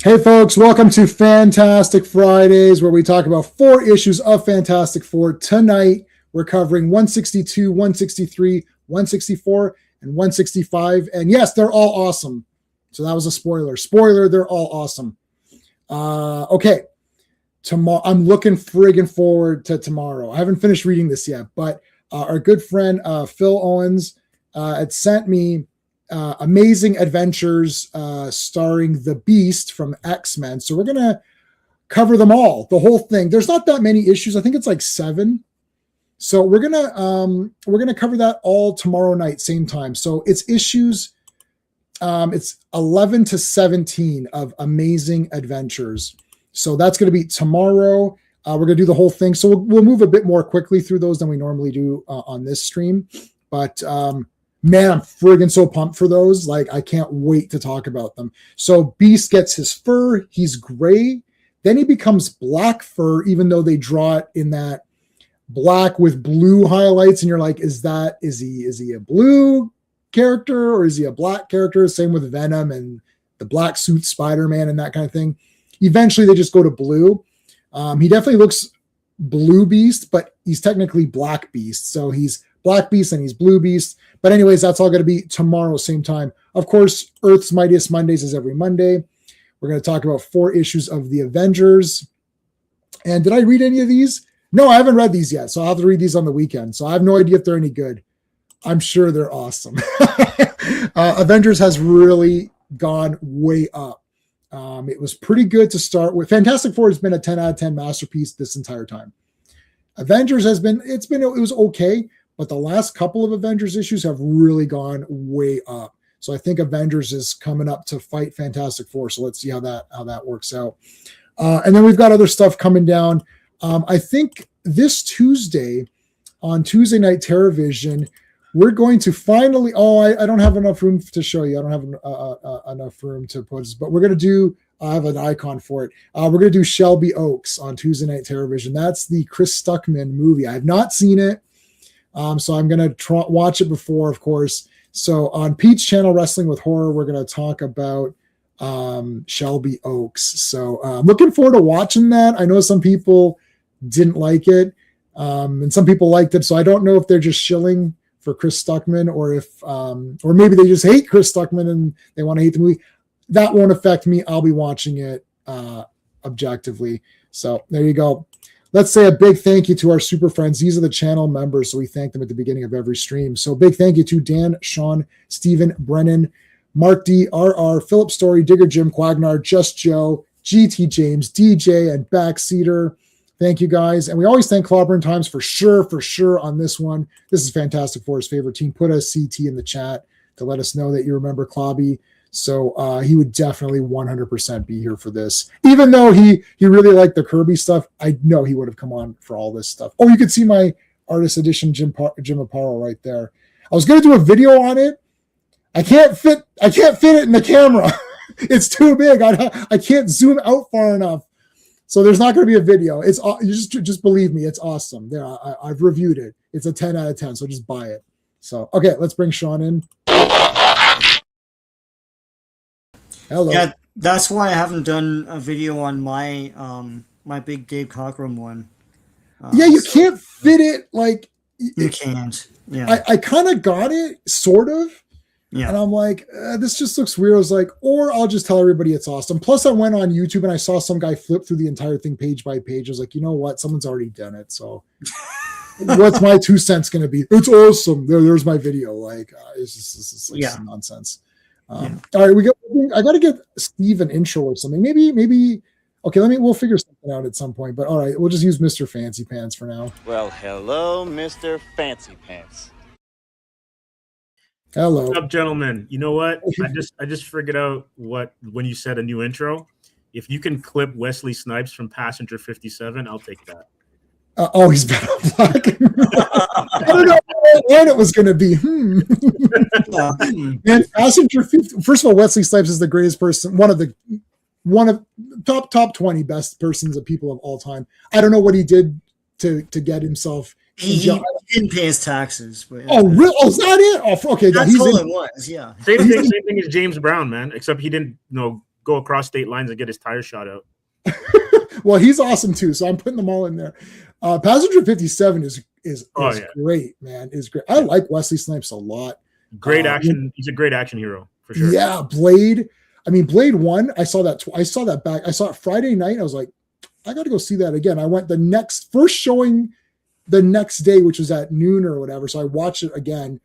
Hey folks, welcome to Fantastic Fridays, where we talk about 4 issues of Fantastic Four. Tonight, we're covering 162, 163, 164, and 165. And yes, they're all awesome. So that was a spoiler. Spoiler, they're all awesome. Okay, tomorrow, I'm looking friggin' forward to tomorrow. I haven't finished reading this yet, but our good friend Phil Owens had sent me Amazing Adventures starring the Beast from X-Men. So we're going to cover them all, the whole thing. There's not that many issues. I think it's like 7. So we're going to cover that all tomorrow night, same time. So it's issues it's 11 to 17 of Amazing Adventures. So that's going to be tomorrow. We're going to do the whole thing. So we'll move a bit more quickly through those than we normally do on this stream. But man, I'm friggin' so pumped for those. Like, I can't wait to talk about them. So Beast gets his fur. He's gray. Then he becomes black fur, even though they draw it in that black with blue highlights. And you're like, is he a blue character or is he a black character? Same with Venom and the black suit Spider-Man and that kind of thing. Eventually, they just go to blue. He definitely looks blue Beast, but he's technically black Beast. So he's Black Beast and he's Blue Beast. But anyways, that's all going to be tomorrow, same time. Of course, Earth's Mightiest Mondays is every Monday. We're going to talk about 4 issues of the Avengers. And did I read any of these? No, I haven't read these yet. So I'll have to read these on the weekend. So I have no idea if they're any good. I'm sure they're awesome. Avengers has really gone way up. It was pretty good to start with. Fantastic Four has been a 10 out of 10 masterpiece this entire time. Avengers it was okay. But the last couple of Avengers issues have really gone way up. So I think Avengers is coming up to fight Fantastic Four. So let's see how that works out. And then we've got other stuff coming down. I think this Tuesday, on Tuesday Night Terrorvision, we're going to finally. I don't have enough room to show you. I don't have enough room to put this, but we're going to do. I have an icon for it. We're going to do Shelby Oaks on Tuesday Night Terrorvision. That's the Chris Stuckman movie. I have not seen it. So I'm going to watch it before, of course. So on Pete's channel, Wrestling with Horror, we're going to talk about Shelby Oaks. So I'm looking forward to watching that. I know some people didn't like it, and some people liked it. So I don't know if they're just shilling for Chris Stuckman or if, or maybe they just hate Chris Stuckman and they want to hate the movie. That won't affect me. I'll be watching it objectively. So there you go. Let's say a big thank you to our super friends. These are the channel members, so we thank them at the beginning of every stream. So big thank you to Dan, Sean, Stephen, Brennan, Mark D, RR, Philip Story, Digger Jim, Quagnar, Just Joe, GT James, DJ, and Backseater. Thank you guys. And we always thank Clobberin Times for sure on this one. This is Fantastic Four's favorite team. Put a CT in the chat to let us know that you remember Clobby. So he would definitely 100% be here for this. Even though he really liked the Kirby stuff, I know he would have come on for all this stuff. Oh, you could see my artist edition Jim Aparo right there. I was going to do a video on it. I can't fit it in the camera. It's too big. I can't zoom out far enough. So there's not going to be a video. It's just believe me, it's awesome. There, I've reviewed it. It's a 10 out of 10. So just buy it. So okay, let's bring Sean in. Hello. Yeah, that's why I haven't done a video on my my big Dave Cockrum one. Yeah, you can't fit it like you can't. Yeah, I kind of got it, sort of. Yeah, and I'm like, this just looks weird. I was like, or I'll just tell everybody it's awesome. Plus, I went on YouTube and I saw some guy flip through the entire thing page by page. I was like, you know what? Someone's already done it. So, what's my 2 cents going to be? It's awesome. There's my video. Like, it's just like some nonsense. All right, I got to get Steve an intro or something. Maybe. Okay, we'll figure something out at some point. But all right, we'll just use Mr. Fancy Pants for now. Well, hello, Mr. Fancy Pants. Hello. What's up, gentlemen? You know what? I just figured out when you said a new intro. If you can clip Wesley Snipes from Passenger 57, I'll take that. He's been on Black. I don't know what it was going to be. And Passenger 50. First of all, Wesley Snipes is the greatest person. One of top 20 best persons of people of all time. I don't know what he did to get himself. He didn't pay his taxes. But really? Is that it? Oh, okay. That's all it was. Yeah. Same thing as James Brown, man. Except he didn't, go across state lines and get his tire shot out. Well, he's awesome too, so I'm putting them all in there. Passenger 57 is great, man. Is great. I like Wesley Snipes a lot. Great action. He's a great action hero for sure. Yeah, Blade. I mean, Blade 1. I saw that back. I saw it Friday night. I was like, I got to go see that again. I went the first showing the next day, which was at noon or whatever. So I watched it again.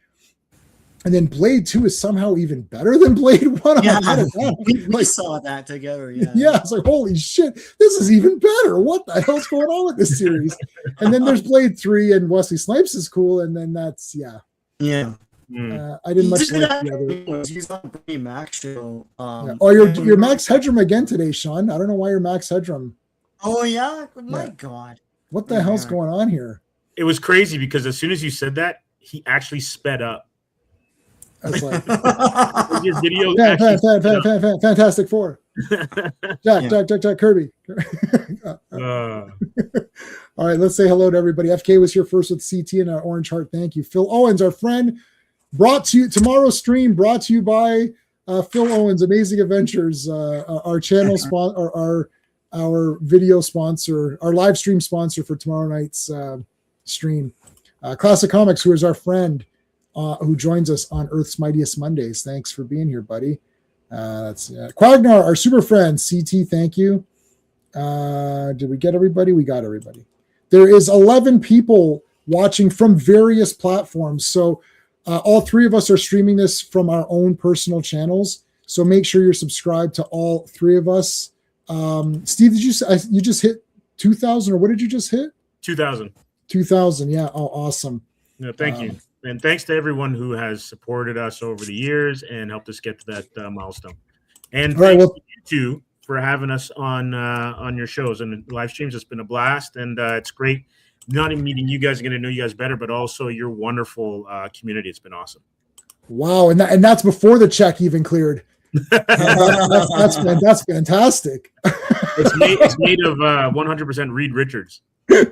And then Blade 2 is somehow even better than Blade 1. Yeah, we saw that together. Yeah. Yeah, it's like, holy shit, this is even better. What the hell's going on with this series? And then there's Blade 3, and Wesley Snipes is cool. And then that's, yeah. Yeah. I didn't much like the other. He's on the Max show. Yeah. Oh, you're Max Headroom again today, Sean. I don't know why you're Max Headroom. Oh, yeah? My God. What the hell's going on here? It was crazy because as soon as you said that, he actually sped up. That's like Your video Fantastic Four. Jack Kirby. All right, let's say hello to everybody. FK was here first with CT and an orange heart. Thank you. Phil Owens, our friend, tomorrow's stream brought to you by Phil Owens, Amazing Adventures, our channel sponsor, our video sponsor, our live stream sponsor for tomorrow night's stream. Classic Comics, who is our friend, who joins us on Earth's Mightiest Mondays. Thanks for being here, buddy. That's Quagnar, our super friend. CT, thank you. Did we get everybody? We got everybody. There is 11 people watching from various platforms. So all three of us are streaming this from our own personal channels. So make sure you're subscribed to all three of us. Steve, did you just hit 2,000 or what did you just hit? 2,000. 2,000. Yeah. Oh, awesome. No, thank you. And thanks to everyone who has supported us over the years and helped us get to that milestone. And thanks to you two for having us on your shows and live streams. It's been a blast, and it's great not even meeting you guys, getting to know you guys better, but also your wonderful community. It's been awesome. Wow, and that's before the check even cleared. That's fantastic. It's made of 100% Reed Richards. Yeah,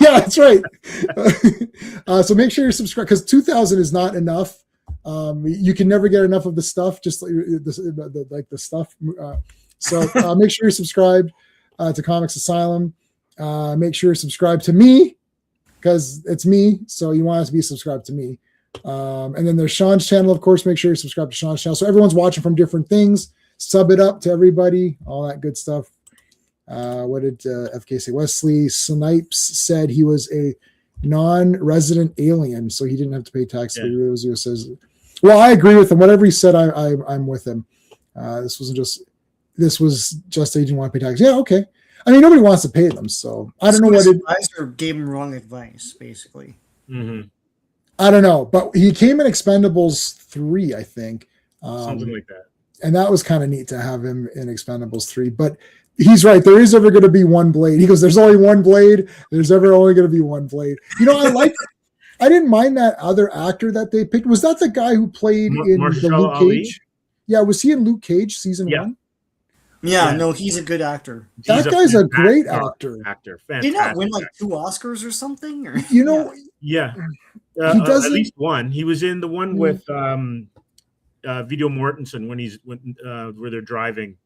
that's right. So make sure you're subscribed because 2,000 is not enough. You can never get enough of the stuff, just like the stuff. So make sure you're subscribed to Comics Asylum. Make sure you're subscribed to me because it's me. So you want us to be subscribed to me. And then there's Sean's channel, of course. Make sure you're subscribed to Sean's channel. So everyone's watching from different things. Sub it up to everybody. All that good stuff. What did FK say? Wesley Snipes said he was a non-resident alien, so he didn't have to pay tax. Yeah. Says, well, I agree with him. Whatever he said, I'm with him. This was just they didn't want to pay tax. Yeah, okay. I mean, nobody wants to pay them, so I don't know what advisor gave him wrong advice, basically. Mm-hmm. I don't know, but he came in Expendables 3, I think. Something like that. And that was kind of neat to have him in Expendables 3, but he's right. There is ever going to be one Blade. He goes, there's only one Blade. There's ever only going to be one Blade. You know, I didn't mind that other actor that they picked. Was that the guy who played in the Luke Cage? Yeah, was he in Luke Cage season 1? Yeah, no, he's a good actor. That guy's a great actor. Did he not win like 2 Oscars or something? Or? You know, yeah. He does at least one. He was in the one with Viggo Mortensen where they're driving.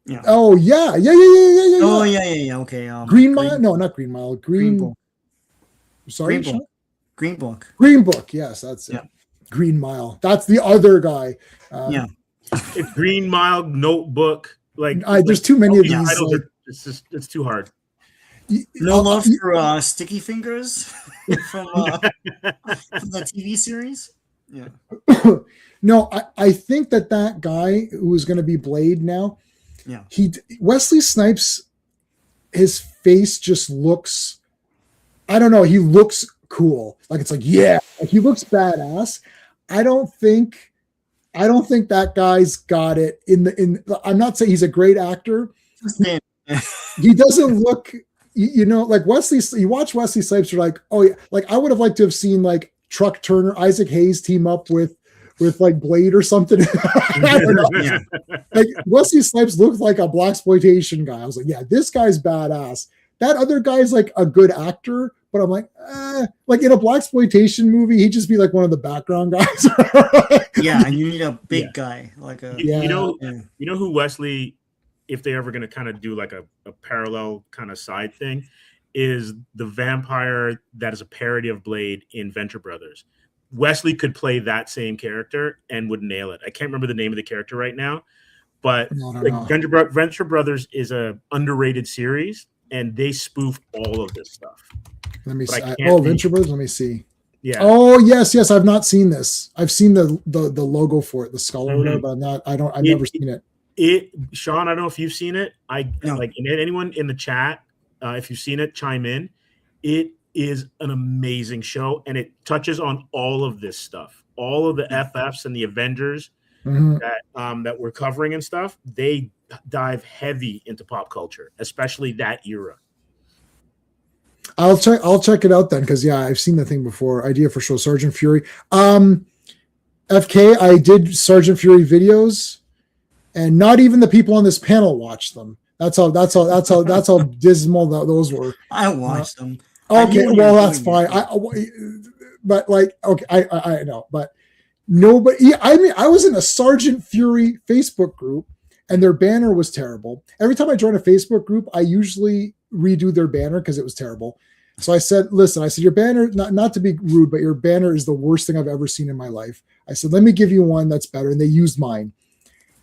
Yeah. Oh yeah. Oh yeah. Okay. Green Mile? No, not Green Mile. Green Book. Sorry. Green Book. Green Book. Yes, that's it. Yeah. Green Mile. That's the other guy. Yeah. It's Green Mile, Notebook. There's too many of these. It's too hard. No love for Sticky Fingers from the TV series. Yeah. No, I think that guy who is going to be Blade now. Yeah. Wesley Snipes, his face just looks, I don't know, he looks cool. Like it's like, yeah, like he looks badass. I don't think that guy's got it I'm not saying he's a great actor. He doesn't look, like Wesley, you watch Wesley Snipes, you're like, oh yeah, like I would have liked to have seen like Truck Turner, Isaac Hayes team up with like Blade or something. I don't know. Yeah. Like Wesley Snipes looked like a blaxploitation guy. I was like, yeah, this guy's badass. That other guy's like a good actor, but I'm like in a blaxploitation movie, he'd just be like one of the background guys. Yeah, and you need a big guy like a. You know who Wesley, if they're ever going to kind of do like a parallel kind of side thing, is the vampire that is a parody of Blade in Venture Brothers. Wesley could play that same character and would nail it. I can't remember the name of the character right now, but Venture Brothers is a underrated series, and they spoof all of this stuff. Let me see. Venture Brothers. Let me see. Yeah. Oh yes. I've not seen this. I've seen the logo for it, the skull or whatever, but I've never seen it. Sean, I don't know if you've seen it. Anyone in the chat, if you've seen it, chime in. It is an amazing show, and it touches on all of this stuff, all of the FFs and the Avengers that we're covering and stuff. They dive heavy into pop culture, especially that era. I'll check it out then, because I've seen the thing before. Idea for show Sergeant Fury. FK, I did Sergeant Fury videos, and not even the people on this panel watched them. That's how dismal those were. I watched them. Okay, well that's fine. I know, but nobody. I mean, I was in a Sergeant Fury Facebook group, and their banner was terrible. Every time I join a Facebook group, I usually redo their banner because it was terrible. So I said, listen, your banner, not to be rude, but your banner is the worst thing I've ever seen in my life. I said, let me give you one that's better. And they used mine.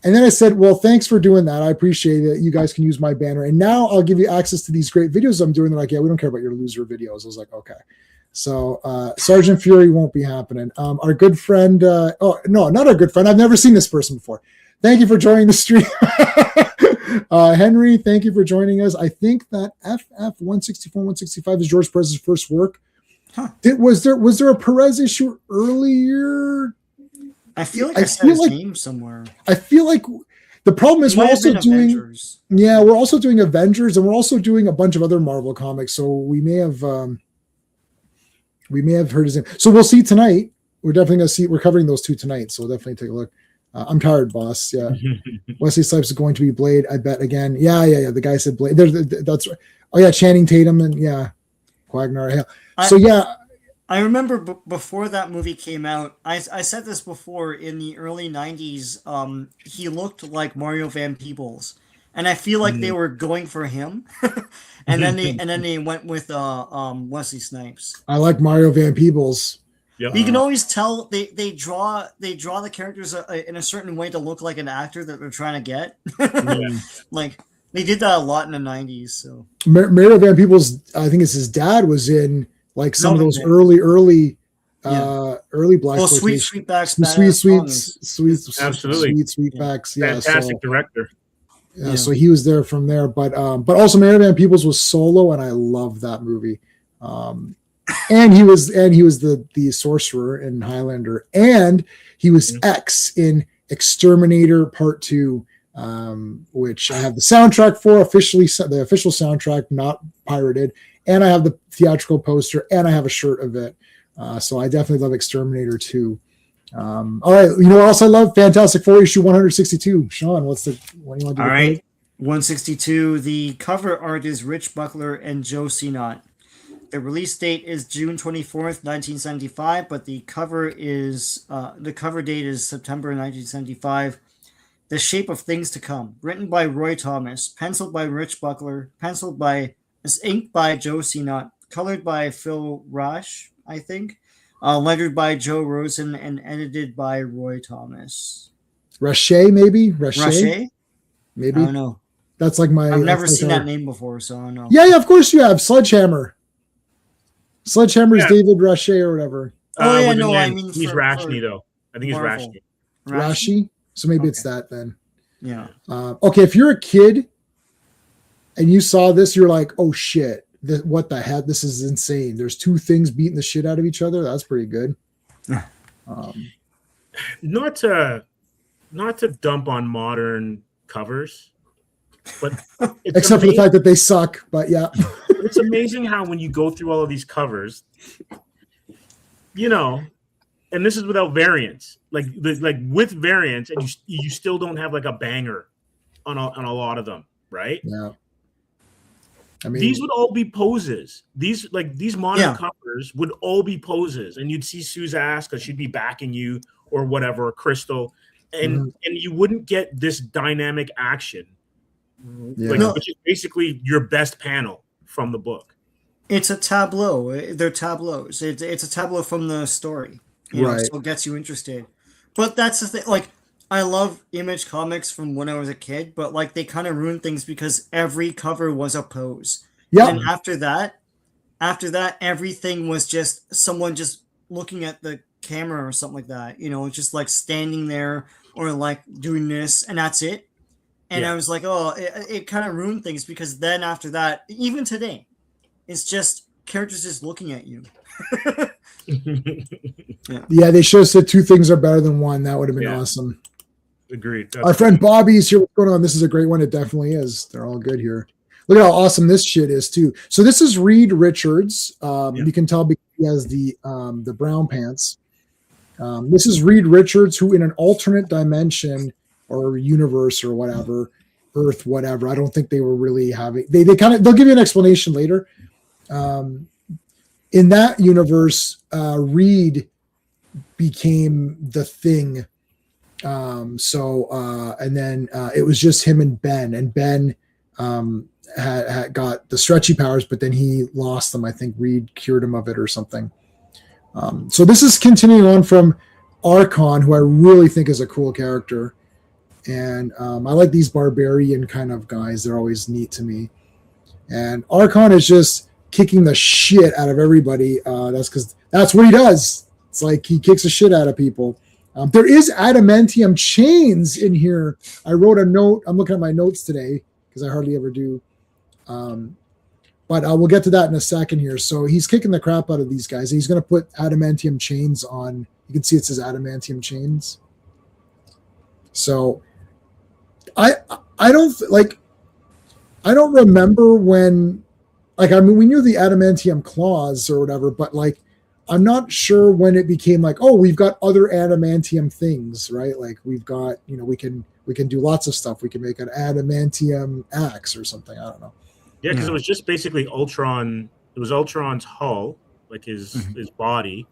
And then I said, well, thanks for doing that. I appreciate it. You guys can use my banner. And now I'll give you access to these great videos I'm doing. They're like, yeah, we don't care about your loser videos. I was like, okay. So Sergeant Fury won't be happening. Our good friend, oh, no, not our good friend. I've never seen this person before. Thank you for joining the stream. Henry, thank you for joining us. I think that FF 164, 165 is George Perez's first work. Huh. Was there a Perez issue earlier? I feel like I saw his name somewhere. I feel like the problem is we're also doing Avengers. Yeah, we're also doing Avengers, and we're also doing a bunch of other Marvel comics. So we may have heard his name. So we'll see tonight. We're definitely gonna see. We're covering those two tonight, so we'll definitely take a look. I'm tired, boss. Yeah, Wesley Snipes is going to be Blade. I bet again. Yeah. The guy said Blade. That's right. Oh yeah, Channing Tatum and Quagmire. I remember before that movie came out, I said this before, in the early 90s, he looked like Mario Van Peebles. And I feel like they were going for him. and then they went with Wesley Snipes. I like Mario Van Peebles. Yep. You can always tell they draw the characters in a certain way to look like an actor that they're trying to get. Like they did that a lot in the 90s. So Mario Van Peebles, I think it's his dad, was in like some of those early black. Oh, Sweetbacks, Sweetbacks. Yeah, fantastic director. Yeah, so he was there from there, but also Mario Van Peebles was Solo, and I love that movie. And he was the sorcerer in Highlander, and he was X in Exterminator Part 2, which I have the soundtrack for, the official soundtrack, not pirated, and I have the theatrical poster, and I have a shirt of it. So I definitely love Exterminator 2. All right, you know what else I love? Fantastic Four issue 162. Sean, what do you want to do? All right, 162. The cover art is Rich Buckler and Joe Sinot. The release date is June 24th, 1975, but the cover date is September 1975. The Shape of Things to Come, written by Roy Thomas, penciled by Rich Buckler, inked by Joe Sinot, colored by Phil Rash, I think, lettered by Joe Rosen, and edited by Roy Thomas. Rache, maybe? Rache? Maybe. I don't know. That's like I've never seen that name before, so I don't know. Yeah, of course you have. Sledgehammer is David Rache or whatever. I mean he's Rashni though. I think he's Rashni. Rashi? So maybe it's that then. Yeah. Okay, if you're a kid and you saw this, you're like, oh shit, what the heck? This is insane. There's two things beating the shit out of each other. That's pretty good. Not to dump on modern covers, but except for the fact that they suck. But yeah, it's amazing how when you go through all of these covers, and this is without variants, like with variants, and you still don't have like a banger on a lot of them, right? Yeah. I mean, these would all be poses. These modern covers would all be poses, and you'd see Sue's ass because she'd be backing you or whatever, or Crystal, and you wouldn't get this dynamic action, which is basically your best panel from the book. It's a tableau. They're tableaus. It's a tableau from the story, so it gets you interested. But that's the thing. Like, I love Image comics from when I was a kid, but like they kind of ruined things because every cover was a pose. Yeah. And after that, everything was just someone just looking at the camera or something like that. Just like standing there or like doing this, and that's it. And I was like, oh, it kind of ruined things because then after that, even today, it's just characters just looking at you. Yeah, they should have said two things are better than one. That would have been awesome. Agreed. Our friend Bobby's here. What's going on? This is a great one. It definitely is. They're all good here. Look at how awesome this shit is too. So this is Reed Richards. You can tell because he has the brown pants. This is Reed Richards, who in an alternate dimension or universe or whatever, Earth, whatever. I don't think they were really having. They'll give you an explanation later. In that universe, Reed became the Thing. And then it was just him and Ben had got the stretchy powers, but then he lost them. I think Reed cured him of it or something. So this is continuing on from Archon, who I really think is a cool character. And I like these barbarian kind of guys. They're always neat to me. And Archon is just kicking the shit out of everybody. That's because that's what he does. It's like he kicks the shit out of people. There is adamantium chains in here. I wrote a note. I'm looking at my notes today because I hardly ever do. But we'll get to that in a second here. So he's kicking the crap out of these guys. He's going to put adamantium chains on. You can see it says adamantium chains. So I don't remember when, we knew the adamantium claws or whatever, but I'm not sure when it became we've got other adamantium things, right? Like we've got, we can do lots of stuff. We can make an adamantium axe or something. I don't know. Yeah, because it was just basically Ultron. It was Ultron's hull, like his body,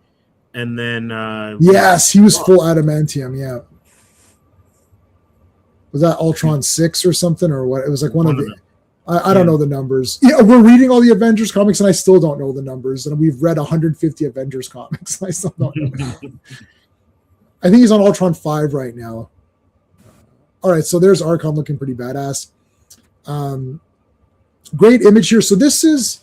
and then yes, he was full adamantium. Yeah, was that Ultron 6 or something or what? It was like one of the. I don't know the numbers. Yeah, we're reading all the Avengers comics, and I still don't know the numbers. And we've read 150 Avengers comics. And I still don't know. I think he's on Ultron 5 right now. All right, so there's Archon looking pretty badass. Great image here. So this is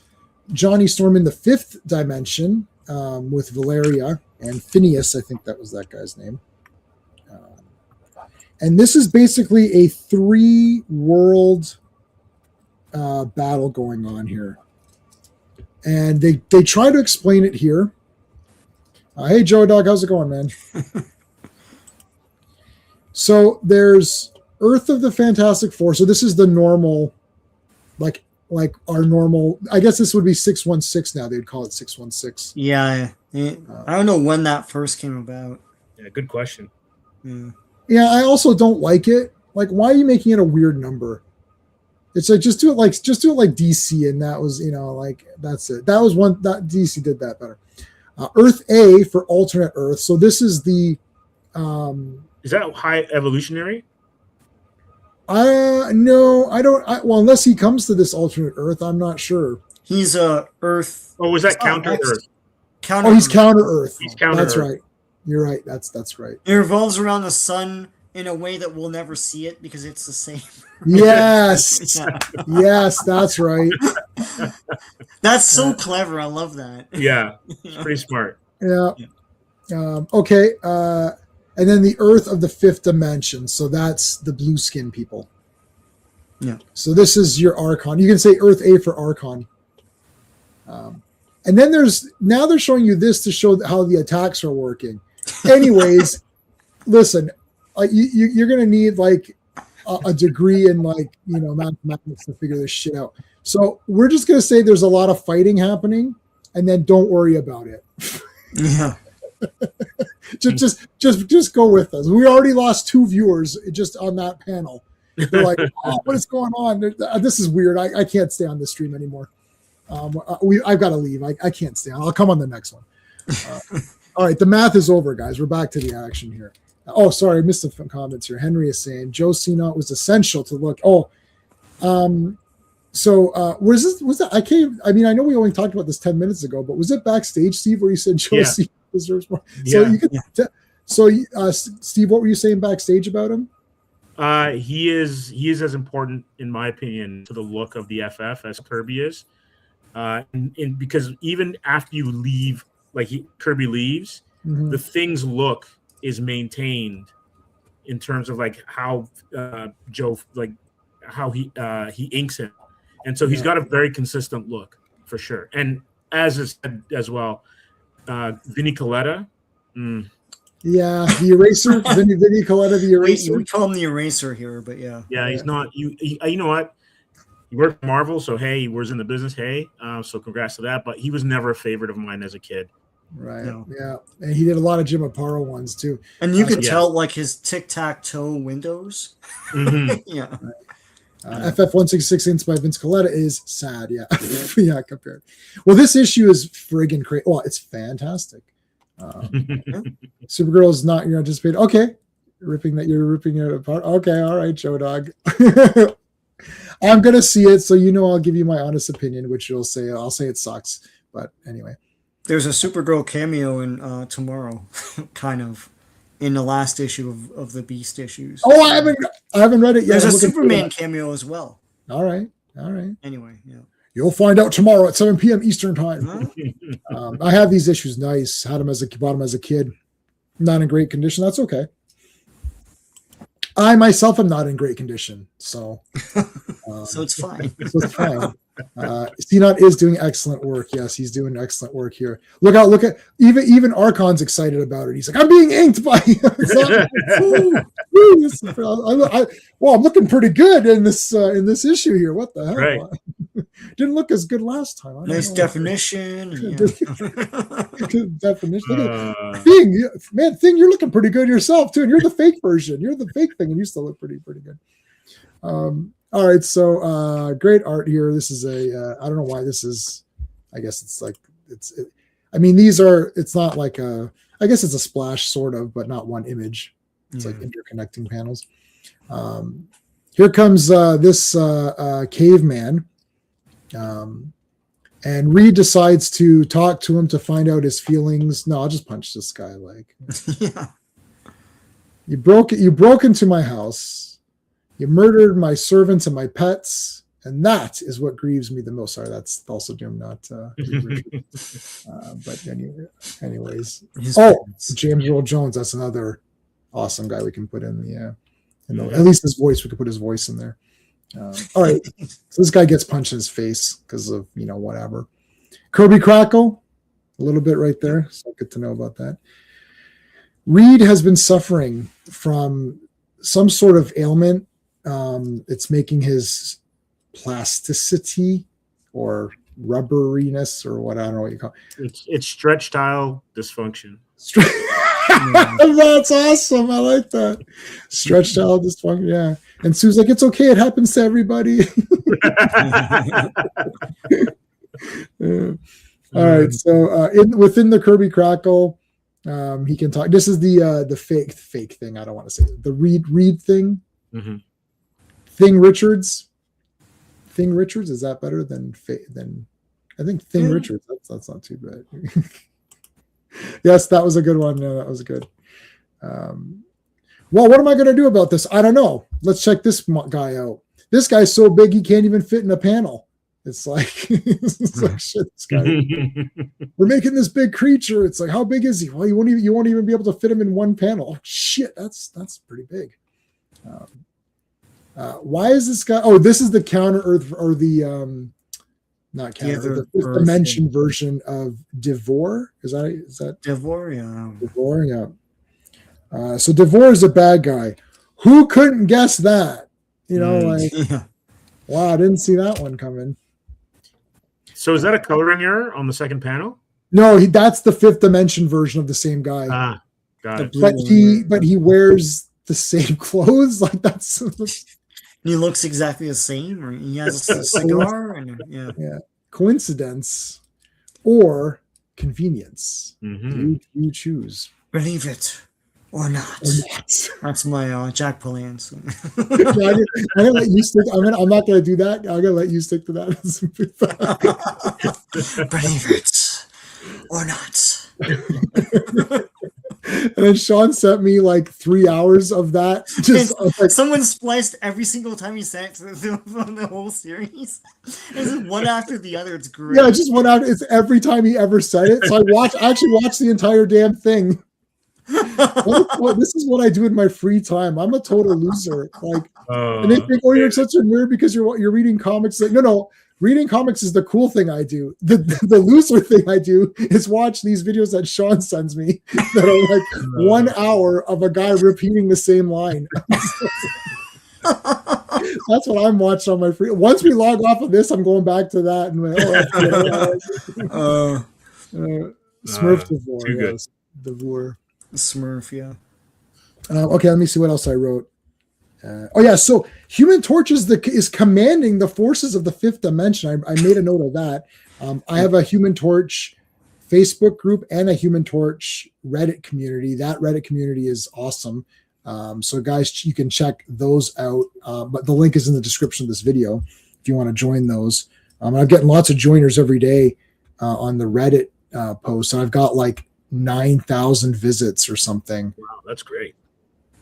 Johnny Storm in the 5th dimension with Valeria and Phineas. I think that was that guy's name. And this is basically a 3-world battle going on here. And they try to explain it here. Hey, Joe Dog, how's it going, man? So there's Earth of the Fantastic Four. So this is the normal, like our normal, I guess this would be 616 now. They'd call it 616. Yeah. I don't know when that first came about. Yeah, good question. Yeah, I also don't like it. Like, why are you making it a weird number? It's like just do it like DC, and that was that's it. That was one that DC did that better. Earth A for alternate Earth. So this is the. Is that high evolutionary? No, I don't. Well, unless he comes to this alternate Earth, I'm not sure. He's Earth. Oh, was that counter Earth? He's counter Earth. He's counter That's Earth. right. You're right. That's right. It revolves around the sun in a way that we'll never see it because it's the same. Yes. Yes, that's right. That's so clever. I love that. Yeah, it's pretty smart. Yeah. Okay. And then the Earth of the 5th dimension. So that's the blue skin people. Yeah. So this is your Archon. You can say Earth A for Archon. And then they're showing you this to show how the attacks are working. Anyways, listen, you're going to need a degree in mathematics to figure this shit out. So we're just going to say there's a lot of fighting happening, and then don't worry about it. Yeah. just go with us. We already lost 2 viewers just on that panel. They're like, oh, what is going on? This is weird. I can't stay on this stream anymore. I've got to leave. I can't stay on. I'll come on the next one. All right, the math is over, guys. We're back to the action here. Oh, sorry, I missed some comments here. Henry is saying Joe Cena was essential to look. So was that? I mean, I know we only talked about this 10 minutes ago, but was it backstage, Steve, where you said Joe Cena deserves more? So Steve, what were you saying backstage about him? He is as important, in my opinion, to the look of the FF as Kirby is. And because even after you leave, Kirby leaves, the Thing's look is maintained in terms of like how Joe, like how he inks him, and so he's got a very consistent look for sure. And as is said as well, Vinny Coletta. Yeah, the eraser, Vinny Coletta, the eraser. We call him the eraser here, but yeah. He's not. You know what? He worked for Marvel, so hey, he was in the business. Hey, so congrats to that. But he was never a favorite of mine as a kid. Right. No. Yeah, and he did a lot of Jim Aparo ones too. And you could tell like his tic-tac-toe windows. Yeah. Right. FF 166 inks by Vince Coletta is sad. Yeah. Yeah. Compared. Well, this issue is friggin' crazy. Well, it's fantastic. Supergirl is not your anticipated. Okay, you're ripping it apart. Okay, all right, Joe Dog. I'm gonna see it, so I'll give you my honest opinion, which I'll say it sucks. But anyway, there's a Supergirl cameo in tomorrow, kind of, in the last issue of the Beast issues. Oh, I haven't read it yet. There's a Superman cameo as well. All right. Anyway, yeah. You'll find out tomorrow at 7 p.m. Eastern time. I have these issues. Nice. Bought them as a kid. Not in great condition. That's okay. I myself am not in great condition, so so it's fine. CNOT is doing excellent work. Yes, he's doing excellent work here. Look at even Archon's excited about it. He's like, I'm being inked by. I'm looking pretty good in this issue here. What the hell? Right. Didn't look as good last time. Nice definition. Good definition. Thing, you're looking pretty good yourself too, and you're the fake version. You're the fake thing, and you still look pretty good. All right, so great art here. This is I don't know why this is. I guess it's like it's not like I guess it's a splash sort of, but not one image. It's like interconnecting panels. Here comes this caveman. And Reed decides to talk to him to find out his feelings. No, I'll just punch this guy. Yeah. You broke into my house. You murdered my servants and my pets, and that is what grieves me the most. Sorry, that's also Jim, not but anyways. James Earl Jones. That's another awesome guy we can put in at least his voice. We could put his voice in there. All right, so this guy gets punched in his face because of whatever. Kirby Crackle, a little bit right there, so good to know about that. Reed has been suffering from some sort of ailment. It's making his plasticity or rubberiness or what, I don't know what you call it. It's stretch tile dysfunction. That's awesome. I like that. Stretch tile dysfunction. Yeah. And Sue's like, it's okay. It happens to everybody. Yeah. All right. So within the Kirby Crackle, he can talk. This is the fake thing. I don't want to say it. The Reed thing. Mm-hmm. Thing Richards. Is that better than I think Thing Richards? That's not too bad. Yes, that was a good one. No, that was good. Well, what am I going to do about this? I don't know. Let's check this guy out. This guy's so big he can't even fit in a panel. It's like, shit. This guy. We're making this big creature. It's like, how big is he? Well, you won't even be able to fit him in one panel. Oh, shit, that's pretty big. Why is this guy? Oh, this is the Counter Earth or the not Counter, the fifth dimension version of Devore. Is that Devore? Yeah. Devore, yeah. So Devore is a bad guy. Who couldn't guess that? Wow, I didn't see that one coming. So is that a coloring error on the second panel? No, that's the fifth dimension version of the same guy. Got it. But he wears the same clothes. Like that's He looks exactly the same, or he has a cigar, and Yeah. Coincidence or convenience. You choose. Believe it or not. Or not. That's my Jack Palance. Yeah, I'm gonna let you stick. I'm not gonna do that. I'm gonna let you stick to that. Believe it or not. And then Sean sent me like 3 hours of that. Just like, someone spliced every single time he sent the whole series. It's one after the other. It's great. Yeah, just one out. It's every time he ever said it. So I actually watched the entire damn thing. This is what I do in my free time. I'm a total loser. Like, and they think, "Oh, you're such a nerd because you're reading comics." Like, no. Reading comics is the cool thing I do. The loser thing I do is watch these videos that Sean sends me that are like 1 hour of a guy repeating the same line. That's what I'm watching on my free. Once we log off of this, I'm going back to that and Smurf Devore. Too good. Yes, Devore. Smurf, yeah. Okay, let me see what else I wrote. So Human Torch is commanding the forces of the fifth dimension. I made a note of that. I have a Human Torch Facebook group and a Human Torch Reddit community. That Reddit community is awesome. So guys, you can check those out. But the link is in the description of this video if you want to join those. I'm getting lots of joiners every day on the Reddit post, and I've got like 9,000 visits or something. Wow, that's great.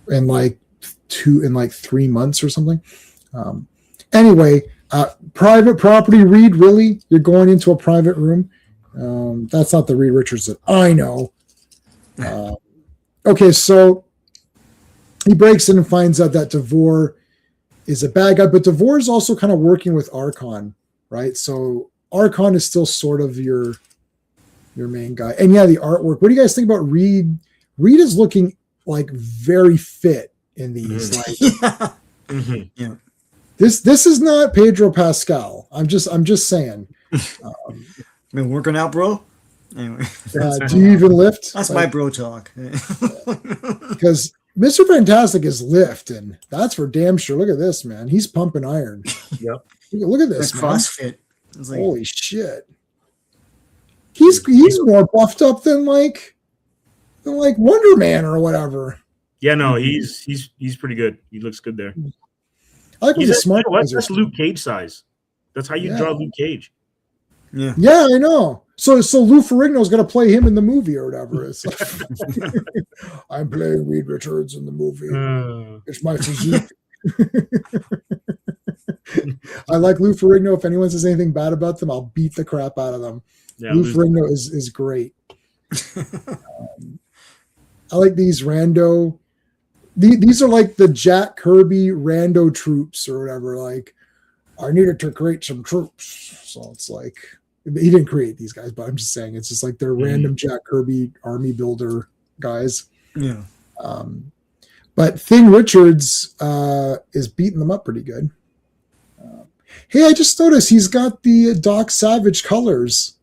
And like 3 months or something. Anyway, private property. Reed, really? You're going into a private room? That's not the Reed Richards that I know. Okay, so he breaks in and finds out that Devore is a bad guy, but Devore is also kind of working with Archon, right? So Archon is still sort of your main guy. And yeah, the artwork. What do you guys think about Reed? Reed is looking like very fit in these. Yeah. This is not Pedro Pascal. I'm just saying. Been working out, bro. Anyway, do you even lift? That's my bro talk. Because Mr. Fantastic is lifting. That's for damn sure. Look at this, man. He's pumping iron. Yep. Look at this, like man. CrossFit. Like, holy shit. He's more buffed up than like Wonder Man or whatever. Yeah, no, he's pretty good. He looks good there. I like he's smart. That's Luke Cage size. That's how you draw Luke Cage. Yeah. Yeah, I know. So Lou Ferrigno's going to play him in the movie or whatever. It's I'm playing Reed Richards in the movie. It's my physique. I like Lou Ferrigno. If anyone says anything bad about them, I'll beat the crap out of them. Yeah, Lou Ferrigno is great. I like these rando. These are like the Jack Kirby rando troops or whatever. Like, I needed to create some troops. So it's like, he didn't create these guys, but I'm just saying it's just like they're random Jack Kirby army builder guys. Yeah. But Thing Richards is beating them up pretty good. Hey, I just noticed he's got the Doc Savage colors.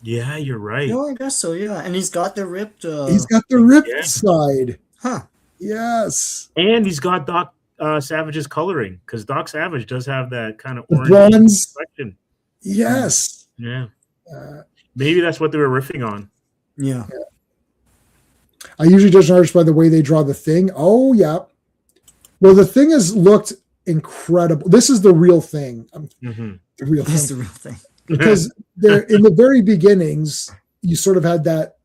Yeah, you're right. No, I guess so. Yeah, and he's got the ripped. He's got the ripped side. Huh. Yes. And he's got Doc Savage's coloring because Doc Savage does have that kind of orange bronze reflection. Yes. Yeah. Maybe that's what they were riffing on. Yeah. I usually judge an artist by the way they draw the Thing. Oh, yeah. Well, the Thing has looked incredible. This is the real thing. The real thing. That's the real thing. Because in the very beginnings, you sort of had that,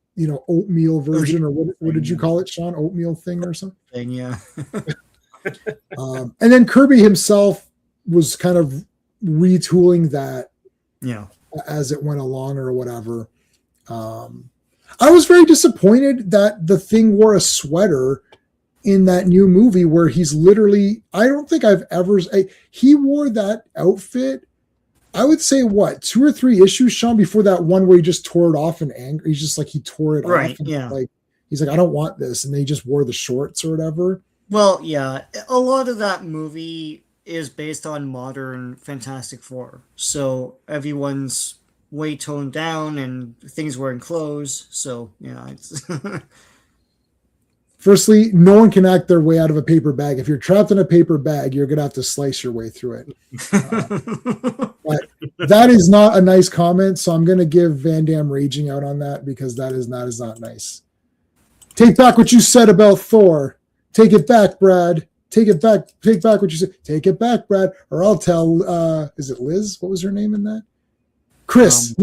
oatmeal version, or what did you call it, Sean? Oatmeal thing or something? Yeah. And then Kirby himself was kind of retooling that as it went along or whatever. I was very disappointed that the Thing wore a sweater in that new movie where he's literally, I don't think I've ever, he wore that outfit, I would say, 2 or 3 issues, Sean, before that one where he just tore it off in anger. He's just like, he tore it off. And he's like, I don't want this. And they just wore the shorts or whatever. Well, yeah, a lot of that movie is based on modern Fantastic Four. So everyone's way toned down and things wearing clothes. So, yeah. It's Firstly, no one can act their way out of a paper bag. If you're trapped in a paper bag, you're going to have to slice your way through it. But that is not a nice comment, so I'm going to give Van Damme raging out on that because that is not nice. Take back what you said about Thor. Take it back, Brad. Take it back. Take back what you said. Take it back, Brad. Or I'll tell, is it Liz? What was her name in that? Chris.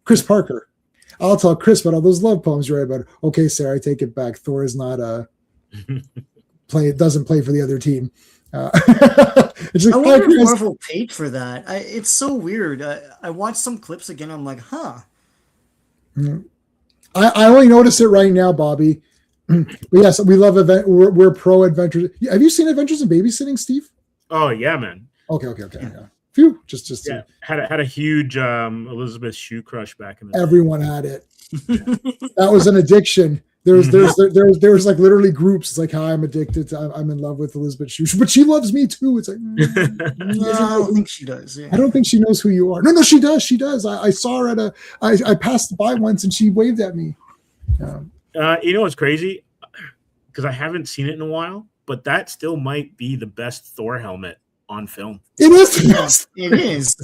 Chris Parker. I'll tell Chris about all those love poems you write about. Okay, Sarah, I take it back. Thor is not doesn't play for the other team. It's like, I wonder if Marvel paid for that. It's so weird. I watched some clips again. I'm like, huh. I only noticed it right now, Bobby. But yes, we love we're pro Adventures. Have you seen Adventures in Babysitting, Steve? Oh yeah, man. Okay. Yeah. Phew, just yeah. Had a huge Elizabeth Shue crush back in the everyone day. Had it. That was an addiction. There was like literally groups. It's like how I'm addicted to. I'm in love with Elizabeth Shue, but she loves me too. It's like no, I don't think she does. Yeah. I don't think she knows who you are. No, she does. She does. I saw her at I passed by once and she waved at me. You know what's crazy? Because I haven't seen it in a while, but that still might be the best Thor helmet on film. It is. Yes, it is.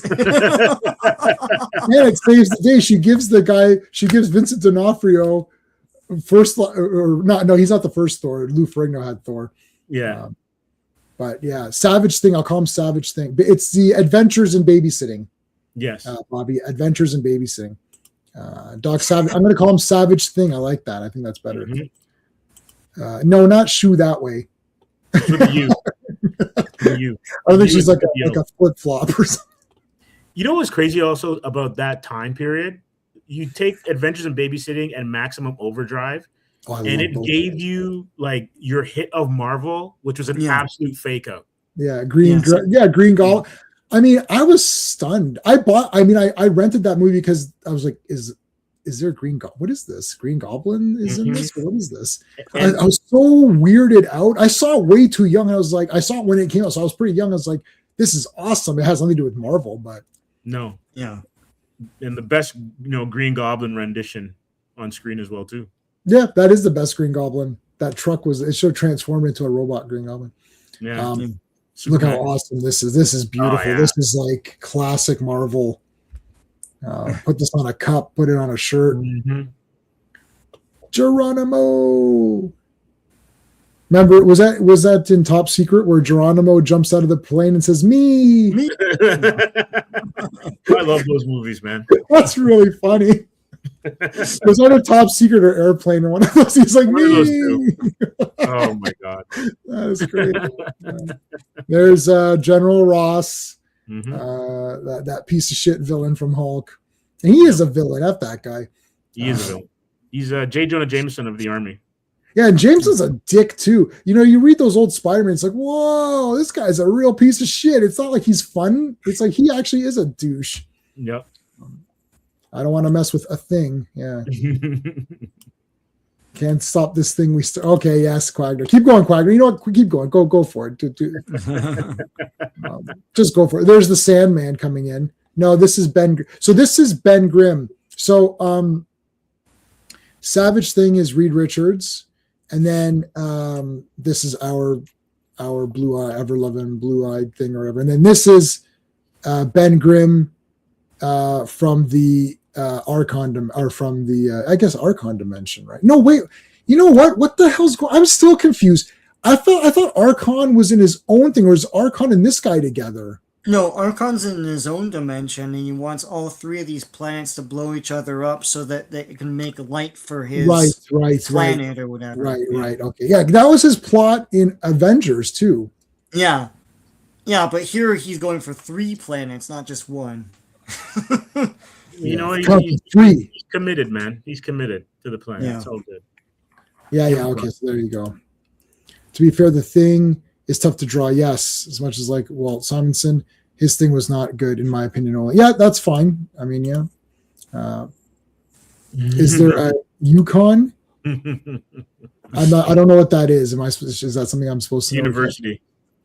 Yeah, it saves the day. She gives Vincent D'Onofrio first, or not? No, he's not the first Thor. Lou Ferrigno had Thor. Yeah. But yeah, Savage Thing. I'll call him Savage Thing. But it's the Adventures in Babysitting. Yes, Bobby. Adventures in Babysitting. Doc Savage. I'm going to call him Savage Thing. I like that. I think that's better. Mm-hmm. No, not Shoe that way. You. I think she's like a flip flop or something. You know what's crazy also about that time period? You take Adventures in Babysitting and Maximum Overdrive, and it gave you like your hit of Marvel, which was an absolute fake out. Yeah, Green Goblin. I mean, I was stunned. I rented that movie because I was like, is there a Green Goblin? What is this? Green Goblin is in this? What is this? I was so weirded out. I saw it way too young. I was like, I saw it when it came out, so I was pretty young. I was like, this is awesome. It has nothing to do with Marvel, but no. Yeah. And the best, Green Goblin rendition on screen as well, too. Yeah, that is the best Green Goblin. That truck it should transform into a robot Green Goblin. Yeah. Look how awesome this is. This is beautiful. Oh, yeah. This is like classic Marvel. Put this on a cup, put it on a shirt. Mm-hmm. Geronimo. Remember, was that in Top Secret where Geronimo jumps out of the plane and says, Me. I love those movies, man. That's really funny. Was that a Top Secret or Airplane or one of those? He's like, Me. Oh my God. That is great. There's General Ross. Mm-hmm. That piece of shit villain from Hulk. And he is a villain. F that guy. He is a villain. He's J. Jonah Jameson of the Army. Yeah, and Jameson's a dick too. You read those old Spider-Man, it's like, whoa, this guy's a real piece of shit. It's not like he's fun. It's like he actually is a douche. Yep. I don't want to mess with a thing. Yeah. Can't stop this thing. Okay, yes, Quagner. Keep going, Quagner. You know what? Keep going. Go for it. Just go for it. There's the Sandman coming in. No, this is Ben. So this is Ben Grimm. So Savage Thing is Reed Richards, and then this is our blue eye, ever loving blue eyed thing or whatever. And then this is Ben Grimm from the Archon, or from the I guess Archon dimension, right? No, wait. You know what? What the hell's going? I'm still confused. I thought Archon was in his own thing, or is Archon and this guy together? No, Archon's in his own dimension, and he wants all three of these planets to blow each other up so that it can make light for his planet or whatever. Right. Okay. Yeah, that was his plot in Avengers too. Yeah. Yeah, but here he's going for 3 planets, not just one. He's committed, man. He's committed to the planet. It's all good. Yeah. Okay, so there you go. To be fair, the Thing is tough to draw. Yes, as much as like Walt Simonson, his thing was not good in my opinion. Only, yeah, that's fine. I mean, yeah. Is there a Yukon? I don't know what that is. Is that something I'm supposed to know? University.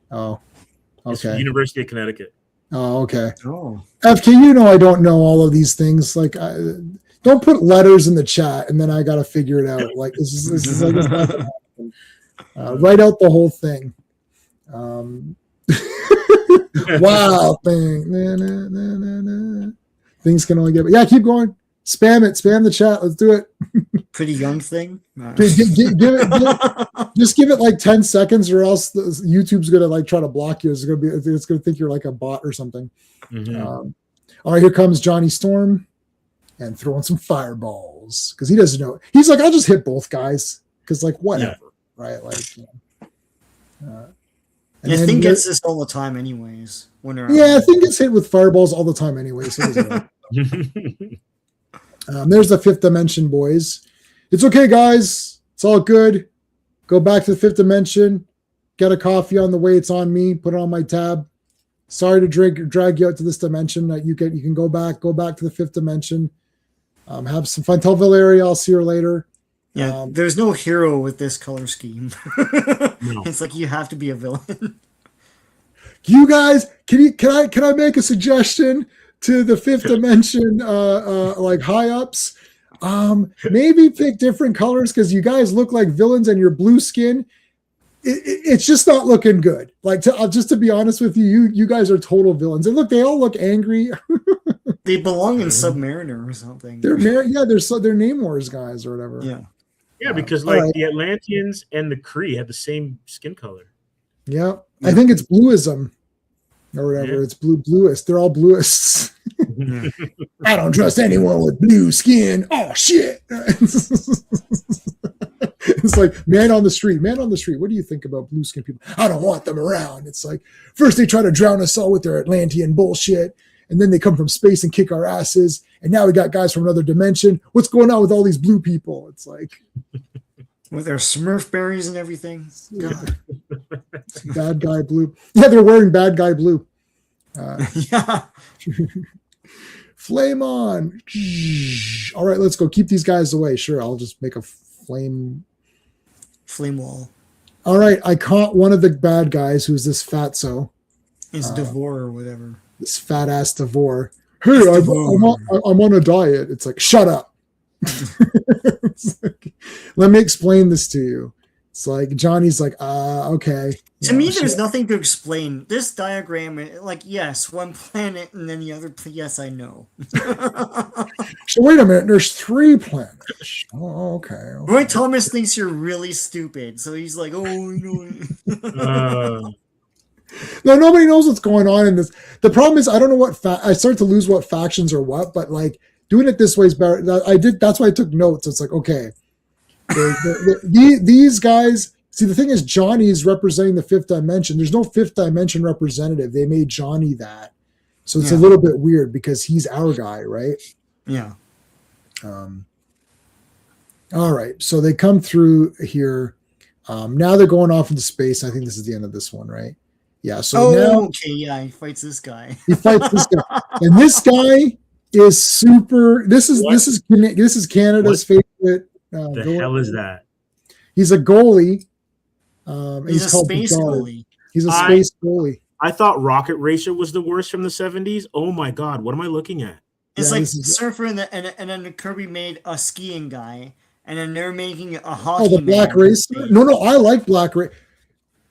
Oh, okay. It's University of Connecticut. Oh, okay. Oh. FK, I don't know all of these things. Like, don't put letters in the chat, and then I got to figure it out. Like, this is like, Write out the whole thing. Wow, thing. Things can only get. Yeah, keep going. Spam it. Spam the chat. Let's do it. Pretty young thing. Just give it like 10 seconds, or else YouTube's gonna like try to block you. It's gonna think you're like a bot or something. Mm-hmm. All right, here comes Johnny Storm and throwing some fireballs because he doesn't know. He's like, I'll just hit both guys because like whatever, right? Like, I think gets this all the time, anyways. I think gets hit with fireballs all the time, anyway. So there's the fifth dimension, boys. It's okay, guys. It's all good. Go back to the fifth dimension. Get a coffee on the way. It's on me. Put it on my tab. Sorry to drag you out to this dimension. You can go back to the fifth dimension. Have some fun. Tell Valeria I'll see her later. Yeah, there's no hero with this color scheme. No. It's like you have to be a villain. You guys, can I make a suggestion to the fifth dimension like high ups? Maybe pick different colors because you guys look like villains and your blue skin. It's just not looking good. Like just to be honest with you, you guys are total villains. And look, they all look angry. They belong in Submariner or something. They're Namor's guys or whatever. Yeah, because like the Atlanteans and the Kree had the same skin color. Yeah, I think it's bluism or whatever. Yeah. It's bluist. They're all bluists. I don't trust anyone with blue skin. Oh shit! It's like man on the street. What do you think about blue skin people? I don't want them around. It's like first they try to drown us all with their Atlantean bullshit, and then they come from space and kick our asses. And now we got guys from another dimension. What's going on with all these blue people? It's like with their Smurf berries and everything. God. Bad guy blue. Yeah, they're wearing bad guy blue. Yeah. Flame on. All right, let's go. Keep these guys away. Sure, I'll just make a flame wall. All right, I caught one of the bad guys who's this fatso. It's Devore or whatever. This fat ass Devore. Hey, I'm on a diet. It's like, shut up. Like, let me explain this to you. It's like Johnny's like, okay. To me, there's nothing to explain. This diagram, like, yes, one planet and then the other. Yes, I know. So wait a minute. There's 3 planets. Oh, okay. Roy Thomas thinks you're really stupid, so he's like, oh, No, nobody knows what's going on in this. The problem is, I don't know what I start to lose what factions are what, but like doing it this way is better. That's why I took notes. It's like, okay, these guys. See, the thing is, Johnny is representing the fifth dimension. There's no fifth dimension representative. They made Johnny that, so it's a little bit weird because he's our guy, right? Yeah. All right, so they come through here. Now they're going off into space. I think this is the end of this one, right? Yeah. So now, he fights this guy. And this guy is super. This is Canada's favorite. The hell is that? He's a goalie. He's a space goalie. He's a space goalie. I thought Rocket Racer was the worst from the 70s. Oh my god, what am I looking at? It's like Surfer and then Kirby made a skiing guy, and then they're making a hockey. Oh, the Black Racer. No, I like Black Racer.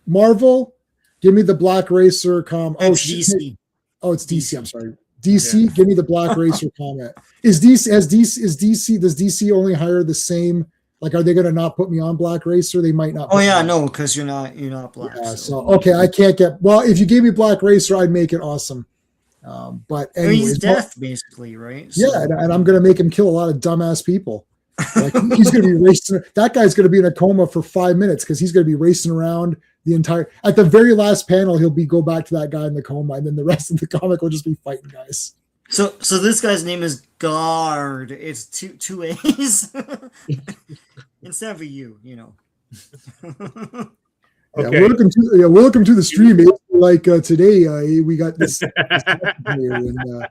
Marvel. Give me the Black Racer It's DC. Oh, it's DC. I'm sorry. DC. Yeah. Give me the Black Racer comment. Does DC only hire the same? Like, are they going to not put me on Black Racer? They might not. Oh yeah, no, because you're not black. Yeah, so okay, I can't get. Well, if you gave me Black Racer, I'd make it awesome. But anyways, he's death, basically, right? So. Yeah, and I'm going to make him kill a lot of dumbass people. Like he's going to be racing. That guy's going to be in a coma for 5 minutes because he's going to be racing around the entire. At the very last panel, go back to that guy in the coma, and then the rest of the comic will just be fighting guys. So this guy's name is Guard. It's two A's instead of a U. You know. Okay. Yeah, welcome to the stream. Like today, we got this here, and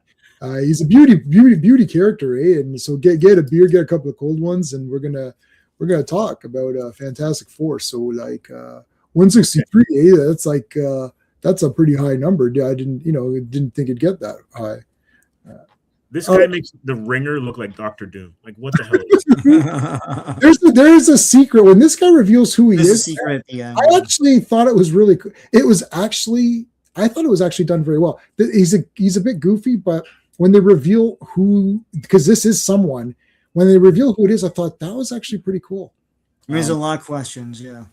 he's a beauty character, and so get a beer, get a couple of cold ones, and we're gonna talk about Fantastic Four. So like 163, that's a pretty high number. I didn't think it'd get that high. This guy makes the Ringer look like Doctor Doom. Like, what the hell? There's a secret when this guy reveals who he is. A secret at the end. I actually thought it was really cool. I thought it was actually done very well. He's a bit goofy, but when they reveal who, because this is someone, when they reveal who it is, I thought that was actually pretty cool. There's a lot of questions. Yeah.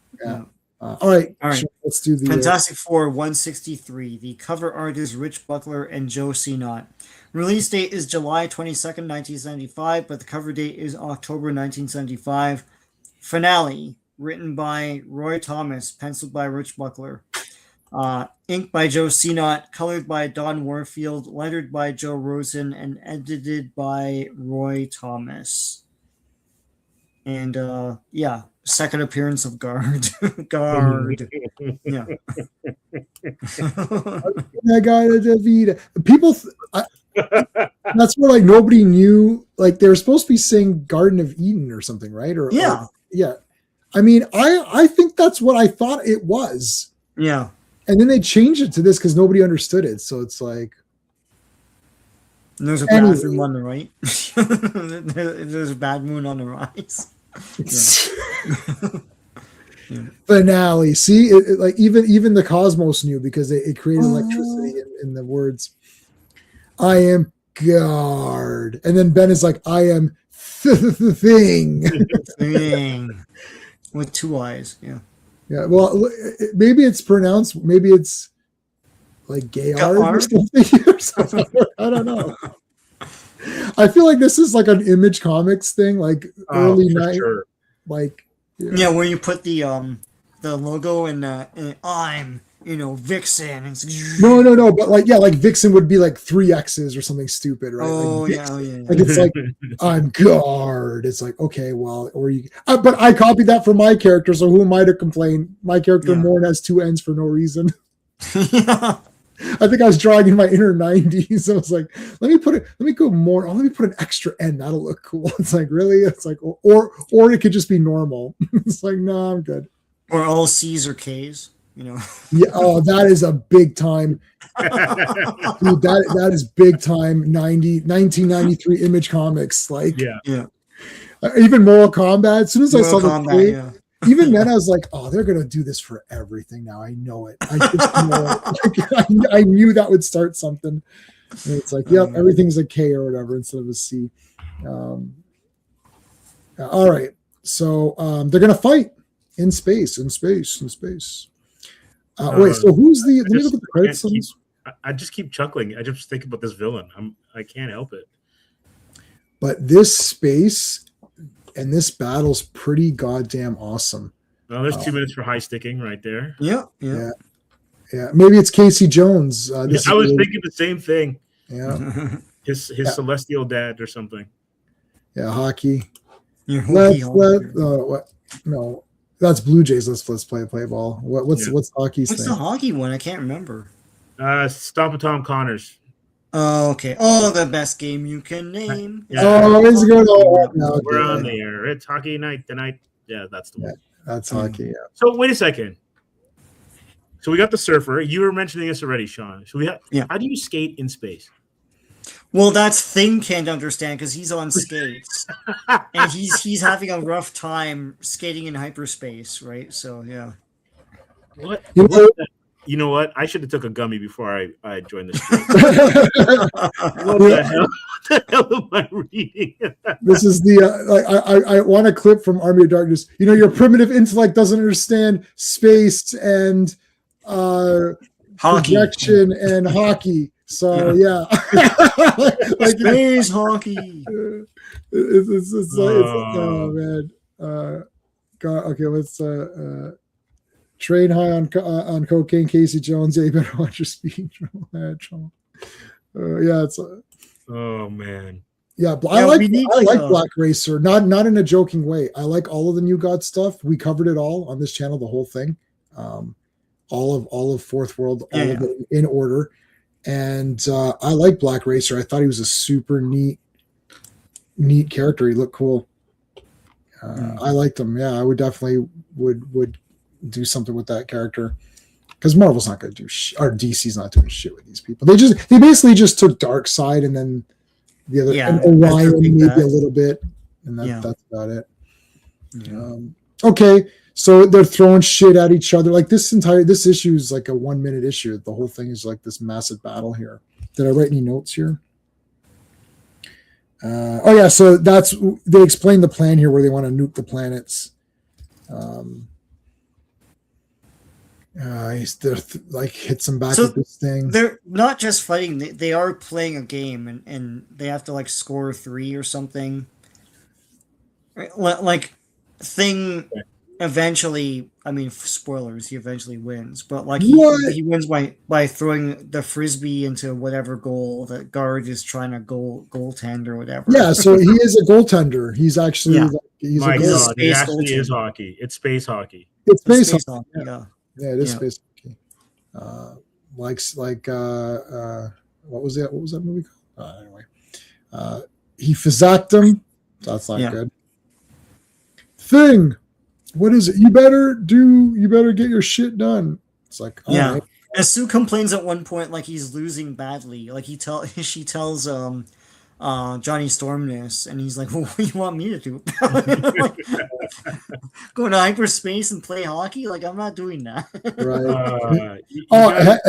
All right. Sure, let's do the Fantastic Four 163. The cover art is Rich Buckler and Joe Sinott. Release date is July 22nd, 1975, but the cover date is October 1975. Finale, written by Roy Thomas, penciled by Rich Buckler. Inked by Joe Sinott, colored by Don Warfield, lettered by Joe Rosen, and edited by Roy Thomas. And second appearance of Guard. Guard. Yeah. I got a Davida. People, that's where like nobody knew. Like they were supposed to be saying Garden of Eden or something, right? Or yeah. I mean, I think that's what I thought it was. Yeah. And then they changed it to this because nobody understood it. So it's like. And there's a bathroom on the right. There's a bad moon on the rise. Finale. See, like even the cosmos knew because it created electricity in the words. I am Guard, and then Ben is like, I am thing. Thing with two eyes. Yeah. Yeah. Well, maybe it's pronounced. Maybe it's like Gayard or something. I don't know. I feel like this is like an Image Comics thing, like early night, sure. like where you put the logo and I'm Vixen. And no, but like Vixen would be like 3 X's or something stupid, right? Oh like yeah. Like it's like I'm Guard. It's like okay, well, or you. But I copied that from my character, so who am I to complain? My character Morn has 2 N's for no reason. Yeah. I think I was drawing in my inner 90s. I was like, let me go more. Oh, let me put an extra N. That'll look cool. It's like, really? It's like, or it could just be normal. It's like, no, I'm good. Or all C's or K's, Yeah. Oh, that is a big time. Dude, that is big time 1993 Image Comics. Like, yeah. Even Mortal Kombat. As soon as I saw the Kombat, even then I was like, oh, they're going to do this for everything now. I know it. I just know it. I knew that would start something. And it's like, yep, everything's a K or whatever instead of a C. All right. So they're going to fight in space. Wait, so who's the, let me look at the credits. I just keep chuckling. I just think about this villain. I can't help it. But this space and this battle's pretty goddamn awesome. Well, there's 2 minutes for high sticking right there. Yeah. Maybe it's Casey Jones. I was thinking the same thing. Yeah, his celestial dad or something. Yeah, hockey. What? No, that's Blue Jays. Let's play ball. What's hockey's What's thing? the hockey one? I can't remember. Stomp Tom Connors. Oh, okay. Oh, the best game you can name. Yeah. Oh, it's good. We're on the air. It's hockey night tonight. Yeah, that's the one. That's hockey. Yeah. So wait a second. So we got the surfer. You were mentioning this already, Sean. So how do you skate in space? Well, that's Thing can't understand because he's on skates and he's having a rough time skating in hyperspace, right? So yeah. What? You know what? I should have took a gummy before I joined this. What the hell am I reading? This is I want a clip from Army of Darkness. Your primitive intellect doesn't understand space and projection and hockey. So yeah, like space hockey. It's oh man. God, okay, let's train high on cocaine, Casey Jones. Yeah, you better watch your speed. It's. Oh man. Yeah, I like Black Racer. Not in a joking way. I like all of the New God stuff. We covered it all on this channel, the whole thing. All of Fourth World, all of it in order. And I like Black Racer. I thought he was a super neat character. He looked cool. I liked him. Yeah, I would definitely would do something with that character because Marvel's not going to do or DC's not doing shit with these people. They basically just took Darkseid and then The other, Yeah, and that's her Orion big maybe bet. a little bit, and Yeah. that's about it. Yeah. Okay, so they're throwing shit at each other. Like this issue is like a 1 minute issue. The whole thing is like this massive battle here. Did I write any notes here? Oh yeah, so they explain the plan here where they want to nuke the planets. Like hits them back So with this thing. they're not just fighting; they are playing a game, and they have to like score 3 or something. Like Thing eventually, I mean, spoilers, he eventually wins, but like he wins by throwing the frisbee into whatever goal that guard is trying to goaltend or whatever. Yeah, so he is a goaltender. He's actually Yeah. he's My a God, it space actually is goaltender. hockey. It's space hockey. It's Space space hockey, hockey. yeah. Yeah, it is Yeah. space hockey. What was that? What was that movie called? Anyway, he physacked him. That's not good. Thing, what is it? You better get your shit done. It's like, yeah. Right. And Sue complains at one point like he's losing badly. Like she tells Johnny Storm this, and he's like, well, what do you want me to do? Go to hyperspace and play hockey? Like, I'm not doing that. Right.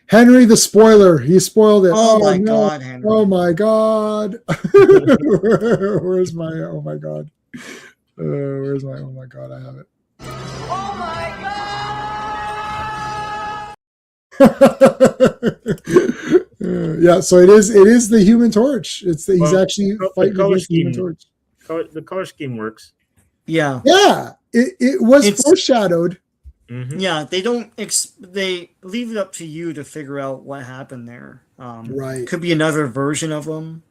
Henry the spoiler. He spoiled it. Oh my God, Henry. Oh my God. Where's my oh my God? Where's my oh my God? I have it. Oh my God. Yeah, so it is the Human Torch. He's actually fighting against the Human Torch. The color scheme works. Yeah. Yeah. It was foreshadowed. Mm-hmm. Yeah, they don't. They leave it up to you to figure out what happened there. Right. Could be another version of them.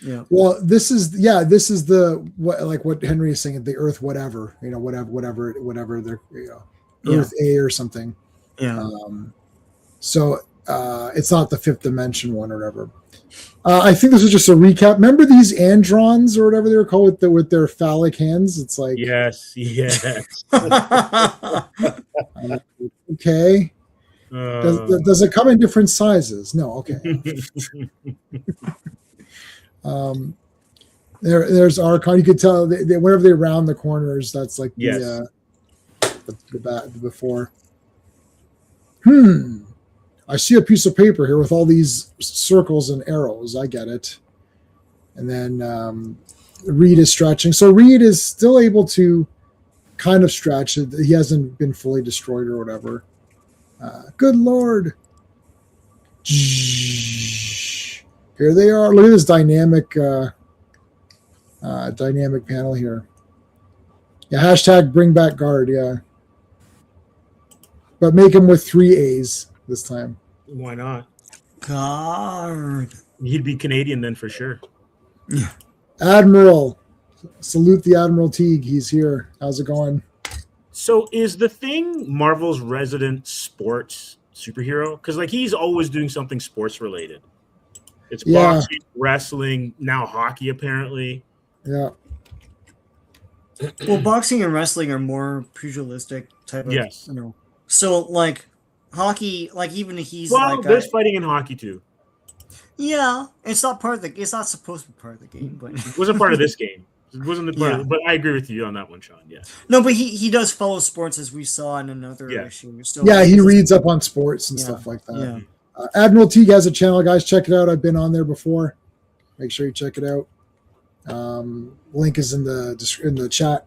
Yeah. Well, this is the what Henry is saying. The Earth, whatever. Whatever. They're Earth A or something. Yeah. So it's not the fifth dimension one or whatever. I think this is just a recap. Remember these androns or whatever they were called with their phallic hands? It's like yes. Okay. Does it come in different sizes? No. Okay. There's Archon. You could tell whenever they round the corners, that's like the before. I see a piece of paper here with all these circles and arrows. I get it. And then Reed is stretching. So Reed is still able to kind of stretch. He hasn't been fully destroyed or whatever. Good Lord. Here they are. Look at this dynamic panel here. Yeah, hashtag bring back guard. Yeah. But make him with 3 A's this time. Why not? Guard. He'd be Canadian then for sure. Yeah. Admiral. Salute the Admiral Teague. He's here. How's it going? So is the Thing Marvel's resident sports superhero? Because he's always doing something sports related. It's boxing, wrestling, now hockey apparently. Yeah. Well, boxing and wrestling are more pugilistic type of. Yes. So hockey, even he's there's fighting in hockey too. Yeah, it's not it's not supposed to be part of the game, but it wasn't part of this game. It wasn't the part but I agree with you on that one, Sean. Yeah. No, but he does follow sports as we saw in another issue. So he reads up on sports and stuff like that. Yeah. Admiral Teague has a channel, guys. Check it out. I've been on there before. Make sure you check it out. Link is in the chat.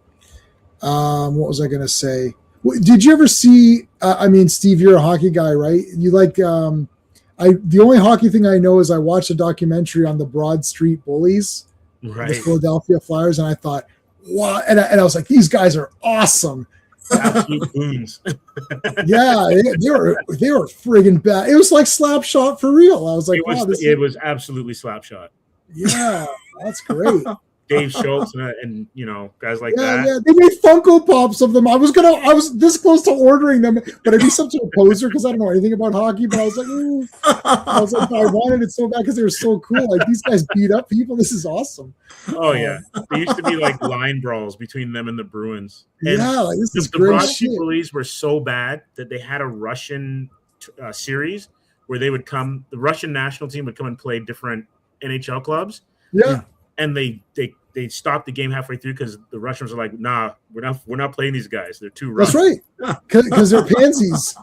What was I going to say? Did you ever see? Steve, you're a hockey guy, right? You like? The only hockey thing I know is I watched a documentary on the Broad Street Bullies, right? The Philadelphia Flyers, and I thought, wow! And I was like, these guys are awesome. Absolute boons. Yeah, they were friggin' bad. It was like Slapshot for real. I was like, it was absolutely Slapshot. Yeah, that's great. Dave Schultz and guys like that. Yeah, they made Funko Pops of them. I was this close to ordering them, but I'd be such a poser because I don't know anything about hockey. But I was like, I wanted it so bad because they were so cool. Like these guys beat up people. This is awesome. Oh yeah, there used to be line brawls between them and the Bruins. And this is the great. The Broad Bullies were so bad that they had a Russian series where they would come. The Russian national team would come and play different NHL clubs. Yeah. And they stopped the game halfway through because the Russians are like, nah, we're not playing these guys. They're too rough. That's right. Because they're pansies.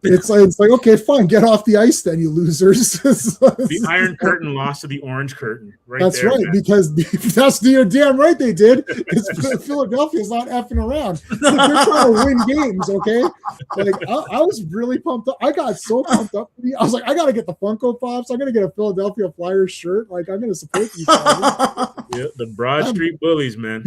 It's like, okay, fine, get off the ice then, you losers. The Iron Curtain lost to the Orange Curtain. That's there, right, man. because you're damn right they did. Because Philadelphia's not effing around. They're trying to win games, okay? Like I was really pumped up. I got so pumped up. I was like, I gotta get the Funko Pops. I'm gonna get a Philadelphia Flyers shirt. Like I'm gonna support these guys. Yeah, the Broad Street Bullies, man.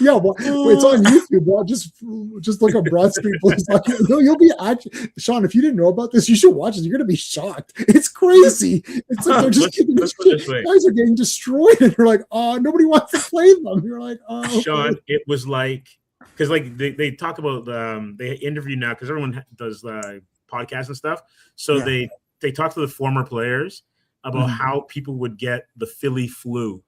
Yeah, well, it's on YouTube. Bro. Just look up Broad Street Bullies. You'll be actually, Sean. If you didn't know about this, you should watch it. You're gonna be shocked. It's crazy. It's like they're just guys are getting destroyed, and you're like, oh, nobody wants to play them. You're like, oh, okay. Sean, it was like because like they talk about they interview now because everyone does podcasts and stuff. So they talk to the former players about how people would get the Philly flu,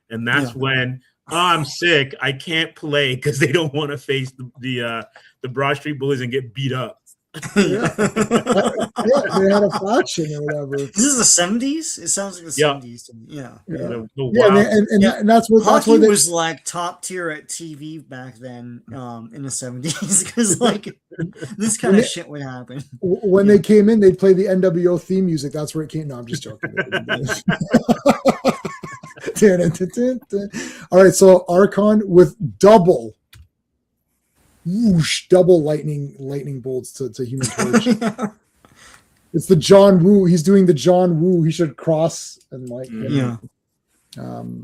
and that's when. Oh, I'm sick. I can't play because they don't want to face the Broad Street Bullies and get beat up. Yeah, they had a faction or whatever. This is the 70s. It sounds like the 70s to me. Yeah. And that's what hockey was like top tier at TV back then in the 70s because like this kind of shit would happen. When they came in, they'd play the NWO theme music. That's where it came. No, I'm just joking. All right, so Archon with double lightning bolts to Human Torch. It's the John Woo. He's doing the John Woo. He should cross and like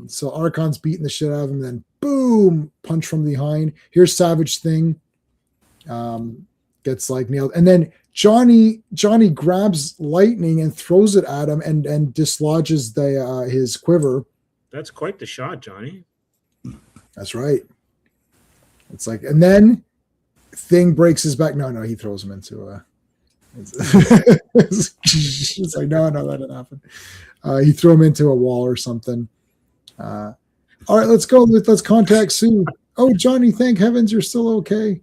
so Archon's beating the shit out of him. Then boom, punch from behind. Here's Savage Thing. Gets like nailed, and then Johnny grabs lightning and throws it at him and dislodges his quiver. That's quite the shot, Johnny. That's right. It's like, and then Thing breaks his back. No, he throws him into a. It's like no, that didn't happen. He threw him into a wall or something. All right, let's go. Let's contact Sue. Oh, Johnny, thank heavens you're still okay.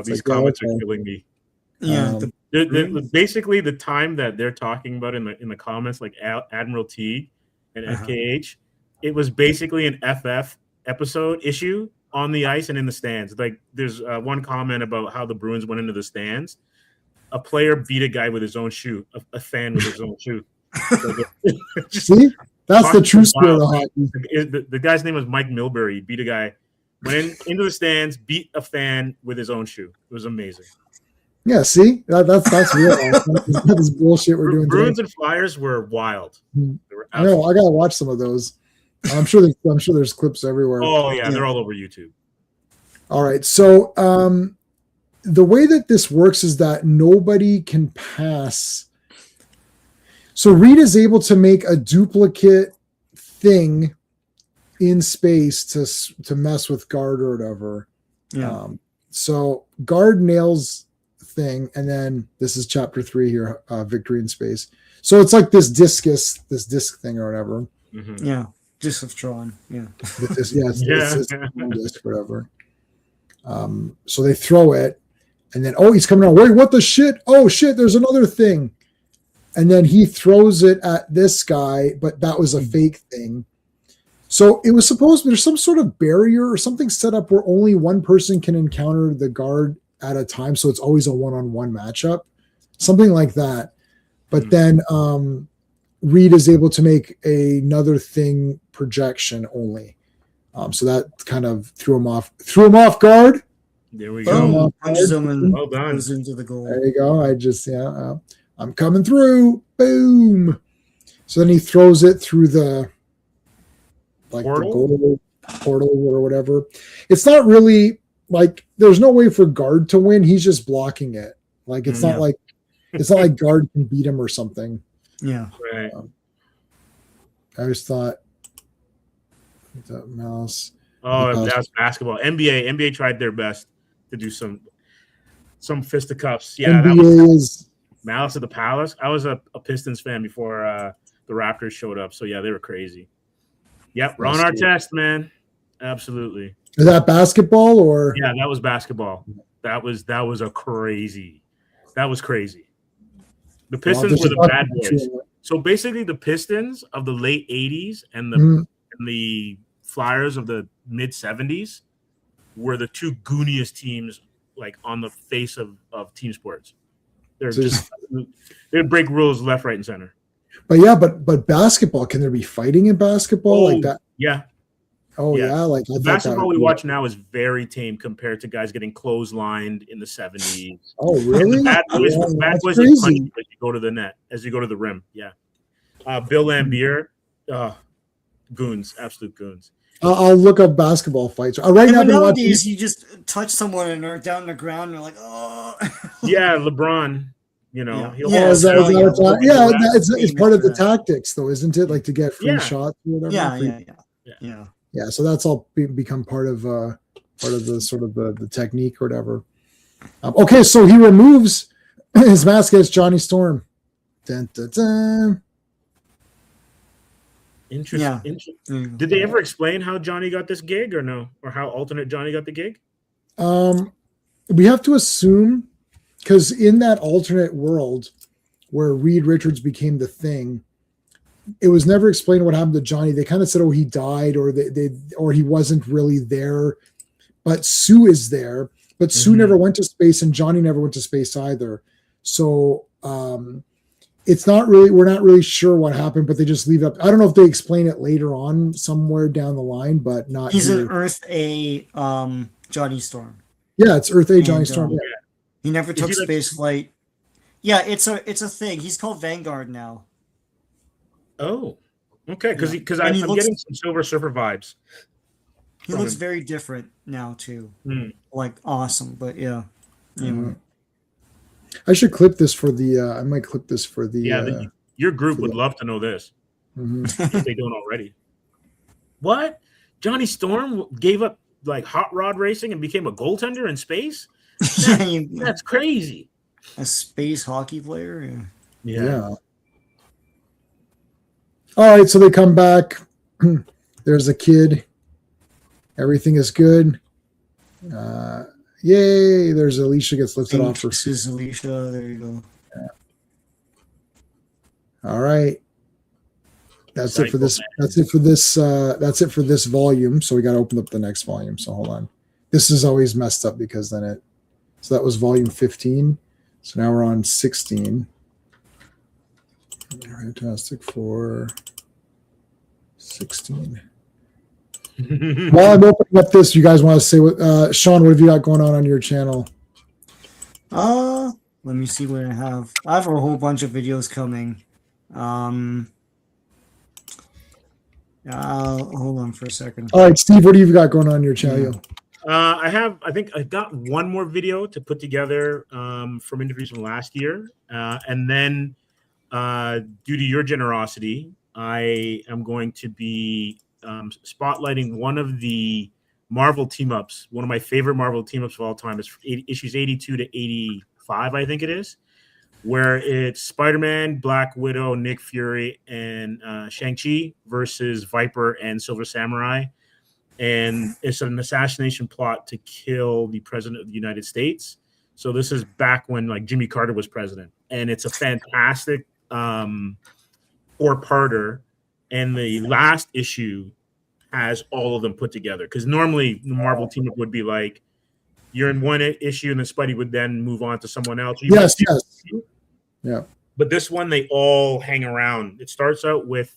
These comments are killing me. Yeah. Basically, the time that they're talking about in the comments, like Admiral T and FKH, it was basically an FF episode issue on the ice and in the stands. Like there's one comment about how the Bruins went into the stands. A player beat a guy with his own shoe, a fan with his own shoe. See, that's the true spirit of hockey. The guy's name was Mike Milbury. He beat a guy, went into the stands, beat a fan with his own shoe. It was amazing. Yeah, see, that's real. That is bullshit we're doing. Bruins and Flyers were wild. I know. I gotta watch some of those. I'm sure there's clips everywhere. Oh yeah, they're all over YouTube. All right, so the way that this works is that nobody can pass. So Reed is able to make a duplicate thing in space to mess with Guard or whatever. Yeah. So Guard nails Thing, and then this is chapter 3 here, Victory in Space. So it's like this disc thing or whatever. Mm-hmm. Yeah. Disc of Tron. Yeah. It's disc, whatever. So they throw it, and then he's coming out. Wait, what the shit? Oh shit! There's another thing, and then he throws it at this guy, but that was a fake thing. So it was supposed there's some sort of barrier or something set up where only one person can encounter the Guard at a time. So it's always a one-on-one matchup, something like that. But then Reed is able to make another thing projection only. So that kind of threw him off guard. There we go. Punches him and well done. goes into the goal. There you go. I'm coming through. Boom. So then he throws it through the goal portal or whatever. It's not really like there's no way for Guard to win. He's just blocking it. Like it's not like Guard can beat him or something. Yeah. Right. I always thought that mouse. Oh, that's basketball. NBA tried their best to do some fisticuffs. Yeah, NBA that was is Malice at the Palace. I was a Pistons fan before the Raptors showed up. So yeah, they were crazy. Yep, we're on our test, man. Absolutely. Is that basketball or? Yeah, that was basketball. That was crazy. The Pistons were the bad boys. So basically, the Pistons of the late '80s and the Flyers of the mid '70s were the two gooniest teams, like on the face of team sports. They're just they'd break rules left, right, and center. But basketball, can there be fighting in basketball like that? Yeah. Oh yeah, like the basketball we watch now is very tame compared to guys getting clotheslined in the '70s. Oh really? Bad boys would punch you as you go to the net, as you go to the rim. Yeah. Bill Lambier, goons, absolute goons. I'll look up basketball fights. Right now, nowadays you just touch someone and they're down on the ground and you're like, oh. Yeah, LeBron. You know, it's part of the tactics, though, isn't it? Like to get free shots or whatever. Yeah. So that's all become part of the sort of the technique or whatever. Okay, so he removes his mask as Johnny Storm. Dun, dun, dun. Interesting. Did they ever explain how Johnny got this gig or no? Or how alternate Johnny got the gig? We have to assume, because in that alternate world where Reed Richards became the Thing, it was never explained what happened to Johnny. They kind of said, oh, he died, or or he wasn't really there. But Sue is there. But Sue never went to space, and Johnny never went to space either. So it's not really, we're not really sure what happened, but they just leave it up. I don't know if they explain it later on somewhere down the line, but not. He's an Earth A Johnny Storm. Yeah, it's Earth A Johnny Storm. He never took space flight. Yeah, it's a thing. He's called Vanguard now. Oh, okay. Because I'm getting some Silver Surfer vibes. He looks very different now too. Like awesome, but yeah. Anyway. I should clip this for the. I might clip this for the. Your group would love to know this if they don't already. What? Johnny Storm gave up like hot rod racing and became a goaltender in space? That's crazy. A space hockey player? Yeah. All right, so they come back. There's a kid. Everything is good. Yay! There's Alicia gets lifted off her. This is Alicia. There you go. Yeah. All right. That's it for this. That's it for this. That's it for this volume. So we got to open up the next volume. So hold on. This is always messed up because then it. So that was volume 15. So now we're on 16. Fantastic Four. 16. While I'm opening up this, you guys want to say what Sean, what have you got going on your channel? Let me see what I have. I have a whole bunch of videos coming. Hold on for a second. All right, Steve, what do you got going on your channel? I think I got one more video to put together from interviews from last year. And then due to your generosity, I am going to be spotlighting one of the Marvel team-ups. One of my favorite Marvel team-ups of all time is issues 82 to 85, I think it is, where it's Spider-Man, Black Widow, Nick Fury, and Shang-Chi versus Viper and Silver Samurai. And it's an assassination plot to kill the president of the United States. So this is back when like Jimmy Carter was president. And it's a fantastic four-parter. And the last issue has all of them put together. Because normally the Marvel team would be like, you're in one issue and then Spidey would then move on to someone else. Yes. Yeah. But this one, they all hang around. It starts out with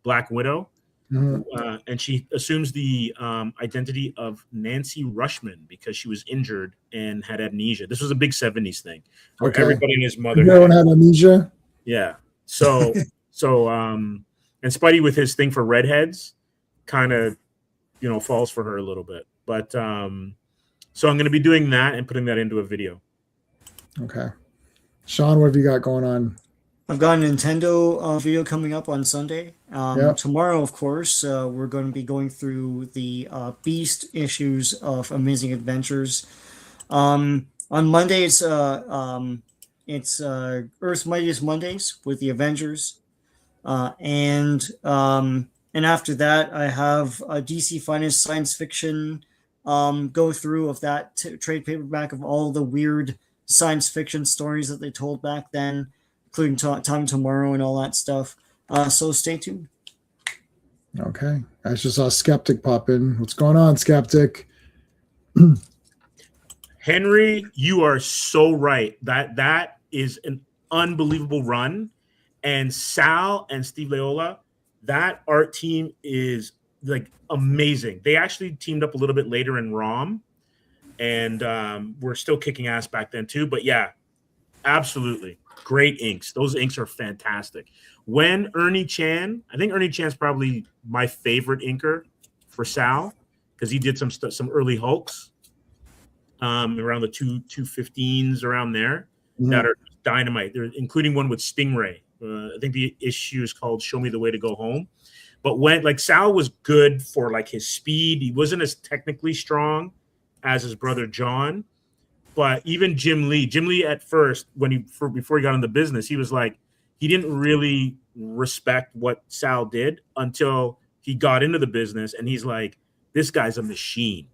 Black Widow. And she assumes the identity of Nancy Rushman because she was injured and had amnesia. This was a big 70s thing where everybody and his mother had amnesia. Yeah. So and Spidey with his thing for redheads kind of, falls for her a little bit. But so I'm going to be doing that and putting that into a video. Okay. Sean, what have you got going on? I've got a Nintendo video coming up on Sunday. Tomorrow, of course, we're going to be going through the Beast issues of Amazing Adventures. On Monday, it's Earth's Mightiest Mondays with the Avengers. And after that, I have a DC Finest Science Fiction go through of that trade paperback of all the weird science fiction stories that they told back then. including Time Tomorrow and all that stuff. So stay tuned. Okay. I just saw Skeptic pop in. What's going on, Skeptic? Henry, you are so right. That is an unbelievable run. And Sal and Steve Leola, that art team is like amazing. They actually teamed up a little bit later in ROM, and we're still kicking ass back then too. But yeah, absolutely great inks. Those inks are fantastic. When Ernie Chan, I think Ernie Chan's probably my favorite inker for Sal because he did some early Hulks around the 215s around there that are dynamite. They're including one with Stingray. I think the issue is called "Show Me the Way to Go Home." But when like Sal was good for like his speed, he wasn't as technically strong as his brother John. But even Jim Lee at first, before he got in the business, he was like he didn't really respect what Sal did until he got into the business, and he's like, this guy's a machine.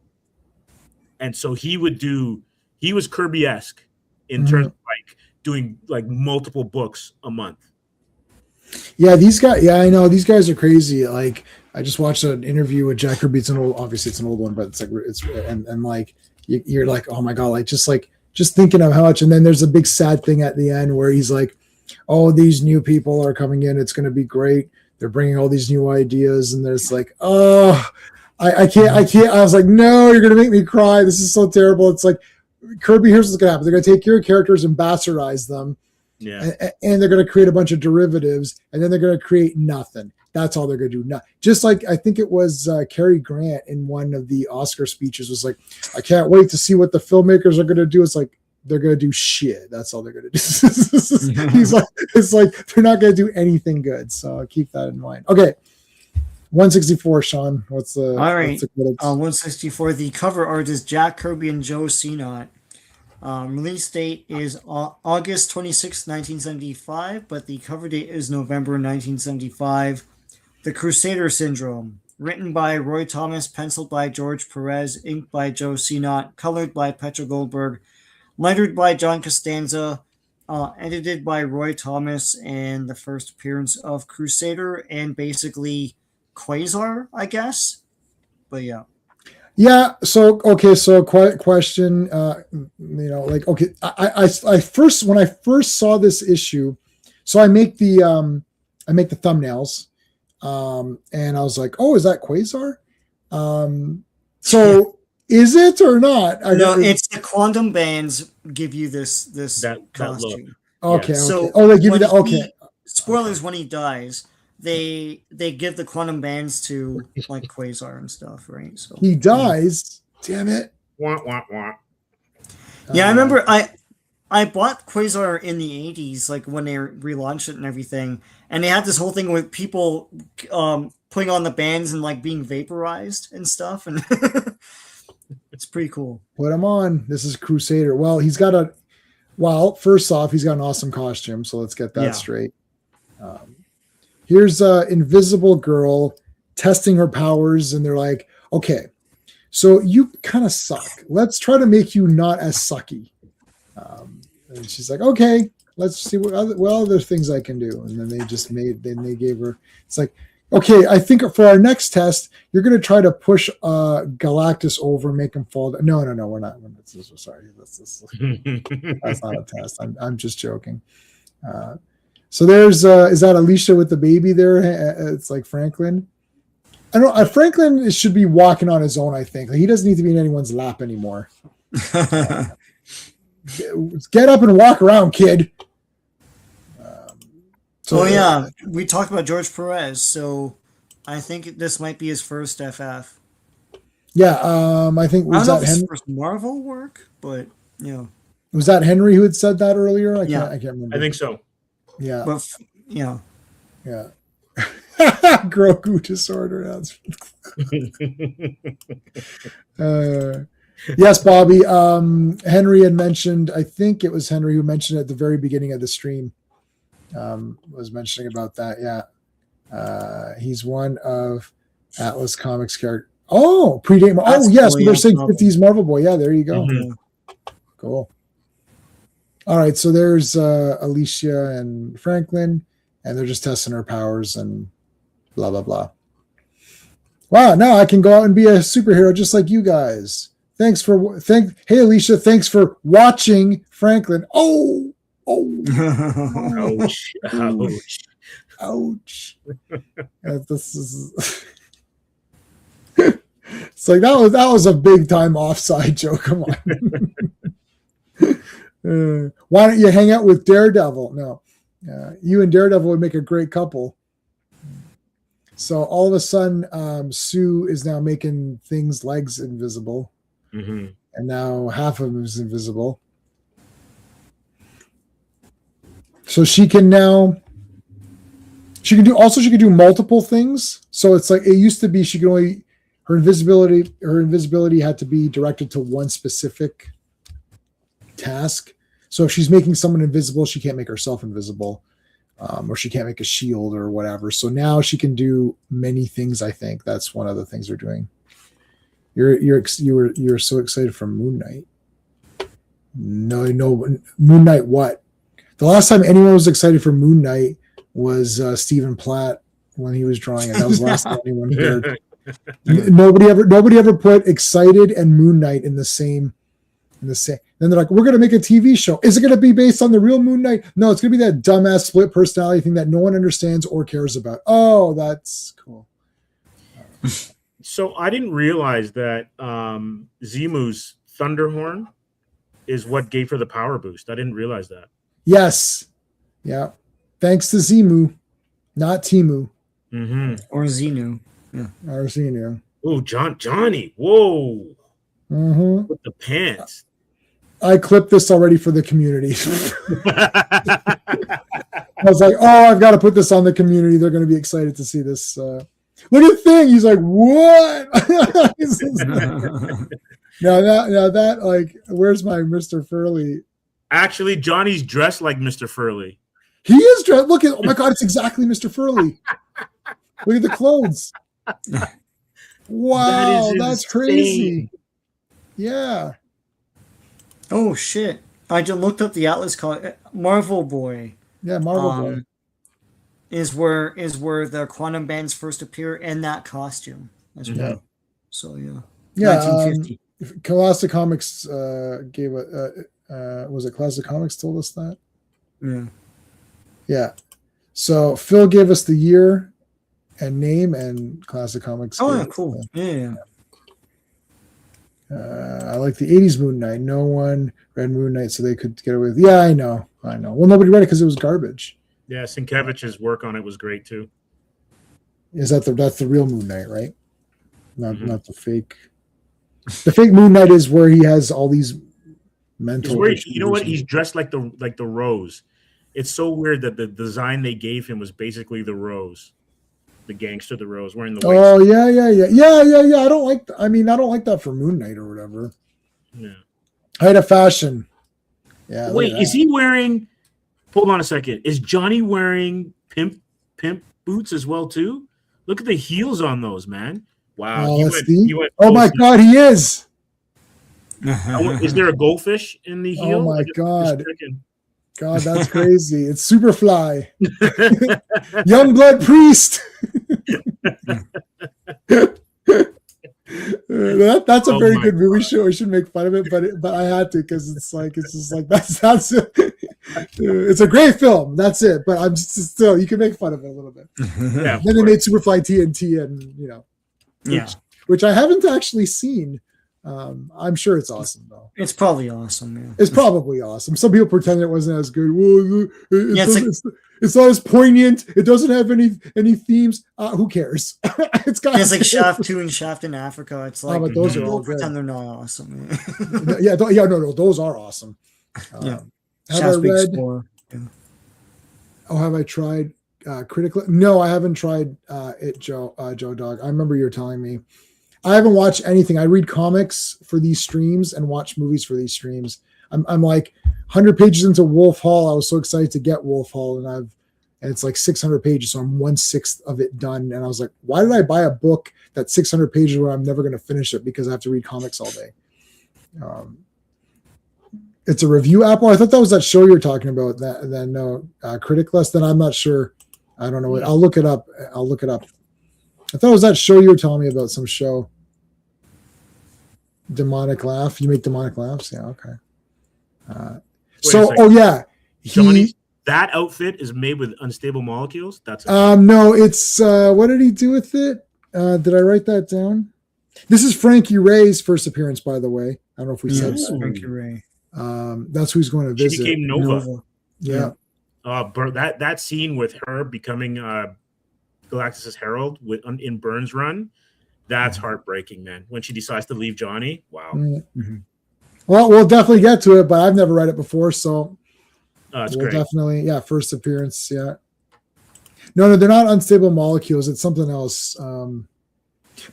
And so he was Kirby-esque in terms of like doing like multiple books a month. Yeah, these guys. Yeah, I know these guys are crazy. Like, I just watched an interview with Jack Kirby. Obviously it's an old one, but it's like you're like, oh my god, like just thinking of how much. And then there's a big sad thing at the end where he's like, oh, these new people are coming in. It's going to be great. They're bringing all these new ideas, and there's like, oh, I can't. I was like, no, you're going to make me cry. This is so terrible. It's like Kirby. Here's what's going to happen. They're going to take your characters and bastardize them. Yeah, and they're going to create a bunch of derivatives, and then they're going to create nothing. That's all they're going to do. Just like I think it was Cary Grant in one of the Oscar speeches was like, I can't wait to see what the filmmakers are going to do. It's like they're going to do shit. That's all they're going to do. He's like, it's like they're not going to do anything good. So keep that in mind. Okay, 164, Sean. What's the all right? What's the 164. The cover art is Jack Kirby and Joe Sinott. Release date is August 26, 1975, but the cover date is November 1975. The Crusader Syndrome, written by Roy Thomas, penciled by George Perez, inked by Joe Sinott, colored by Petra Goldberg, lettered by John Costanza, edited by Roy Thomas, and the first appearance of Crusader and basically Quasar, I guess. But yeah. Yeah. So okay. So question. Like okay. I first when I first saw this issue, so I make the thumbnails, and I was like, oh, is that Quasar? So is it or not? No, it's the quantum bands give you this costume. Okay. Yeah. So oh, they give you that. Okay. Spoilers: when he dies, they give the quantum bands to like Quasar and stuff, right? So he dies. Damn it. Wah, wah, wah. Yeah, I remember I bought Quasar in the 80s, like when they relaunched it and everything, and they had this whole thing with people putting on the bands and like being vaporized and stuff, and it's pretty cool. Put him on. This is Crusader. Well, first off, he's got an awesome costume, so let's get that straight. Here's Invisible Girl testing her powers, and they're like, okay, so you kind of suck. Let's try to make you not as sucky. And she's like, okay, let's see what other things I can do. And then they gave her, it's like, okay, I think for our next test, you're going to try to push Galactus over, make him fall down. No, we're not. Sorry. That's not a test. I'm just joking. So there's, is that Alicia with the baby there? It's like Franklin. I don't know. Franklin should be walking on his own, I think. Like, he doesn't need to be in anyone's lap anymore. Get up and walk around, kid. We talked about George Perez, so I think this might be his first FF. Yeah, I think was that his first Marvel work, but was that Henry who had said that earlier? I can't remember. I think so. Yeah, but yeah. Grogu disorder. Yes, Bobby. Henry had mentioned. I think it was Henry who mentioned at the very beginning of the stream. Was mentioning about that. Yeah, he's one of Atlas Comics character. Oh, predate. Oh, yes, they're saying 50s Marvel Boy. Yeah, there you go. Mm-hmm. Cool. All right, so there's Alicia and Franklin, and they're just testing her powers and blah blah blah. Wow, now I can go out and be a superhero just like you guys. Hey Alicia, thanks for watching Franklin. Oh, Ouch. Ouch. ouch. This is it's like that was a big time offside joke. Come on. Why don't you hang out with Daredevil? No, you and Daredevil would make a great couple. So all of a sudden, Sue is now making things legs invisible, and now half of them is invisible. So she can do multiple things. So it's like it used to be she could only her invisibility had to be directed to one specific task. So if she's making someone invisible, she can't make herself invisible, or she can't make a shield or whatever. So now she can do many things. I think that's one of the things they're doing. You're so excited for Moon Knight. No, Moon Knight. What? The last time anyone was excited for Moon Knight was Stephen Platt when he was drawing it. That was the last time anyone cared. Nobody ever put excited and Moon Knight in the same. Then they're like, we're going to make a TV show. Is it going to be based on the real Moon Knight? No, it's going to be that dumbass split personality thing that no one understands or cares about. Oh, that's cool. So I didn't realize that Zemu's Thunderhorn is what gave her the power boost. I didn't realize that. Yes. Yeah. Thanks to Zemu, not Timu. Or Xenu. Yeah. Or Xenu. Oh, Johnny. Whoa. With the pants. I clipped this already for the community. I was like, oh, I've got to put this on the community. They're going to be excited to see this. Look at Thing. He's like, what? now that like, where's my Mr. Furley? Actually, Johnny's dressed like Mr. Furley. He is dressed. Look at, oh my God, it's exactly Mr. Furley. Look at the clothes. Wow, that's crazy. Yeah. Oh shit! I just looked up the Atlas card. Marvel Boy. Yeah, Marvel Boy is where the quantum bands first appear in that costume as well. Yeah. So yeah. 1950. Classic Comics gave was it Classic Comics told us that? Yeah. Yeah. So Phil gave us the year and name, and Classic Comics. Oh yeah, cool. Yeah. I like the 80s Moon Knight. No one read Moon Knight, so they could get away with. Yeah, I know. Well, nobody read it because it was garbage. Yeah, Sienkiewicz's work on it was great too. Is that's the real Moon Knight, right? Not the fake. The fake Moon Knight is where he has all these mental. You know what? He's dressed like the Rose. It's so weird that the design they gave him was basically the Rose. The gangster, the Rose, wearing the white. Oh yeah. I don't like. I don't like that for Moon Knight or whatever. Yeah. Height of fashion. Yeah. Wait, is he wearing? Hold on a second. Is Johnny wearing pimp boots as well too? Look at the heels on those, man. Wow. Oh, my God, he is. Is there a goldfish in the heel? Oh my God. God, that's crazy. It's Superfly. Youngblood Priest. That's a very good movie show. We should make fun of it, but I had to because it's just like that's it. It's a great film. That's it. But I'm still you can make fun of it a little bit. Yeah, then they made Superfly TNT, and which I haven't actually seen. I'm sure it's awesome though. It's probably awesome. Yeah. It's probably awesome. Some people pretend it wasn't as good. Well, it's not as poignant. It doesn't have any themes. Who cares? It's like Shaft 2 and Shaft in Africa. It's like but those are all pretend they're not awesome. No, those are awesome. Yeah. Have I read? Yeah. Oh, have I tried critically? No, I haven't tried it, Joe Dog. I remember you were telling me. I haven't watched anything. I read comics for these streams and watch movies for these streams. I'm like 100 pages into Wolf Hall. I was so excited to get Wolf Hall, and it's like 600 pages, so I'm 1/6 of it done. And I was like, why did I buy a book that's 600 pages where I'm never going to finish it because I have to read comics all day? It's a review app. Oh, I thought that was that show you're talking about. Then no, Critic List. Then I'm not sure. I don't know. I'll look it up. I thought it was that show you were telling me about. Some show. Demonic Laugh. You make demonic laughs. Yeah. Okay. Johnny, that outfit is made with unstable molecules. That's no. It's what did he do with it? Did I write that down? This is Frankie Ray's first appearance, by the way. I don't know if we said so. Frankie Ray. That's who he's going to visit. She became Nova. Yeah. That scene with her becoming Galactus' Herald in Burns' run, that's heartbreaking, man. When she decides to leave Johnny, wow. Mm-hmm. Well, we'll definitely get to it, but I've never read it before, so we'll great. Definitely, first appearance, yeah. No, they're not unstable molecules. It's something else.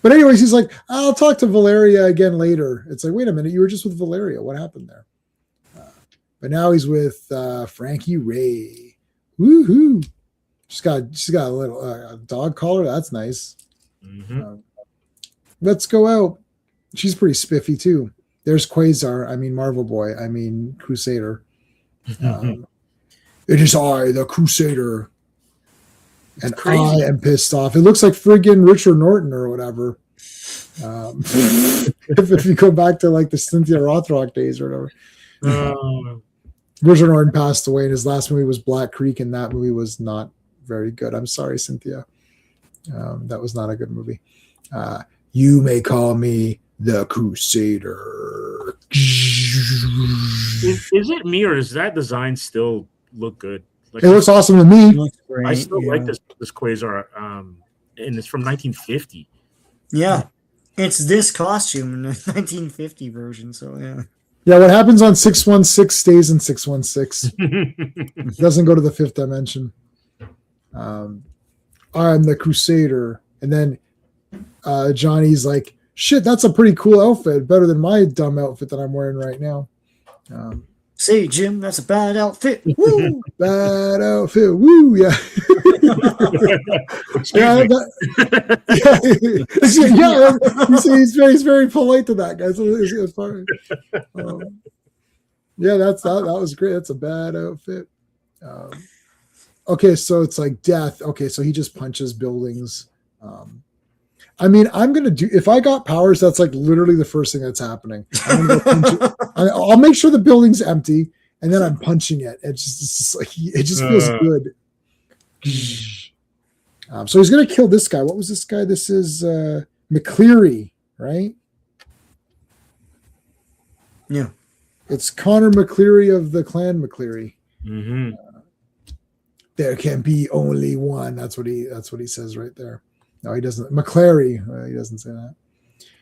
But anyways, he's like, I'll talk to Valeria again later. It's like, wait a minute, you were just with Valeria. What happened there? But now he's with Frankie Ray. Woohoo! She's got a little dog collar. That's nice. Mm-hmm. Let's go out. She's pretty spiffy too. There's Quasar. I mean Marvel Boy. I mean Crusader. It is I, the Crusader. And I am pissed off. It looks like friggin' Richard Norton or whatever. If you go back to like the Cynthia Rothrock days or whatever. Richard Norton passed away, and his last movie was Black Creek, and that movie was not very good. I'm sorry, Cynthia. That was not a good movie. You may call me the Crusader. Is it me, or does that design still look good? Like, it looks awesome to me. I still like this Quasar, and it's from 1950. Yeah, it's this costume in the 1950 version. So yeah. Yeah, what happens on 616 stays in 616. It doesn't go to the fifth dimension. I'm the Crusader. And then Johnny's like, shit, that's a pretty cool outfit. Better than my dumb outfit that I'm wearing right now. Say, Jim, that's a bad outfit. Woo! Bad outfit. Woo! Yeah. He's very polite to that guy. So it's fine. That was great. That's a bad outfit. Okay, so it's like death. Okay, so he just punches buildings. I mean, if I got powers, that's like literally the first thing that's happening. I'll make sure the building's empty, and then I'm punching it. It just feels good. So he's going to kill this guy. What was this guy? This is McCleary, right? Yeah. It's Connor McCleary of the Clan McCleary. Mm-hmm. There can be only one. That's what he says right there. No, he doesn't. McClary. He doesn't say that.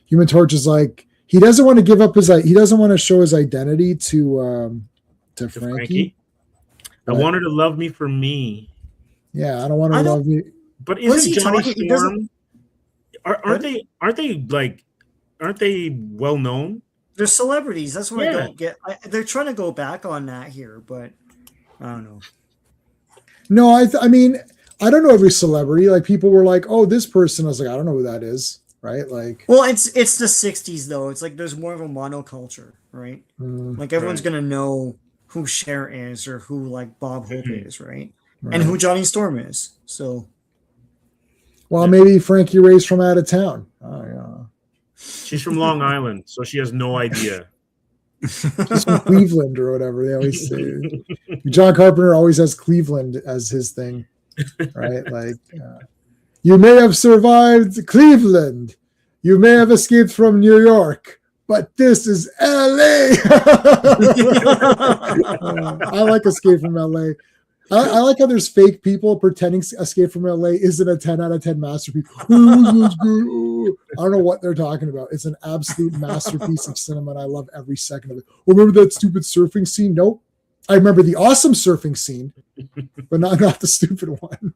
Human Torch is like, he doesn't want to give up he doesn't want to show his identity to Frankie. I want her to love me for me. Yeah, I don't want her to love me. But isn't Johnny Storm? Aren't they well known? They're celebrities. That's what I don't get. They're trying to go back on that here, but I don't know. No, I mean, I don't know every celebrity. Like people were like, "Oh, this person." I was like, "I don't know who that is." Right? Like, well, it's the '60s though. It's like there's more of a monoculture, right? Like everyone's gonna know who Cher is or who like Bob Hope is, right? And who Johnny Storm is. So, well, maybe Frankie Ray's from out of town. Oh yeah. She's from Long Island, so she has no idea. She's from Cleveland or whatever they always say. John Carpenter always has Cleveland as his thing, right? Like, you may have survived Cleveland, you may have escaped from New York, but this is LA. I like Escape from LA. I like how there's fake people pretending Escape from LA isn't a 10 out of 10 masterpiece. I don't know what they're talking about. It's an absolute masterpiece of cinema, and I love every second of it. Oh, remember that stupid surfing scene? Nope. I remember the awesome surfing scene, but not the stupid one.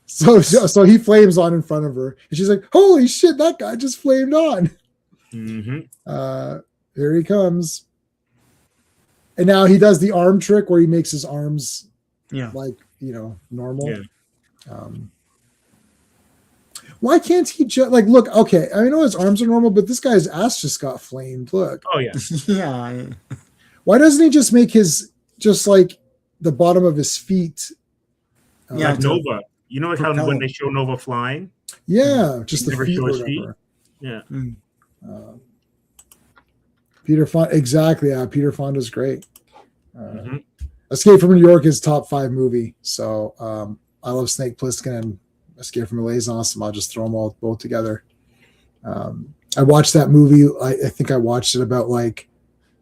So he flames on in front of her, and she's like, "Holy shit, that guy just flamed on!" Mm-hmm. Here he comes. And now he does the arm trick where he makes his arms like, normal. Yeah. Why can't he just like look? Okay, I know his arms are normal, but this guy's ass just got flamed. Look. Oh yeah. Yeah. Why doesn't he just make his just like the bottom of his feet? Yeah, Like Nova. You know how propel when him. they show Nova flying? Yeah, just the Never feet show or his feet. whatever. Yeah. Peter Fonda, exactly. Yeah, Peter Fonda's great. Mhm. Escape from New York is top 5 movie. So I love Snake Plissken and Escape from LA is awesome. I'll just throw them all both together. I watched that movie. I think I watched it about like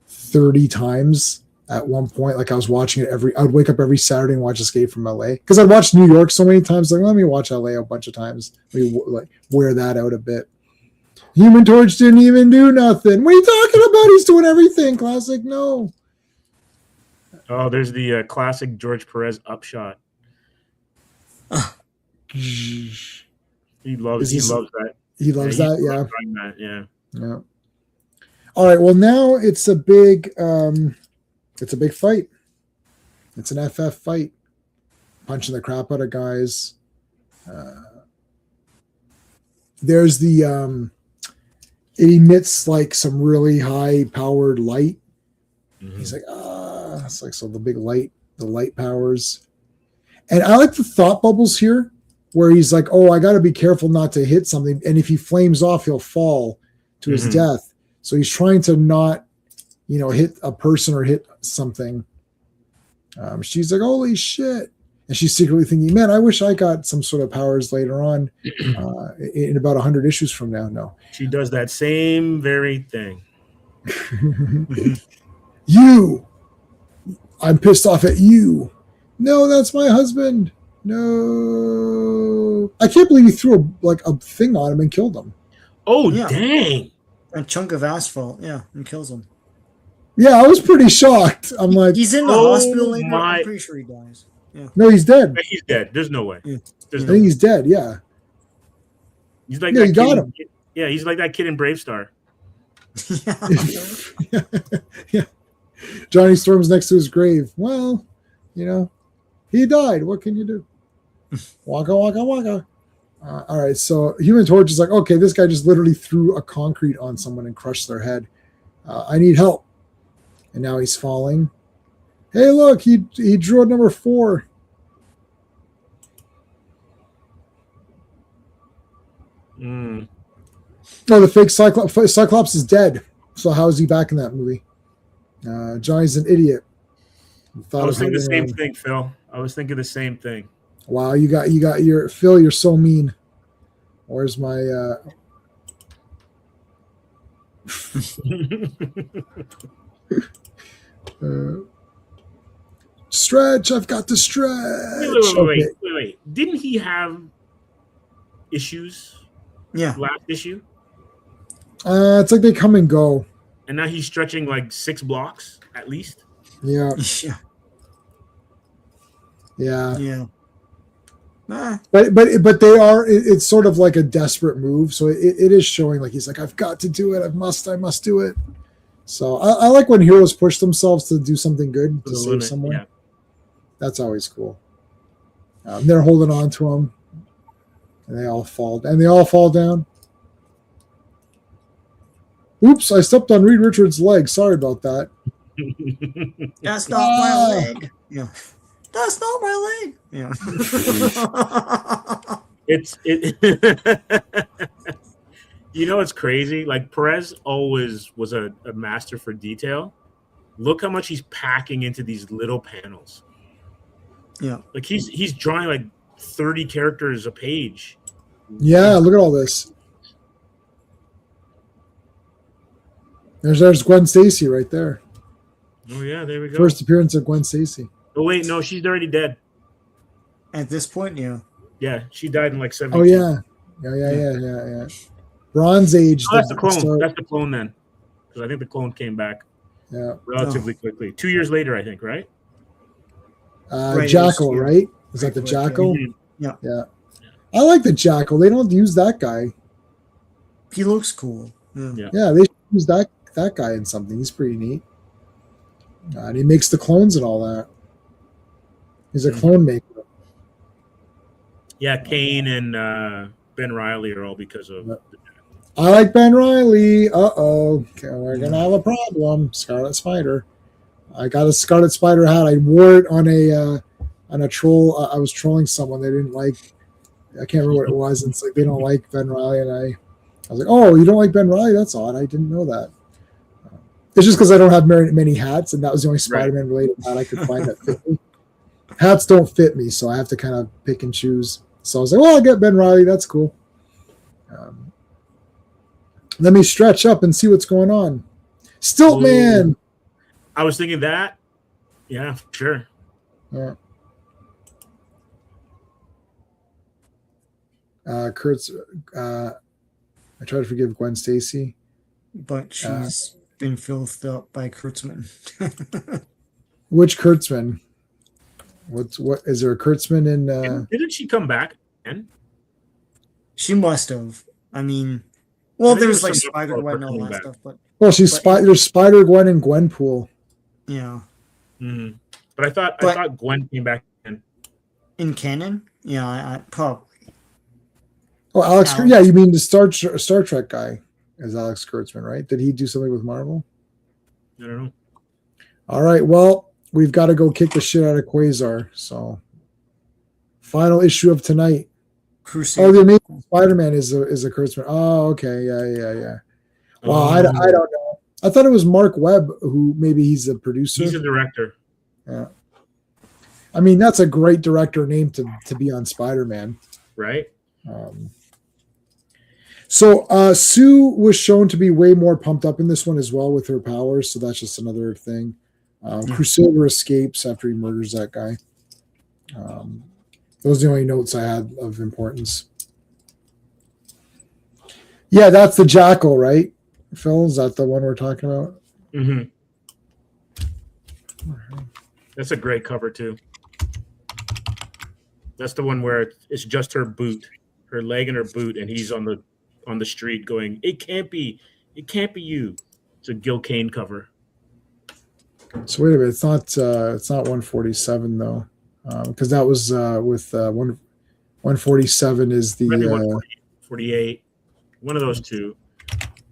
30 times at one point. Like I was watching it I would wake up every Saturday and watch Escape from LA because I'd watched New York so many times. Like, let me watch LA a bunch of times. Let me like wear that out a bit. Human Torch didn't even do nothing. What are you talking about? He's doing everything. Classic. No. Oh, there's the classic George Perez upshot. He loves that. He loves Yeah, that. he's Yeah. doing that, yeah. Yeah. All right. Well, now it's a big fight. It's an FF fight. Punching the crap out of guys. There's the it emits like some really high powered light. Mhm. He's like, it's like so the big light, the light powers. And I like the thought bubbles here where he's like, oh, I got to be careful not to hit something. And if he flames off, he'll fall to his death. So he's trying to not, hit a person or hit something. She's like, holy shit. And she's secretly thinking, man, I wish I got some sort of powers later on in about 100 issues from now. No. She does that same very thing. I'm pissed off at you. No, that's my husband. No. I can't believe he threw a thing on him and killed him. Oh, Yeah. dang. A chunk of asphalt, yeah, and kills him. Yeah, I was pretty shocked. I'm like, He's in the hospital later. I'm pretty sure he dies. Yeah. No, he's dead. He's dead. There's no way. Yeah. There's I no think way. he's dead, yeah. He's like Yeah, that you got kid. him. Yeah, he's like that kid in Brave Star. Yeah. Johnny Storm's next to his grave. Well, he died. What can you do? Waka, waka, waka. All right, so Human Torch is like, okay, this guy just literally threw a concrete on someone and crushed their head. I need help. And now he's falling. Hey, look, he drew a number 4. Mm. No, the fake Cyclops is dead. So how is he back in that movie? Johnny's an idiot. I was thinking the same thing, Phil. I was thinking the same thing. Wow, you got your Phil. You're so mean. Where's my? Stretch. I've got to stretch. Wait. Didn't he have issues? Yeah. Last issue. It's like they come and go. And now he's stretching like 6 blocks at least. Yeah. Yeah. Yeah. Yeah. But they are. It's sort of like a desperate move. So it is showing like he's like, I've got to do it. I must do it. So I like when heroes push themselves to do something good to save someone. Yeah. That's always cool. They're holding on to him, and they all fall down. Oops! I stepped on Reed Richards' leg. Sorry about that. That's not my leg. Yeah. That's not my leg. Yeah. It's it's crazy. Like Perez always was a master for detail. Look how much he's packing into these little panels. Yeah. Like he's drawing like 30 characters a page. Yeah, look at all this. There's Gwen Stacy right there. Oh yeah, there we go. First appearance of Gwen Stacy. Oh wait, no, she's already dead. At this point, yeah. Yeah, she died in like 72. Oh yeah. Bronze Age. Oh, that's the clone. That's the clone then, because I think the clone came back Yeah. relatively quickly. 2 years later, I think, right? Right, Jackal, yeah. right? Is that the Right, yeah. Jackal? Mhm. Yeah. I like the Jackal. They don't use that guy. He looks cool. Yeah. Yeah. Yeah, they should use that guy in something. He's pretty neat. And he makes the clones and all that. He's a clone maker. Yeah, Kane and Ben Riley are all because of. I like Ben Riley. Okay, we're gonna have a problem. Scarlet Spider. I got a Scarlet Spider hat. I wore it on a troll. I was trolling someone they didn't like. I can't remember what it was. It's like they don't like Ben Riley, and I was like, "Oh, you don't like Ben Riley? That's odd. I didn't know that." It's just because I don't have many hats, and that was the only Spider-Man related hat I could find that fit me. Hats don't fit me, so I have to kind of pick and choose. So I was like, "Well, I'll get Ben Riley. That's cool." Let me stretch up and see what's going on. Stiltman. I was thinking that. Yeah, sure. Yeah. Kurt's. I try to forgive Gwen Stacy, but she's been filthed up by Kurtzman. Which Kurtzman? What is there a Kurtzman in? Didn't she come back? And she must have. I mean, well, there's like Spider Gwen and all that stuff, but there's Spider Gwen and Gwenpool. Yeah. Mm-hmm. But I thought Gwen came back in canon. Yeah, I probably. Oh, Alex. Yeah, you mean the Star Trek guy is Alex Kurtzman, right? Did he do something with Marvel? I don't know. All right. Well, we've got to go kick the shit out of Quasar. So, final issue of tonight. Crusade. Oh, the Amazing Spider-Man is a Kurtzman. Oh, okay. Yeah. Well, I don't know. I thought it was Mark Webb, who maybe he's a producer. He's a director. Yeah. I mean, that's a great director name to be on Spider-Man. Right. So Sue was shown to be way more pumped up in this one as well with her powers. So that's just another thing. Crusader escapes after he murders that guy. Those are the only notes I had of importance. Yeah, that's the Jackal, right? Phil, is that the one we're talking about? Mm-hmm. That's a great cover too. That's the one where it's just her boot, her leg and her boot, and he's on the street going, "It can't be you." It's a Gil Kane cover. So wait a minute, it's not 147 though, because that was with 147 is the 148, one of those two.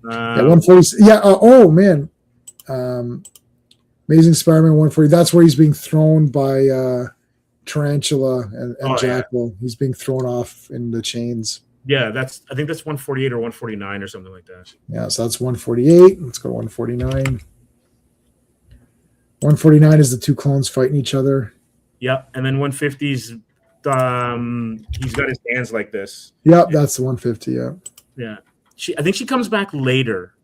Yeah, 140. Yeah. Oh man, Amazing Spider-Man 140. That's where he's being thrown by Tarantula and Jackal. Yeah. He's being thrown off in the chains. Yeah, I think that's 148 or 149 or something like that. Yeah, so that's 148. Let's go to 149. 149 is the two clones fighting each other. Yep, and then 150's he's got his hands like this. Yep, that's the 150. Yeah. Yeah. I think she comes back later.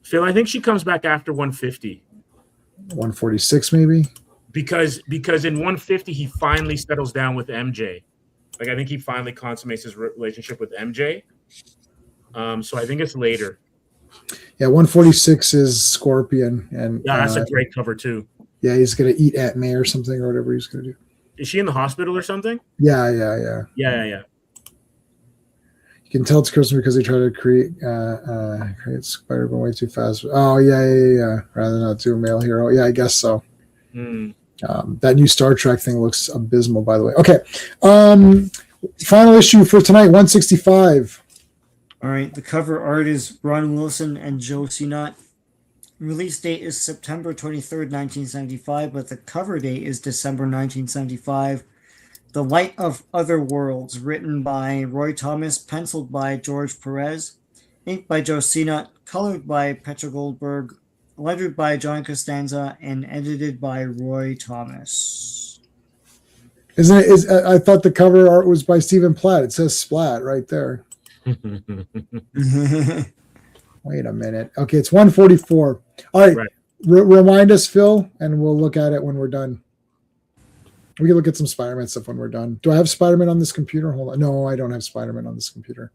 Phil, I think she comes back after 150. 146 maybe? Because in 150 he finally settles down with MJ. Like I think he finally consummates his relationship with MJ. So I think it's later. Yeah, 146 is Scorpion, and yeah, that's a great cover too. Yeah, he's gonna eat Aunt May or something or whatever he's gonna do. Is she in the hospital or something? Yeah. You can tell it's Christmas because they try to create Spider-Man way too fast. Oh yeah. Rather not do a male hero. Yeah, I guess so. That new Star Trek thing looks abysmal, by the way. Okay. Final issue for tonight, 165. All right. The cover art is Ron Wilson and Joe Sinott. Release date is September 23rd, 1975, but the cover date is December 1975. The Light of Other Worlds, written by Roy Thomas, penciled by George Perez, inked by Joe Sinott, colored by Petra Goldberg, lettered by John Costanza, and edited by Roy Thomas. I thought the cover art was by Stephen Platt. It says Splat right there. Wait a minute. Okay, it's 144. All right. Remind us, Phil, and we'll look at it when we're done. We can look at some Spider-Man stuff when we're done. Do I have Spider-Man on this computer? Hold on. No, I don't have Spider-Man on this computer.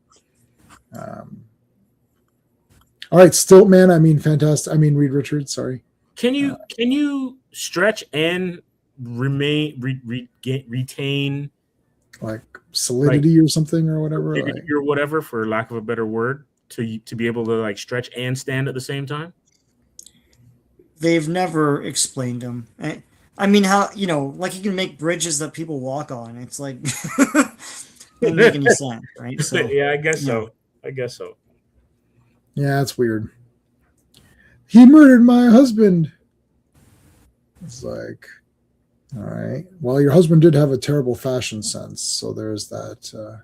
All right, Stiltman. I mean, fantastic. I mean, Reed Richards. Sorry. Can you stretch and retain like solidity or something or whatever, or whatever, for lack of a better word, to be able to like stretch and stand at the same time? They've never explained them. I mean, how, like you can make bridges that people walk on. It's like Doesn't make any sense, right? So Yeah, I guess so. I guess so. Yeah, that's weird. He murdered my husband. It's like, all right. Well, your husband did have a terrible fashion sense, so there's that.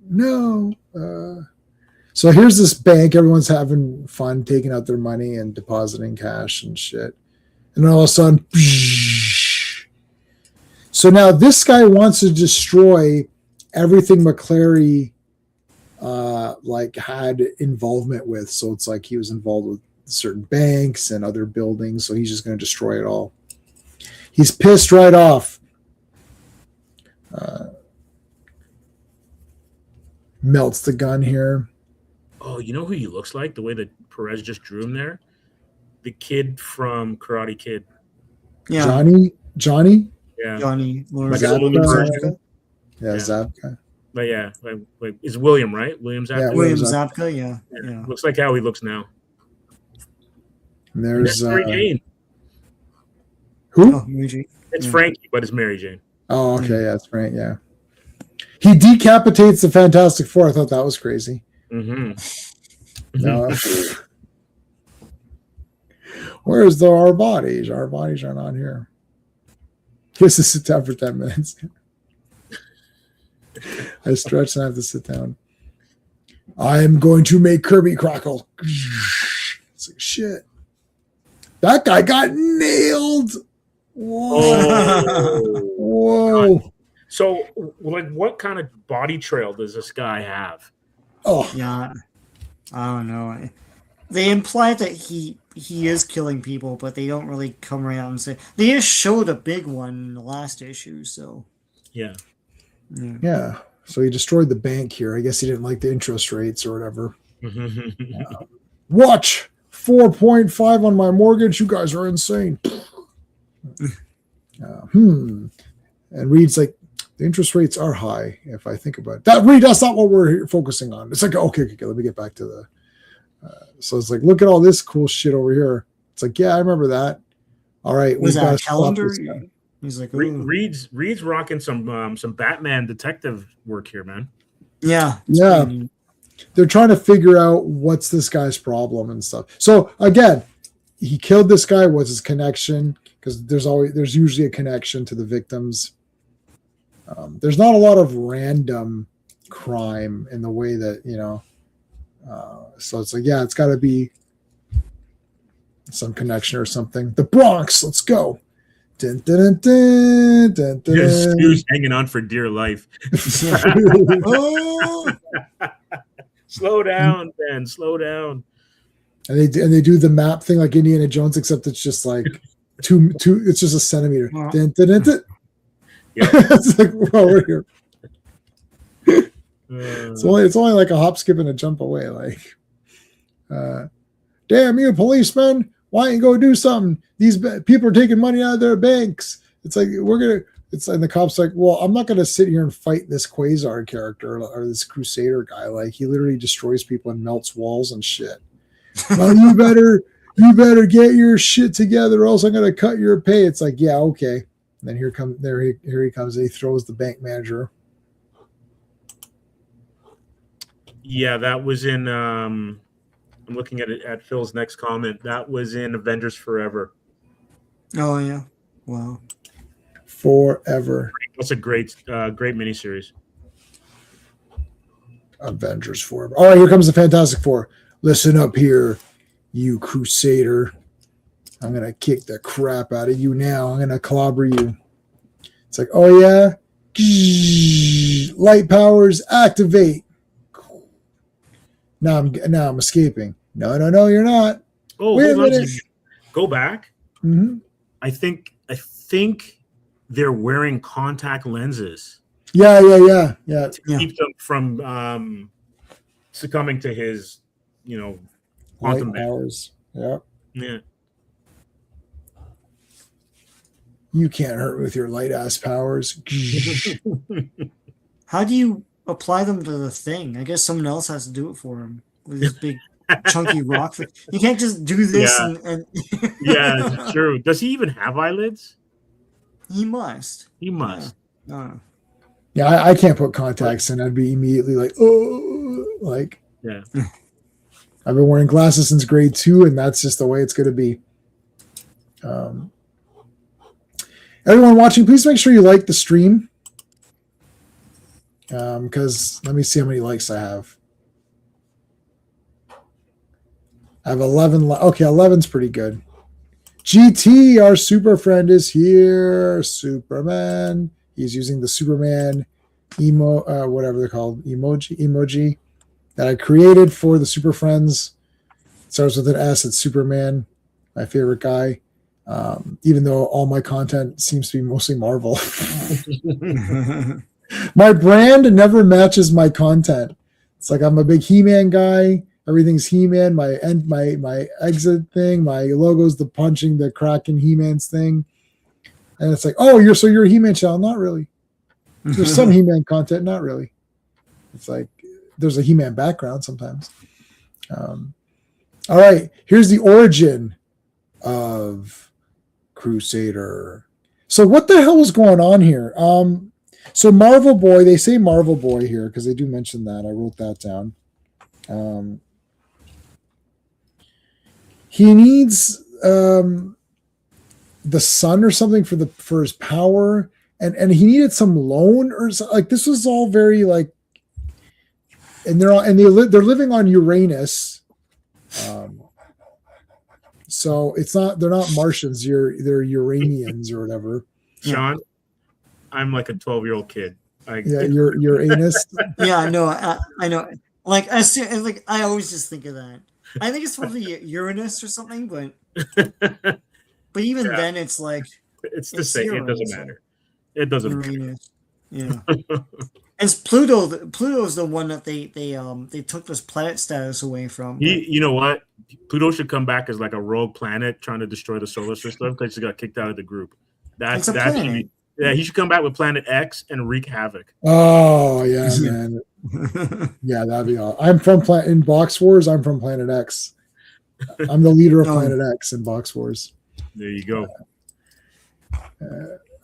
No. So here's this bank. Everyone's having fun taking out their money and depositing cash and shit. And then all of a sudden, so now this guy wants to destroy everything McClary like had involvement with. So it's like he was involved with certain banks and other buildings. So he's just going to destroy it all. He's pissed right off. Melts the gun here. Oh, you know who he looks like? The way that Perez just drew him there? The kid from Karate Kid. yeah, Johnny? Yeah. Johnny Like a Lawrence. older version. Yeah, Zabka. But yeah, like it's William, right? William Zabka. Yeah, William Zabka. Zabka, yeah. Looks like how he looks now. And And there's that's Mary Jane. who? Oh, Mary Jane. It's Yeah. Frankie, but it's Mary Jane. Oh, okay, yeah, that's right. Yeah, he decapitates the Fantastic Four. I thought that was crazy. Mm-hmm. No. Where's our bodies? Our bodies are not here. He has to sit down for 10 minutes. I stretch and I have to sit down. I am going to make Kirby crackle. It's like, shit. That guy got nailed. Whoa. Oh. Whoa. So, like, what kind of body trail does this guy have? Oh, Yeah, I don't know. They imply that he is killing people, but they don't really come right out and say. They just showed a big one in the last issue, so Yeah. yeah. So he destroyed the bank here. I guess he didn't like the interest rates or whatever. Watch 4.5 on my mortgage. You guys are insane. And Reed's like, the interest rates are high. If I think about it, Reed, that's not what we're focusing on. It's like, okay, let me get back to the. So it's like, look at all this cool shit over here. It's like, yeah, I remember that. All right, was we've that got a to stop calendar? this guy. He's like, ooh. Reed's rocking some Batman detective work here, man. Yeah, Yeah. They're trying to figure out what's this guy's problem and stuff. So again, he killed this guy. What's his connection? Because there's usually a connection to the victims. There's not a lot of random crime in the way that, so it's like, yeah, it's got to be some connection or something. The Bronx, let's go. Dun, dun, dun, dun, dun, dun. Stu's hanging on for dear life. Oh! Slow down, Ben. Slow down. And they do the map thing like Indiana Jones, except it's just like two. It's just a centimeter. Dun, dun, dun, dun. Yeah. It's like, well, we're here. It's only like a hop, skip, and a jump away. Like, damn you, policeman! Why don't you go do something? These people are taking money out of their banks. It's like and the cop's like, well, I'm not gonna sit here and fight this Quasar character or this Crusader guy. Like, he literally destroys people and melts walls and shit. Well, you better get your shit together, or else I'm gonna cut your pay. It's like, yeah, okay. And then here he comes, and he throws the bank manager. Yeah, that was in. I'm looking at it at Phil's next comment. That was in Avengers Forever. Oh yeah, wow. Forever. That's a great miniseries. Avengers Forever. All right, here comes the Fantastic Four. Listen up here, you Crusader. I'm gonna kick the crap out of you now. I'm gonna clobber you. It's like, oh yeah, light powers activate. Now I'm escaping. No, you're not. Oh, Wait a hold on minute. second. Go back. Mm-hmm. I think they're wearing contact lenses Yeah. to Yeah. keep them from succumbing to his, Light quantum band. powers. Yeah. Yeah. You can't hurt with your light ass powers. How do you apply them to the thing? I guess someone else has to do it for him with this big chunky rock. You can't just do this Yeah. and Yeah, it's true. Does he even have eyelids? He must. He must. Yeah. Yeah, I can't put contacts in. I'd be immediately like, oh, like. Yeah. I've been wearing glasses since grade 2, and that's just the way it's going to be. Everyone watching, please make sure you like the stream. Because let me see how many likes I have. I have 11. Okay, 11's pretty good. GT, our super friend, is here. Superman. He's using the Superman whatever they're called, emoji that I created for the Super Friends. It starts with an S. It's Superman, my favorite guy. Even though all my content seems to be mostly Marvel. My brand never matches my content. It's like I'm a big He-Man guy. Everything's He-Man. My exit thing, my logo's the punching, the cracking He-Man's thing. And it's like, oh, you're a He-Man channel. Not really. There's some He-Man content, not really. It's like there's a He-Man background sometimes. All right, here's the origin of Crusader. So what the hell was going on here? So Marvel Boy, they say Marvel Boy here because they do mention that. I wrote that down. He needs the sun or something for his power, and he needed some loan or something. Like this was all very like, and they're living on Uranus. So they're not Martians, they're Uranians or whatever. Sean, I'm like a 12-year-old kid. You're Uranus. Yeah, I know. I know. Like I always just think of that. I think it's probably Uranus or something, but even then, it's like it's the same. It doesn't matter. It doesn't Uranus. Matter. Yeah. And it's Pluto. Pluto's the one that they took this planet status away from. You know what? Pluto should come back as like a rogue planet trying to destroy the solar system because he got kicked out of the group. That's planet. He should come back with Planet X and wreak havoc. Oh yeah, man. Yeah, that'd be awesome. I'm from in Box Wars. I'm from Planet X. I'm the leader of Planet X in Box Wars. There you go.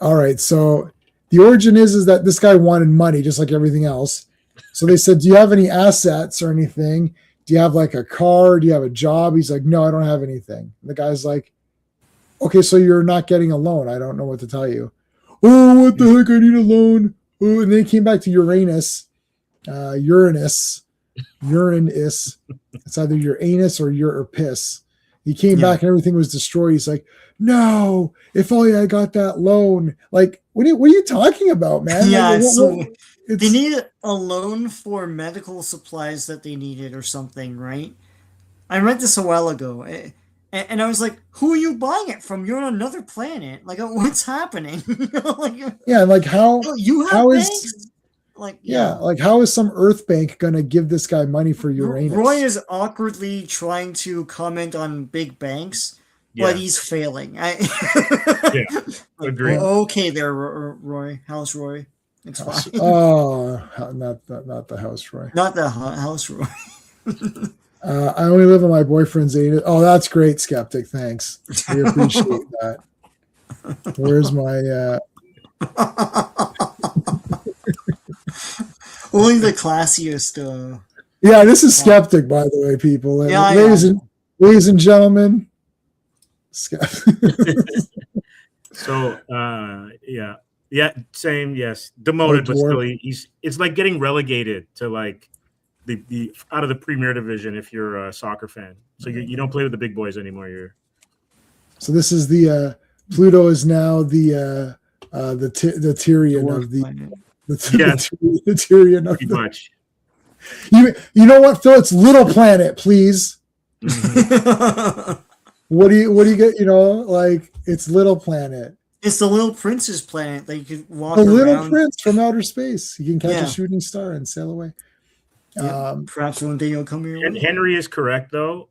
All right, so the origin is that this guy wanted money just like everything else. So they said, do you have any assets or anything? Do you have like a car? Do you have a job? He's like, no, I don't have anything. And the guy's like, okay, so you're not getting a loan. I don't know what to tell you. Oh, what the heck? I need a loan. Oh, and then he came back to Uranus. Uranus. It's either your anus or piss. He came back and everything was destroyed. He's like, no, if only I got that loan. Like, what are you talking about, man? Yeah, like, they needed a loan for medical supplies that they needed or something, right? I read this a while ago. And I was like, who are you buying it from? You're on another planet. Like, what's happening? Like how you have how banks? is like how is some Earth bank gonna give this guy money for Uranus? Roy is awkwardly trying to comment on big banks, but he's failing. Agree. Okay, there, Roy. How's Roy? It's fine. Oh, not the house Roy. Not the house Roy. I only live in my boyfriend's anus. Oh, that's great, Skeptic. Thanks. We appreciate that. Where's my only the classiest Yeah, this is Skeptic, by the way, people. Ladies and gentlemen. Skeptic. So same, yes. Demoted, but still it's like getting relegated to like the out of the Premier Division if you're a soccer fan. So you don't play with the big boys anymore. So this is the Pluto is now the Tyrion of the Tyrion of pretty much. You know what, Phil? It's little planet, please. What do you get? Like it's little planet. It's the little prince's planet that you can walk the around. Little Prince from outer space. You can catch a shooting star and sail away. Perhaps one day you'll come here. And Henry is correct, though.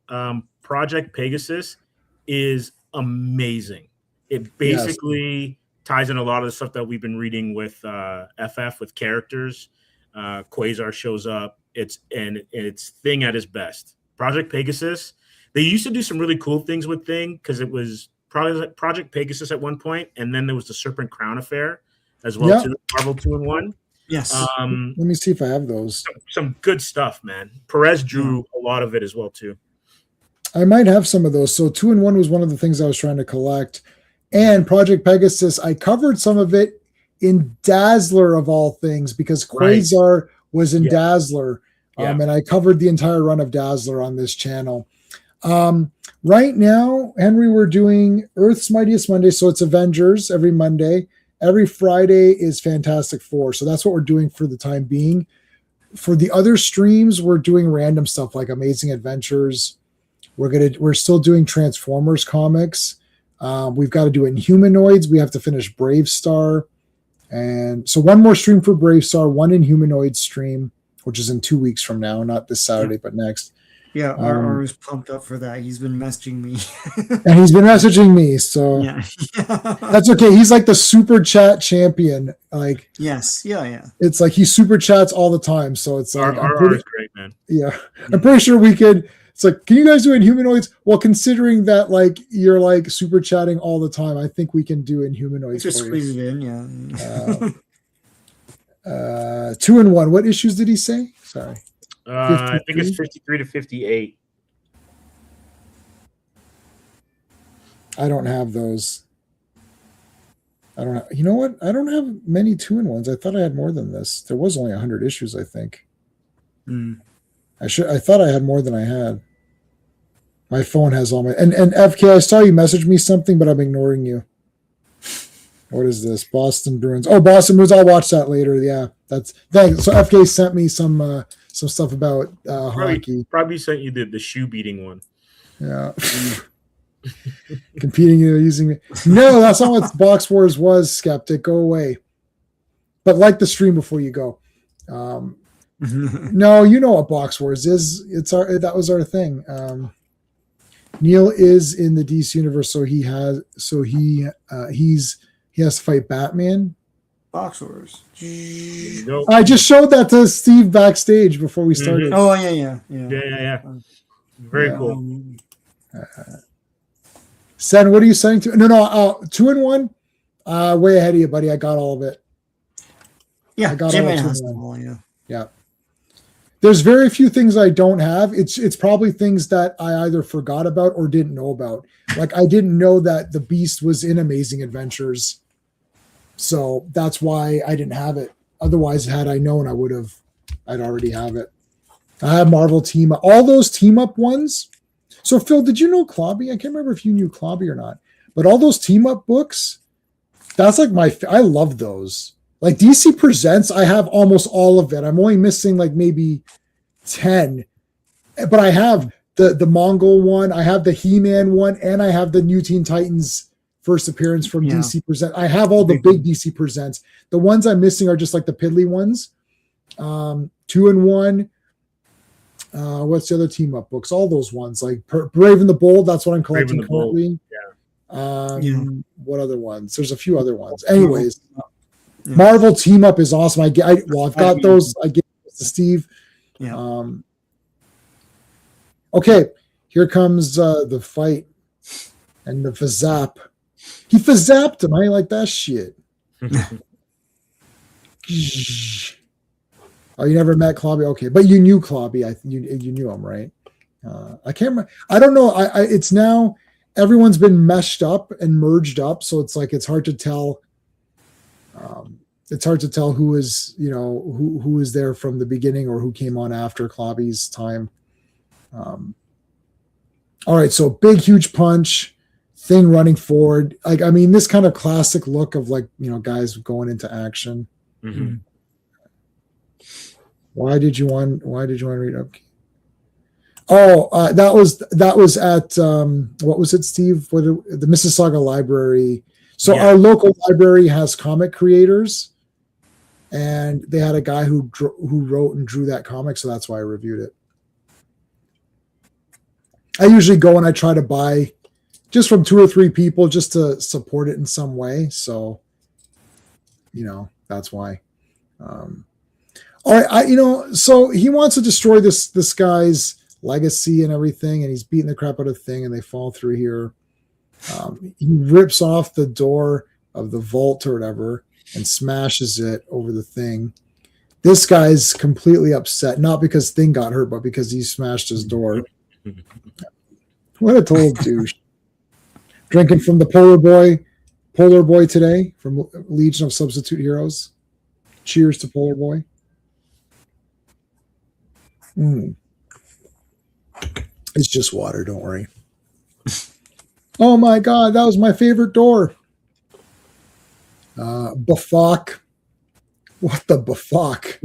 Project Pegasus is amazing. It basically ties in a lot of the stuff that we've been reading with FF, with characters. Quasar shows up. It's Thing at his best. Project Pegasus. They used to do some really cool things with Thing because it was Project Pegasus at one point, and then there was the Serpent Crown affair as well, too. Marvel 2-in-1. Yes. Let me see if I have those. Some good stuff, man. Perez drew a lot of it as well too. I might have some of those. So 2-in-1 was one of the things I was trying to collect. And Project Pegasus, I covered some of it in Dazzler of all things because Quasar was in Dazzler. And I covered the entire run of Dazzler on this channel. Right now, Henry, we're doing Earth's Mightiest Monday. So it's Avengers every Monday. Every Friday is Fantastic Four. So that's what we're doing for the time being. For the other streams, we're doing random stuff like Amazing Adventures. We're still doing Transformers comics. We've got to do Inhumanoids. We have to finish Brave Star. And so one more stream for Brave Star, one Inhumanoids stream, which is in 2 weeks from now, not this Saturday, but next. Yeah, R is pumped up for that. He's been messaging me. And he's been messaging me, so that's okay. He's like the super chat champion. Like, yes, yeah. It's like he super chats all the time, so it's like R is great, man. Yeah, I'm pretty sure we could. It's like, can you guys do Inhumanoids? Well, considering that like you're like super chatting all the time, I think we can do Inhumanoids. Just squeeze it in, yeah. 2-in-1. What issues did he say? Sorry. I think it's 53 to 58. I don't have those. I don't have, you know what? I don't have many 2-in-1s. I thought I had more than this. There was only 100 issues, I think. I thought I had more than I had. My phone has all my and FK, I saw you message me something, but I'm ignoring you. What is this? Boston Bruins. Oh, Boston Bruins. I'll watch that later. Yeah, that's thanks. So FK sent me some stuff about hockey. Probably sent you the shoe beating one. Yeah. Competing using me. No, that's not what Box Wars was, Skeptic. Go away. But like the stream before you go. No, you know what Box Wars is. That was our thing. Neil is in the DC universe, so he has to fight Batman. Box Wars. I just showed that to Steve backstage before we started. Oh yeah. Very cool. Sen, what are you saying to? No, 2-in-1. Way ahead of you, buddy. I got all of it. Yeah, I got Jim all has 2-in-1. them all, Yeah. There's very few things I don't have. It's probably things that I either forgot about or didn't know about. Like I didn't know that the Beast was in Amazing Adventures. So that's why I didn't have it. Otherwise, had I known, I'd already have it. I have Marvel Team Up, all those team up ones. So Phil, did you know Clobby? I can't remember if you knew Clobby or not, but all those team up books, that's like I love those. Like DC Presents, I have almost all of it. I'm only missing like maybe 10, but I have the Mongol one, I have the He-Man one, and I have the New Teen Titans first appearance from DC Present. I have all the big DC Presents. The ones I'm missing are just like the piddly ones. 2-in-1. What's the other team up books? All those ones like Brave and the Bold. That's what I'm collecting currently. What other ones? There's a few other ones. Anyways, Marvel Team Up is awesome. I've got those. I gave those to Steve. Yeah. Okay, here comes the fight and the Fazap. He Fazapped him. I like that shit. Oh, you never met Clobby? Okay, but you knew Clobby. You knew him, right? I can't remember. I don't know. It's now everyone's been meshed up and merged up, so it's like it's hard to tell. It's hard to tell who is who is there from the beginning or who came on after Clobby's time. All right, so big huge punch, thing running forward. Like I mean, this kind of classic look of like guys going into action. Mm-hmm. Why did you want to read up? Oh, that was at what was it, Steve? The Mississauga Library. So our local library has comic creators, and they had a guy who wrote and drew that comic, so that's why I reviewed it. I usually go and I try to buy just from 2 or 3 people just to support it in some way. So, that's why. All right, so he wants to destroy this guy's legacy and everything, and he's beating the crap out of the thing, and they fall through here. He rips off the door of the vault or whatever and smashes it over the thing. This guy's completely upset, not because Thing got hurt, but because he smashed his door. What a total douche. Drinking from the Polar Boy today from Legion of Substitute Heroes. Cheers to Polar Boy. It's just water, don't worry. Oh my God, that was my favorite door. Bafok. What the Bafok?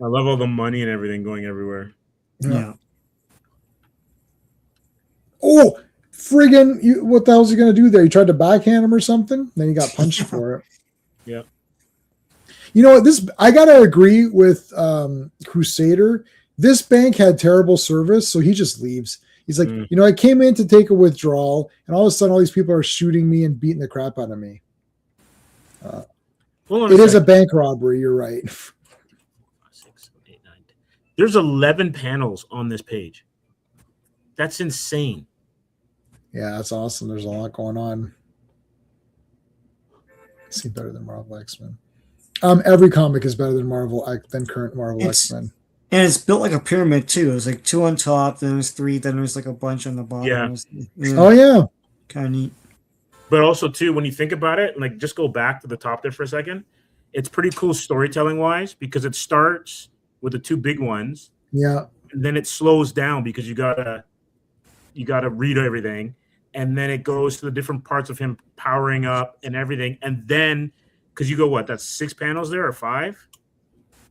I love all the money and everything going everywhere. Yeah. Oh, friggin', what the hell's he going to do there? He tried to backhand him or something? Then he got punched for it. Yeah. You know what? I got to agree with Crusader. This bank had terrible service, so he just leaves. He's like, you know, I came in to take a withdrawal, and all of a sudden all these people are shooting me and beating the crap out of me. It is a bank robbery. You're right. 6, 8, 9, 10. There's 11 panels on this page. That's insane. Yeah, that's awesome. There's a lot going on. Seems better than Marvel X-Men. Every comic is better than current Marvel X-Men. And it's built like a pyramid too. There's like 2 on top, then there's 3, then there's like a bunch on the bottom. Yeah. Oh yeah. Kind of neat. But also too, when you think about it, like just go back to the top there for a second. It's pretty cool storytelling wise because it starts with the 2 big ones. Yeah. And then it slows down because you gotta read everything. And then it goes to the different parts of him powering up and everything. And then, because you go, what, that's 6 panels there or 5?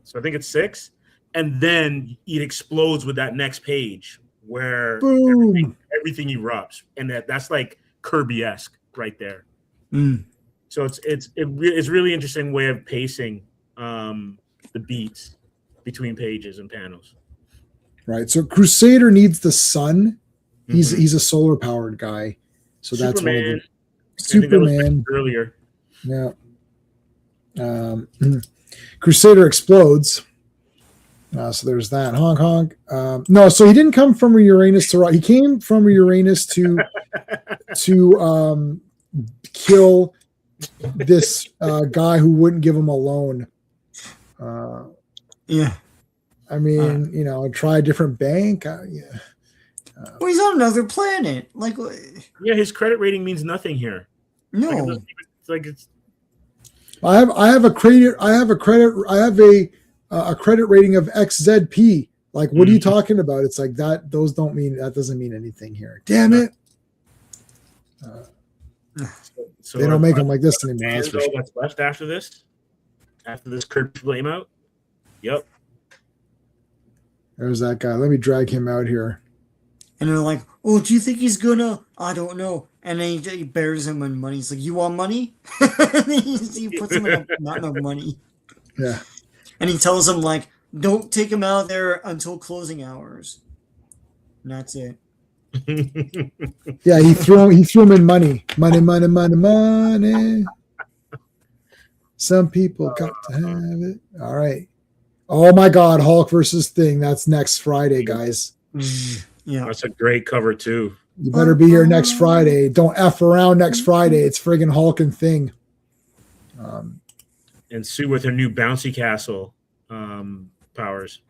So I think it's 6. And then it explodes with that next page where everything erupts. And that's like Kirby-esque right there. So it's really interesting way of pacing the beats between pages and panels. Right. So Crusader needs the sun. He's a solar powered guy. So that's Superman. Superman Earlier. Yeah. Crusader explodes. So there's that. Honk honk. No, so he didn't come from a Uranus to he came from a Uranus to kill this guy who wouldn't give him a loan. Yeah. I mean, you know, try a different bank. Yeah. Well, he's on another planet. Like, yeah, his credit rating means nothing here. No. I have a credit rating of XZP. Like, what are you talking about? It's like that doesn't mean anything here. Damn it. So they don't make them like this anymore. That's what's left after this Kirby flame out. Yep. There's that guy. Let me drag him out here. And they're like, "Oh, do you think he's gonna? I don't know." And then he bears him in money. He's like, "You want money?" he puts him in not enough money. Yeah. And he tells him like, "Don't take him out there until closing hours." And that's it. Yeah, he threw him in money. Money. Some people got to have it. All right. Oh my God, Hulk versus Thing. That's next Friday, guys. Yeah, that's a great cover too. You better be here next Friday. Don't F around next Friday. It's friggin' Hulk and Thing. And Sue with her new bouncy castle powers.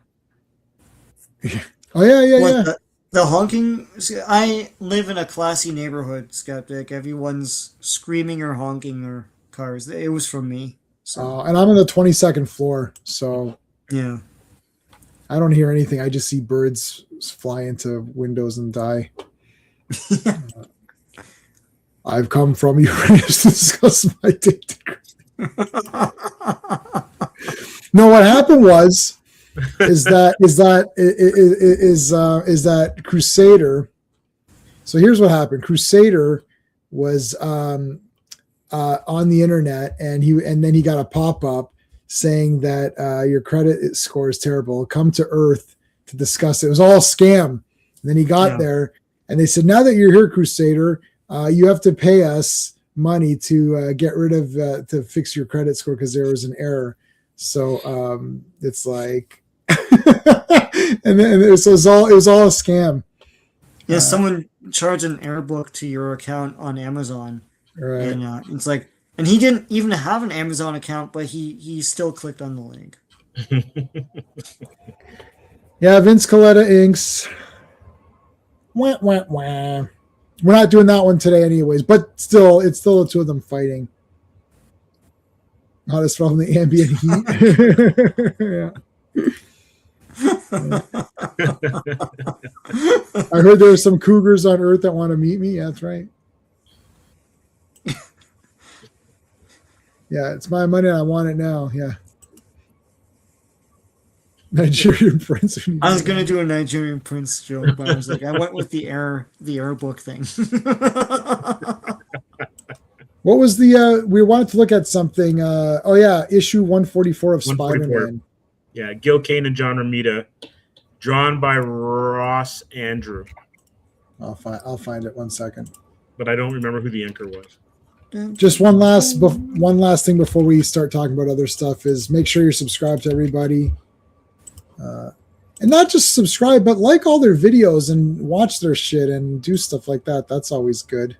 Oh yeah. The honking. I live in a classy neighborhood, Skeptic. Everyone's screaming or honking their cars. It was from me. So. And I'm on the 22nd floor, so yeah. I don't hear anything. I just see birds fly into windows and die. I've come from Uranus to discuss my date degree. No, what happened is that Crusader. So here's what happened. Crusader was on the internet, and then he got a pop-up saying that your credit score is terrible. Come to Earth to discuss it. It was all a scam. And then he got there, and they said, now that you're here, Crusader, you have to pay us money to get rid of to fix your credit score because there was an error. So it's like, and then it was all a scam. Yeah, someone charged an error book to your account on Amazon, right? And it's like, And he didn't even have an Amazon account, but he still clicked on the link. Yeah, Vince Coletta inks. Wah, wah, wah. We're not doing that one today, anyways. But still, it's still the two of them fighting. Hottest from the ambient heat. I heard there are some cougars on Earth that want to meet me. Yeah, that's right. Yeah, it's my money. I want it now. Yeah. Nigerian prince. I was gonna do a Nigerian prince joke, but I was like, I went with the air book thing. What was the we wanted to look at something oh yeah, issue 144 of 144. Spider-Man. Yeah, Gil Kane and John Romita, drawn by Ross Andrew. I'll find it 1 second. But I don't remember who the anchor was. Just one last thing before we start talking about other stuff is make sure you're subscribed to everybody. And not just subscribe, but like all their videos and watch their shit and do stuff like that. That's always good.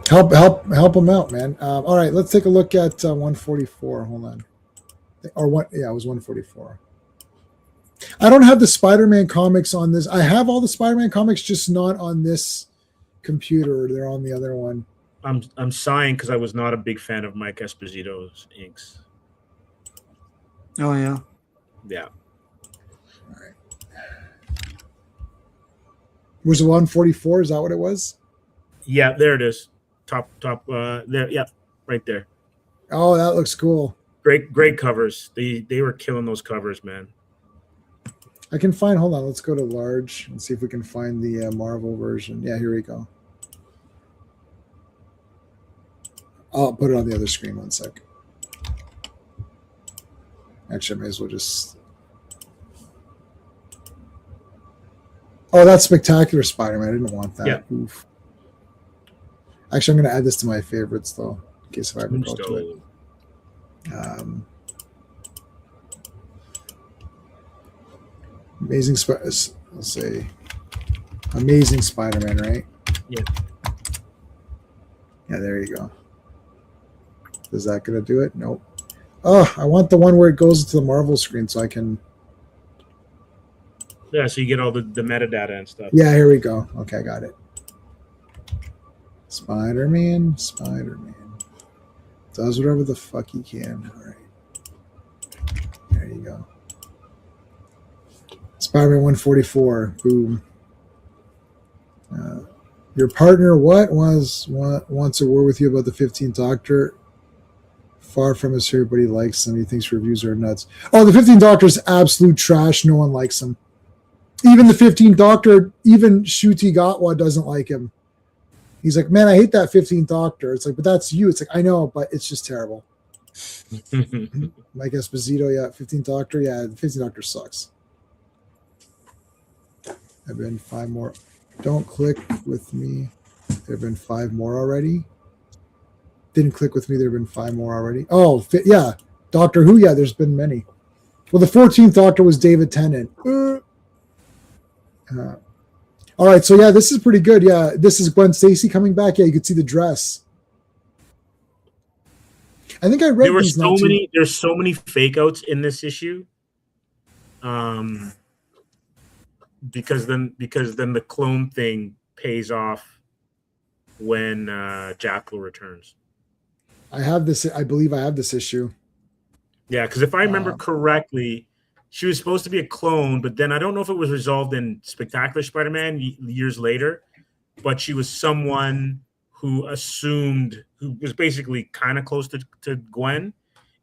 Help them out, man. All right, let's take a look at 144. Hold on. Or what? Yeah, it was 144. I don't have the Spider-Man comics on this. I have all the Spider-Man comics, just not on this computer. They're on the other one. I'm sighing because I was not a big fan of Mike Esposito's inks. Oh yeah. Yeah. All right. Was it 144? Is that what it was? Yeah, there it is. Top there. Yeah, right there. Oh, that looks cool. Great covers. They were killing those covers, man. I can find. Hold on. Let's go to large and see if we can find the Marvel version. Yeah, here we go. I'll put it on the other screen 1 sec. Actually, I may as well just. Oh, that's Spectacular Spider-Man. I didn't want that. Yeah. Oof. Actually, I'm going to add this to my favorites, though, in case if I ever go to it. Let's say Amazing Spider-Man, right? Yeah. Yeah, there you go. Is that going to do it? Nope. Oh, I want the one where it goes to the Marvel screen so I can... Yeah, so you get all the metadata and stuff. Yeah, here we go. Okay, I got it. Spider-Man does whatever the fuck he can. All right. There you go. Spider-Man 144. Boom. Your partner wants a word with you about the 15th Doctor. Far from us here, but he likes him. He thinks reviews are nuts. Oh, the 15th Doctor is absolute trash. No one likes him. Even the 15th Doctor, even Ncuti Gatwa doesn't like him. He's like, man, I hate that 15th Doctor. It's like, but that's you. It's like, I know, but it's just terrible. Mike Esposito, yeah. 15th Doctor, yeah. The 15th Doctor sucks. There have been 5 more. Don't click with me. There have been 5 more already. Didn't click with me. There have been 5 more already. Oh, yeah. Doctor Who, yeah, there's been many. Well, the 14th Doctor was David Tennant. All right, so yeah, this is pretty good. Yeah, this is Gwen Stacy coming back. Yeah, you could see the dress. I think I read there's so many fake outs in this issue. Because then the clone thing pays off when Jackal returns. I have this. I believe I have this issue. Yeah, because if I remember correctly, she was supposed to be a clone, but then I don't know if it was resolved in Spectacular Spider-Man years later, but she was someone who was basically kind of close to Gwen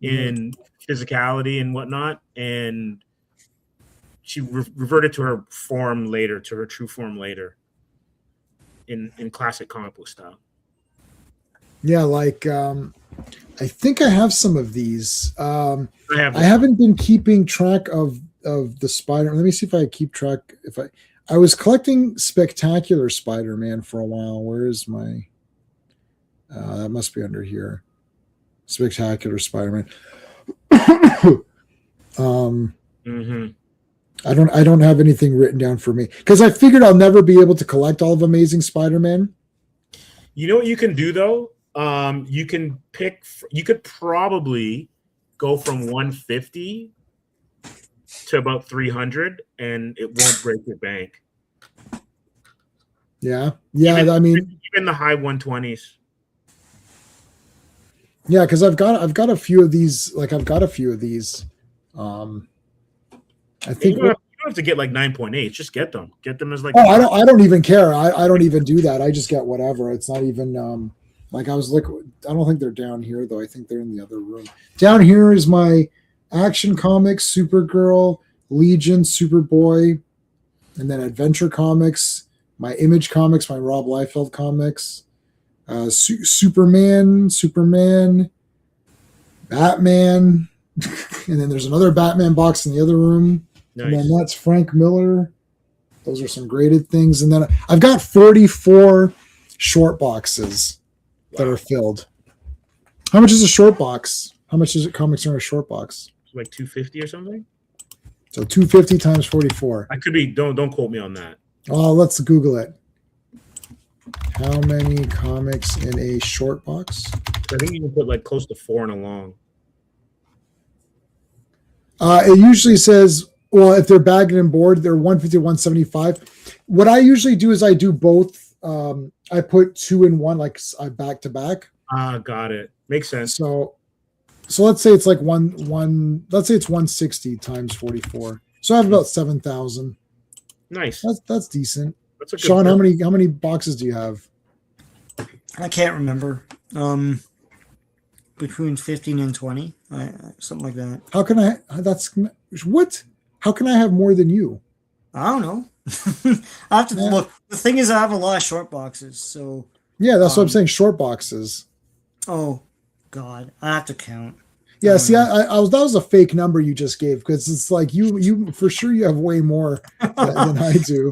in physicality and whatnot, and she reverted to her form later, to her true form later, in classic comic book style. Yeah, like I think I have some of these. I haven't been keeping track of the Spider. Let me see if I keep track. I was collecting Spectacular Spider-Man for a while. Where is my? That must be under here. Spectacular Spider-Man. I don't have anything written down for me because I figured I'll never be able to collect all of Amazing Spider-Man. You know what you can do though? You can pick. You could probably go from 150 to about 300, and it won't break your bank. Yeah. Even the high 120s. Yeah, because I've got a few of these. I think you don't have to get like 9.8. Just get them. Get them as like. Oh, I don't even care. I don't even do that. I just get whatever. It's not even I don't think they're down here though. I think they're in the other room. Down here is my Action Comics, Supergirl, Legion, Superboy, and then Adventure Comics, my Image Comics, my Rob Liefeld comics, Superman, Batman, and then there's another Batman box in the other room. Nice. And then that's Frank Miller. Those are some graded things. And then I've got 44 short boxes that are filled. How much is a short box? How much is it comics in a short box? Like 250 or something? So 250 times 44. I could be, don't quote me on that. Oh, let's Google it. How many comics in a short box? I think you can put like close to 4 in a long. It usually says, well, if they're bagged and board, they're 150, 175. What I usually do is I do both. I put 2 in 1, like back to back. Got it. Makes sense. So let's say it's like let's say it's 160 times 44. So I have about 7,000. Nice. That's decent. That's a good Sean, how many boxes do you have? I can't remember. Between 15 and 20, something like that. How can I? What? How can I have more than you? I don't know. I have to look. The thing is, I have a lot of short boxes, so yeah, that's what I'm saying. Short boxes. Oh God, I have to count. Yeah, see, that was a fake number you just gave, because it's like you for sure you have way more than I do.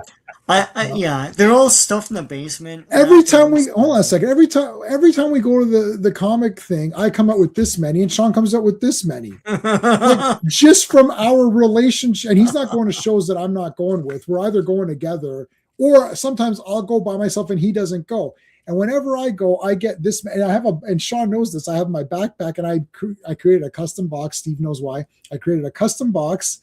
Yeah, they're all stuffed in the basement. Every time we hold on a second, every time we go to the comic thing, I come out with this many, and Sean comes out with this many. Like, just from our relationship, and he's not going to shows that I'm not going with. We're either going together, or sometimes I'll go by myself and he doesn't go. And whenever I go, I get this, and and Sean knows this. I have my backpack, and I created a custom box. Steve knows why. I created a custom box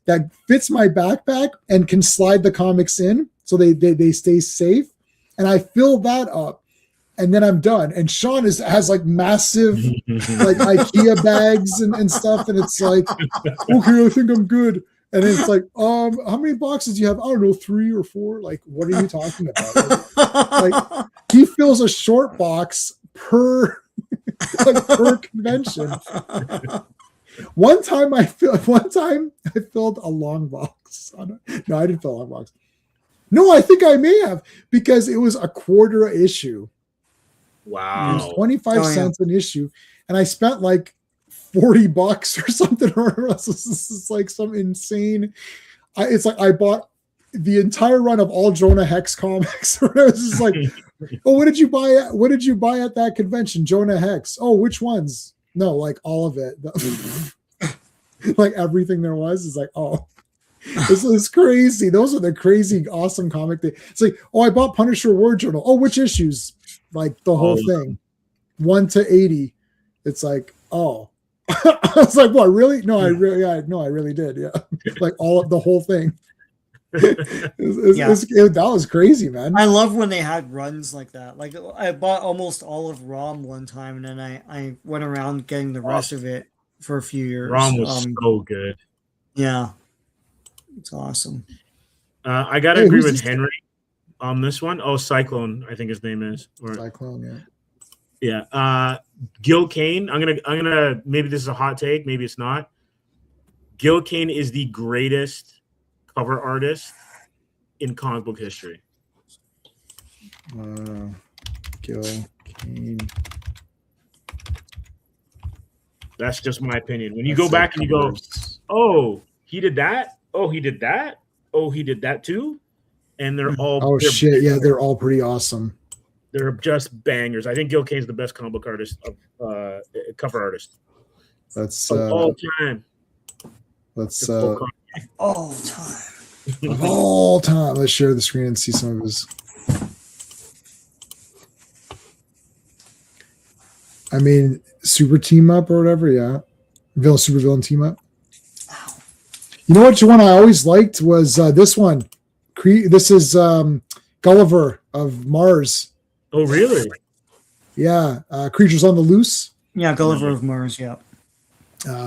that fits my backpack and can slide the comics in, so they stay safe. And I fill that up, and then I'm done. And Sean has like massive like IKEA bags and stuff, and it's like, okay, I think I'm good. And then it's like, how many boxes do you have? I don't know, 3 or 4. Like, what are you talking about? Like he fills a short box per convention. One time I filled a long box. No, I didn't fill a long box. No, I think I may have, because it was a quarter issue. Wow. It was 25 cents an issue. And I spent like $40 or something. This is like some insane. It's like I bought the entire run of all Jonah Hex comics. I was just like, oh, what did you buy? What did you buy at that convention? Jonah Hex. Oh, which ones? No, like all of it. Like everything there was is like, oh, this is crazy. Those are the crazy, awesome comic things. It's like, oh, I bought Punisher War Journal. Oh, which issues? Like the whole thing, 1 to 80. It's like, oh, I was like, what? Really? No, I really did. Yeah, like all of the whole thing. That was crazy, man. I love when they had runs like that. Like I bought almost all of ROM one time, and then I went around getting the rest of it for a few years. ROM was so good. Yeah, it's awesome. I gotta agree with Henry on this one. Oh, Cyclone, I think his name is. Cyclone, yeah. Yeah. Gil Kane. I'm gonna. Maybe this is a hot take. Maybe it's not. Gil Kane is the greatest cover artist in comic book history. Gil Kane. That's just my opinion. When you go back and you go, oh, he did that. Oh, he did that. Oh, he did that too. And they're all. Oh shit! Yeah, they're all pretty awesome. They're just bangers. I think Gil Kane's the best comic book artist of cover artist. That's of all time. Let's all time. Of all time. Let's share the screen and see some of his. I mean, super team up or whatever. Yeah, super villain team up. You know what one I always liked was this one. This is Gulliver of Mars. Oh, really? Yeah, Creatures on the Loose. Yeah, Gulliver of Mars. Yeah,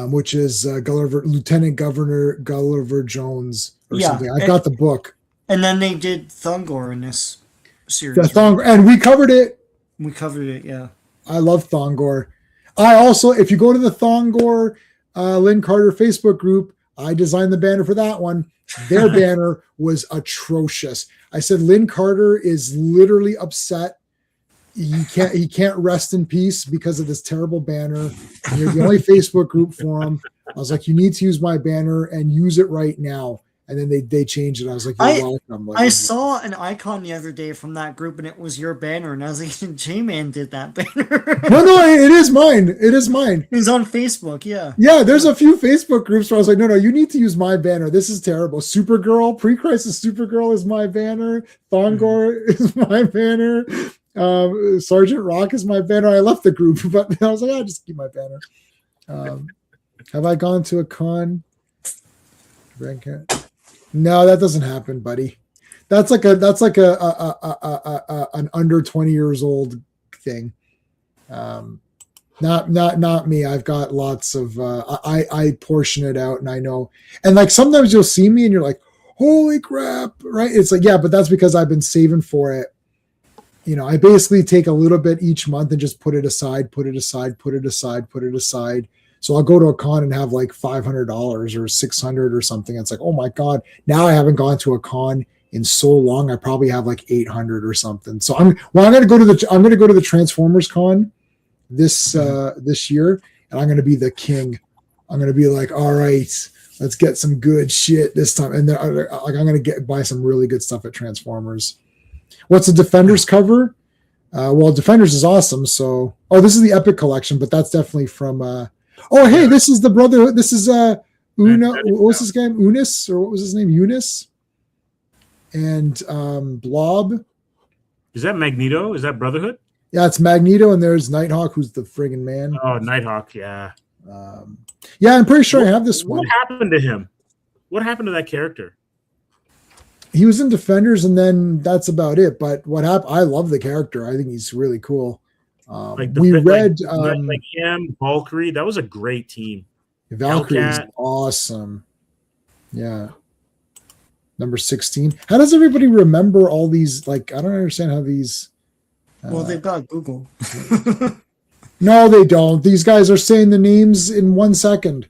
which is Lieutenant Governor Gulliver Jones or something. I got the book. And then they did Thongor in this series. And we covered it. We covered it. Yeah, I love Thongor. I also, if you go to the Thongor Lynn Carter Facebook group, I designed the banner for that one. Their banner was atrocious. I said Lynn Carter is literally upset. He can't rest in peace because of this terrible banner. And you're the only Facebook group for him. I was like, you need to use my banner and use it right now. And then they changed it. I was like, you're welcome. I saw an icon the other day from that group, and it was your banner. And I was like, J-Man did that banner. No, it is mine. It is mine. It's on Facebook, yeah. Yeah, there's a few Facebook groups where I was like, no, you need to use my banner. This is terrible. Supergirl, pre-crisis Supergirl is my banner. Thongor is my banner. Sergeant Rock is my banner. I left the group, but I was like, I'll just keep my banner. Have I gone to a con? No, that doesn't happen, buddy. That's like an under 20 years old thing. Not me. I've got lots of I portion it out, and I know. And like sometimes you'll see me and you're like, holy crap, right? It's like, yeah, but that's because I've been saving for it. You know, I basically take a little bit each month and just put it aside. So I'll go to a con and have like $500 or $600 or something. It's like, oh my God, now I haven't gone to a con in so long. I probably have like 800 or something. So I'm going to go to the Transformers con this year, and I'm going to be the king. I'm going to be like, all right, let's get some good shit this time. And I'm going to buy some really good stuff at Transformers. What's the Defenders cover? Well, Defenders is awesome. So, this is the Epic collection, but that's definitely from, hey, this is the Brotherhood. This is what was his name? Unis, or what was his name? Eunice and Blob. Is that Magneto? Is that Brotherhood? Yeah, it's Magneto, and there's Nighthawk, who's the friggin' man. Oh, Nighthawk, yeah. Yeah, I'm pretty sure I have this one. What happened to him? What happened to that character? He was in Defenders, and then that's about it. But what happened? I love the character. I think he's really cool. We read like him, Valkyrie. That was a great team. Valkyrie is awesome. Yeah. Number 16. How does everybody remember all these? Like, I don't understand how these. Well, they've got Google. No, they don't. These guys are saying the names in 1 second.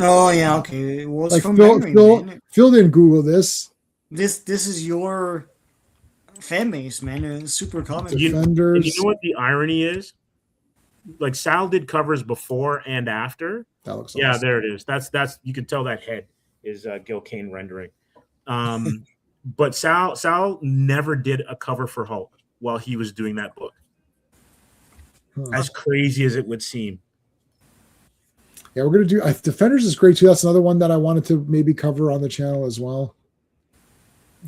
Oh yeah, okay. Well, it's like from memory, Phil didn't Google this. This is your fan base, man. It's super common. You know what the irony is? Like Sal did covers before and after. That looks awesome. There it is. That's you can tell that head is Gil Kane rendering. But Sal never did a cover for Hulk while he was doing that book. As crazy as it would seem. Yeah, we're gonna do Defenders is great too. That's another one that I wanted to maybe cover on the channel as well.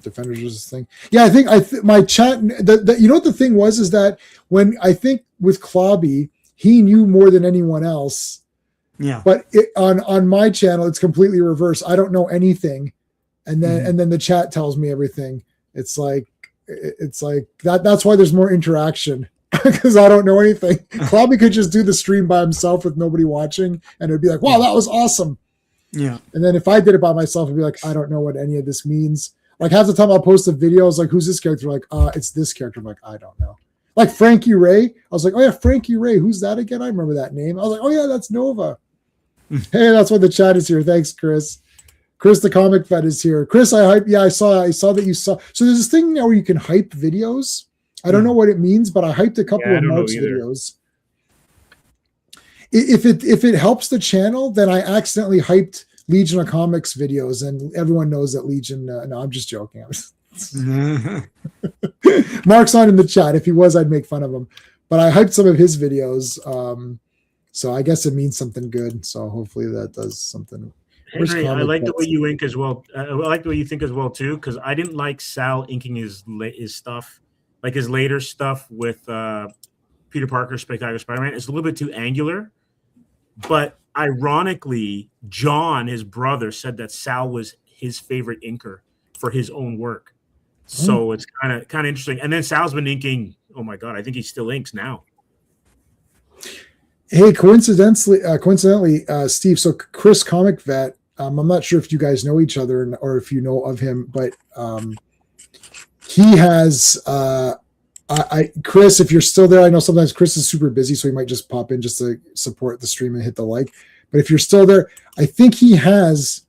Defenders was this thing. Yeah, I think my chat. You know what the thing was is that when I think with Clobby, he knew more than anyone else. Yeah. But on my channel, it's completely reverse. I don't know anything, and then the chat tells me everything. It's like that. That's why there's more interaction because I don't know anything. Clobby could just do the stream by himself with nobody watching, and it'd be like, "Wow, that was awesome." Yeah. And then if I did it by myself, I'd be like, "I don't know what any of this means." Like half the time I'll post a video, I was like, who's this character? Like, it's this character. I'm like, I don't know. Like Frankie Ray. I was like, oh yeah, Frankie Ray. Who's that again? I remember that name. I was like, oh yeah, that's Nova. Hey, that's why the chat is here. Thanks, Chris. Chris, the comic vet is here. Chris, I saw that you saw. So there's this thing now where you can hype videos. I don't know what it means, but I hyped a couple of Mark's videos. If it helps the channel, then I accidentally hyped Legion of Comics videos, and everyone knows that Legion. No, I'm just joking. Mark's not in the chat. If he was, I'd make fun of him. But I hyped some of his videos, so I guess it means something good. So hopefully that does something. Henry, I like the way you ink as well. I like the way you think as well too, because I didn't like Sal inking his stuff, like his later stuff with Peter Parker's Spectacular Spider-Man is a little bit too angular. But ironically, John, his brother, said that Sal was his favorite inker for his own work. So it's kind of interesting. And then Sal's been inking. Oh my God, I think he still inks now. Hey, coincidentally, Steve. So Chris Comic Vet. I'm not sure if you guys know each other or if you know of him, but he has. Chris, if you're still there, I know sometimes Chris is super busy, so he might just pop in just to support the stream and hit the like. But if you're still there, I think he has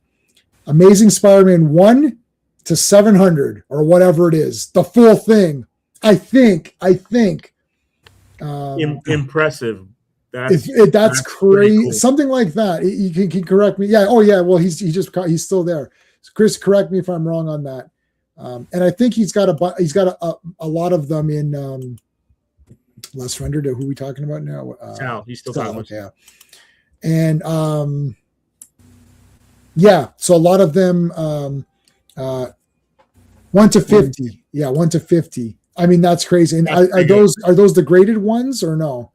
Amazing Spider-Man 1 to 700 or whatever it is, the full thing. I think. Impressive. That's crazy. Cool. Something like that. You can correct me. Yeah. Oh yeah. Well, he's still there. So Chris, correct me if I'm wrong on that. And I think he's got a lot of them in less rendered. Who are we talking about now? Sal. He's still talking about. Yeah. And yeah. So a lot of them 1 to 50. Yeah, 1 to 50. I mean, that's crazy. And are those the graded ones or no?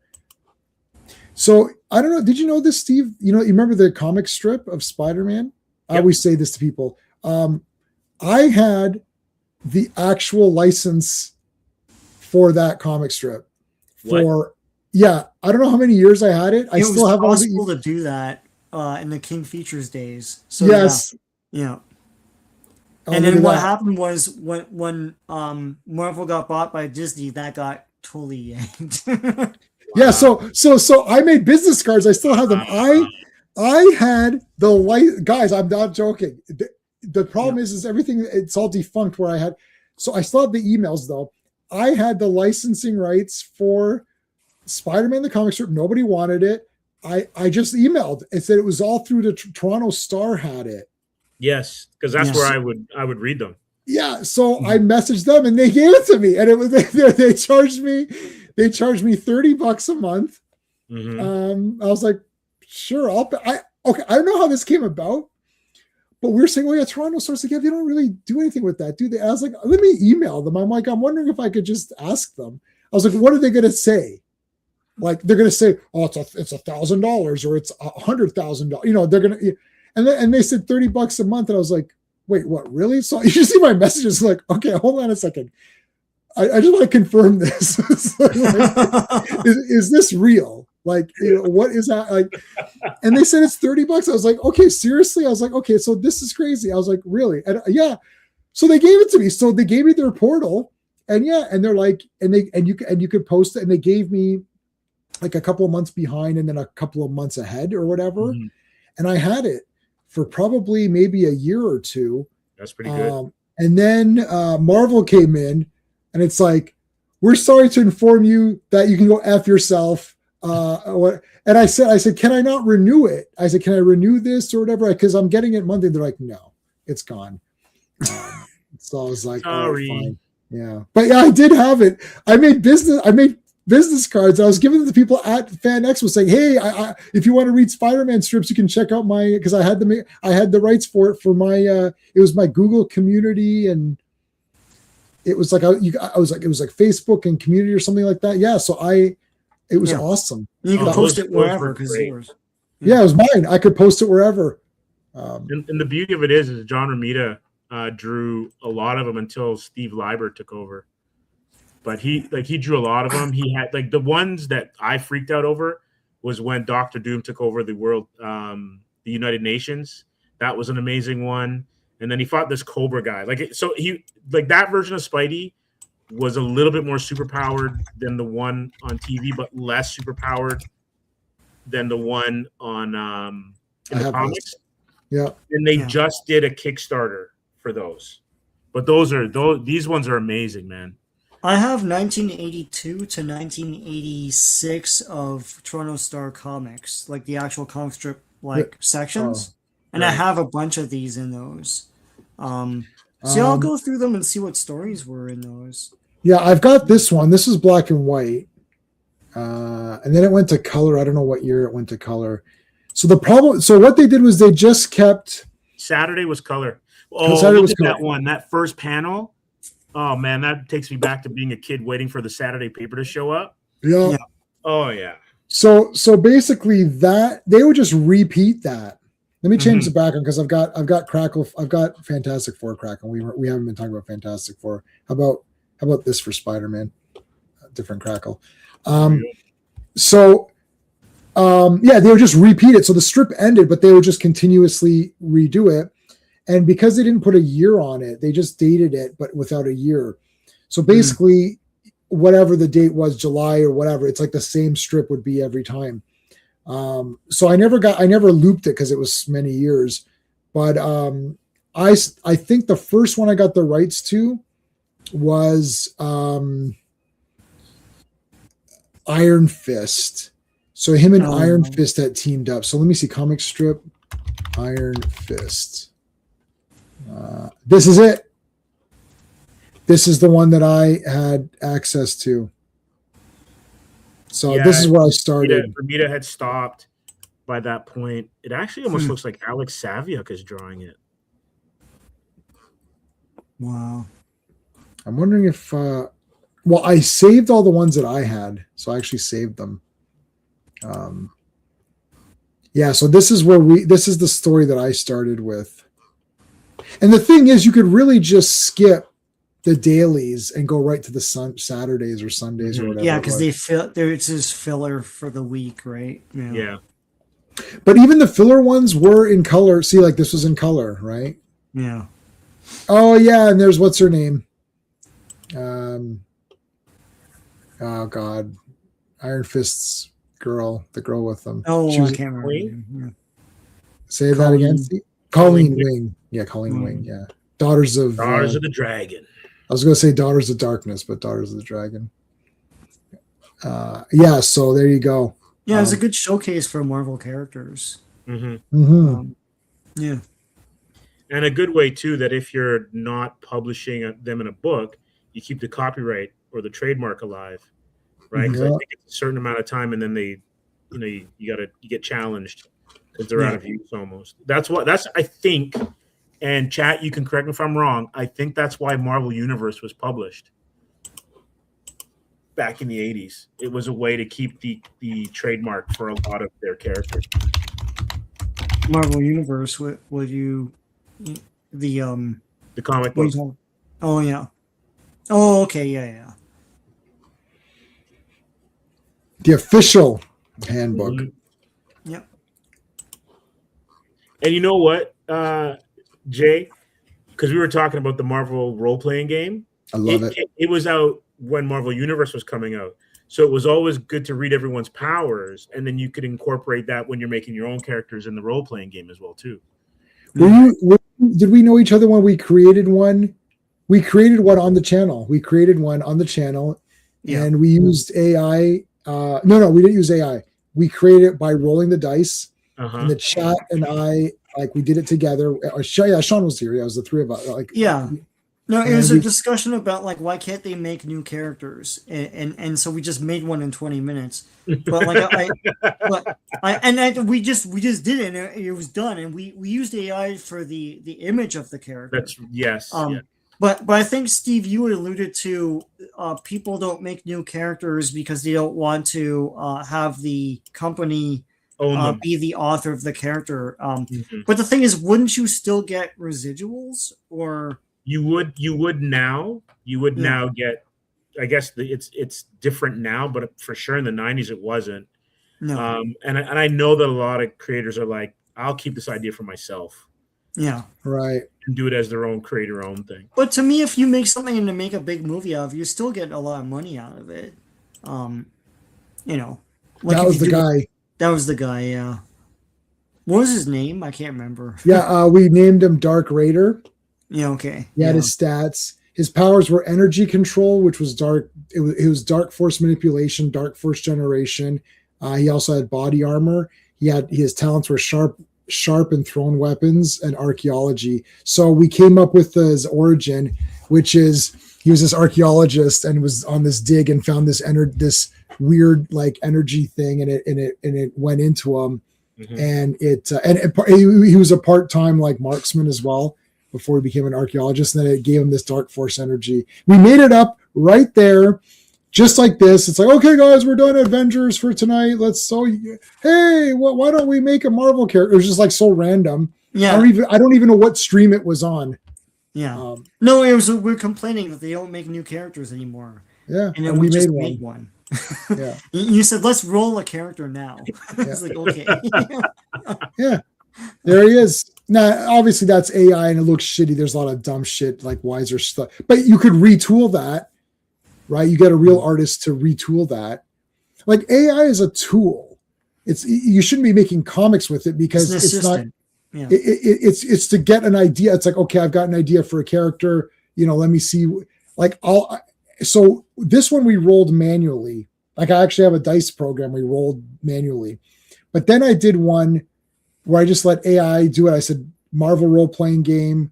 So I don't know. Did you know this, Steve? You remember the comic strip of Spider-Man? Yep. I always say this to people. I had the actual license for that comic strip. I don't know how many years I had it. I still have all the. It was possible to do that in the King Features days. So yes. Yeah. And then what happened was when Marvel got bought by Disney, that got totally yanked. Yeah, so I made business cards. I still have them. I had the light, guys. I'm not joking. The problem is everything. It's all defunct. Where I had, so I still have the emails though. I had the licensing rights for Spider-Man the comic strip. Nobody wanted it. I just emailed. It said it was all through the Toronto Star had it. Yes, because that's where I would read them. Yeah, so I messaged them and they gave it to me, and it was they charged me $30 a month. Mm-hmm. I was like, sure, I'll pay. Okay, I don't know how this came about, but we were saying, well, yeah, Toronto Source, like, yeah, they don't really do anything with that, do they? I was like, let me email them. I'm like, I'm wondering if I could just ask them. I was like, what are they going to say? Like, they're going to say, oh, it's $1,000 or it's $100,000. They're going to, and they said $30 a month, and I was like, wait, what? Really? So you see my messages, like, okay, hold on a second. I just want to confirm this. Is this real? Like, what is that? Like, and they said it's $30. I was like, okay, seriously? I was like, okay, so this is crazy. I was like, really? And yeah. So they gave it to me. So they gave me their portal, and they're like, and you could post it, and they gave me like a couple of months behind and then a couple of months ahead or whatever. Mm-hmm. And I had it for probably maybe a year or two. That's pretty good. And then Marvel came in, and it's like, we're sorry to inform you that you can go F yourself. And I said, can I not renew it? I said, can I renew this or whatever? Because I'm getting it monthly. They're like, no, it's gone. So I was like, sorry. Oh, fine. Yeah. But yeah, I did have it. I made business cards. I was giving them to people at Fan Expo saying, hey, if you want to read Spider-Man strips, you can check out because I had the rights for it for my, it was my Google community, and it was like, it was like Facebook and community or something like that. Yeah. So it was awesome. You can post it wherever because it's yours. Yeah, it was mine. I could post it wherever. And the beauty of it is John Romita drew a lot of them until Steve Liebert took over. But he drew a lot of them. He had like the ones that I freaked out over was when Dr. Doom took over the world, the United Nations. That was an amazing one. And then he fought this Cobra guy. So he that version of Spidey was a little bit more superpowered than the one on TV, but less superpowered than the one on in the comics. Yeah. And they just did a Kickstarter for those. But these ones are amazing, man. I have 1982 to 1986 of Toronto Star comics, like the actual comic strip sections. And I have a bunch of these in those. So I'll go through them and see what stories were in those. Yeah, I've got this one. This is black and white. And then it went to color. I don't know what year it went to color. So what they did was they just kept. Saturday was color. Oh, Saturday was color. That one, that first panel. Oh man, that takes me back to being a kid waiting for the Saturday paper to show up. Yeah. Oh yeah. So basically that they would just repeat that. Let me change the background because I've got Crackle. I've got Fantastic Four Crackle. We haven't been talking about Fantastic Four. How about this for Spider-Man? Different Crackle. Yeah, they would just repeat it. So the strip ended, but they would just continuously redo it. And because they didn't put a year on it, they just dated it, but without a year. So basically, whatever the date was, July or whatever, it's like the same strip would be every time. So I never looped it because it was many years. But I think the first one I got the rights to was Iron Fist. So him and Iron Fist had teamed up. So let me see, comic strip, Iron Fist. This is it. This is the one that I had access to. So this is where I started. Bermuda had stopped by that point. It actually almost looks like Alex Saviuk is drawing it. Wow. I'm wondering if I saved all the ones that I had. So I actually saved them. So this is the story that I started with. And the thing is, you could really just skip the dailies and go right to the Saturdays or Sundays or whatever. Yeah, because it's just filler for the week, right? Yeah. But even the filler ones were in color. See, like this was in color, right? Yeah. Oh yeah, and there's what's her name? Oh God, Iron Fist's girl, the girl with them. Oh, she was, I can't remember. Yeah. Say that again. Colleen Wing. Yeah, Colleen Wing. Yeah, Daughters of the Dragon. I was going to say Daughters of Darkness, but Daughters of the Dragon. So there you go. Yeah, it was a good showcase for Marvel characters. And And a good way, too, that if you're not publishing them in a book, you keep the copyright or the trademark alive, right? Because I think it's a certain amount of time, and then you get challenged because they're out of use almost. That's I think. And chat, you can correct me if I'm wrong. I think that's why Marvel Universe was published back in the 80s. It was a way to keep the trademark for a lot of their characters. Marvel Universe, the comic book. Oh yeah. Oh okay, yeah. The official handbook. Yep. And you know what? Jay, because we were talking about the Marvel role-playing game. I love it. It was out when Marvel Universe was coming out. So it was always good to read everyone's powers, and then you could incorporate that when you're making your own characters in the role-playing game as well, too. Did we know each other when we created one? We created one on the channel. And we used AI. No, we didn't use AI. We created it by rolling the dice. And the chat and I, we did it together. Sean was here. Yeah, it was the three of us. No, it was a discussion about why can't they make new characters, and so we just made one in 20 minutes. But we just did it, and it was done, and we used AI for the image of the character. But I think, Steve, you had alluded to people don't make new characters because they don't want to have the company be the author of the character. But the thing is, wouldn't you still get residuals? Or you would now get, I guess it's different now, but for sure in the 90s it wasn't. No. And I know that a lot of creators are like, I'll keep this idea for myself. Yeah. Right. And do it as their own, create your own thing. But to me, if you make something and to make a big movie out of, you still get a lot of money out of it. That was the guy. That was the guy, yeah. What was his name? I can't remember. Yeah, we named him Dark Raider. Yeah, okay. He had his stats. His powers were energy control, which was dark. It was dark force manipulation, dark force generation. He also had body armor. His talents were sharp and thrown weapons and archaeology. So we came up with his origin, which is he was this archaeologist and was on this dig and found this weird energy thing, and it went into him. And he was a part-time marksman as well before he became an archaeologist, and then it gave him this dark force energy. We made it up right there just like this. It's like, okay, guys, we're done Avengers for tonight. Hey, why don't we make a Marvel character? It was just like so random. Yeah. I don't even know what stream it was on. Yeah. No, we're complaining that they don't make new characters anymore. Yeah. And then we just made one. Yeah. You said, let's roll a character now. It's like, okay. Yeah. There he is. Now, obviously that's AI and it looks shitty. There's a lot of dumb shit like wiser stuff, but you could retool that, right? You get a real artist to retool that. Like AI is a tool. You shouldn't be making comics with it because it's not. Yeah. It's to get an idea. It's like, okay, I've got an idea for a character. Let me see. So this one we rolled manually. Like I actually have a dice program we rolled manually, but then I did one where I just let AI do it. I said, Marvel role-playing game,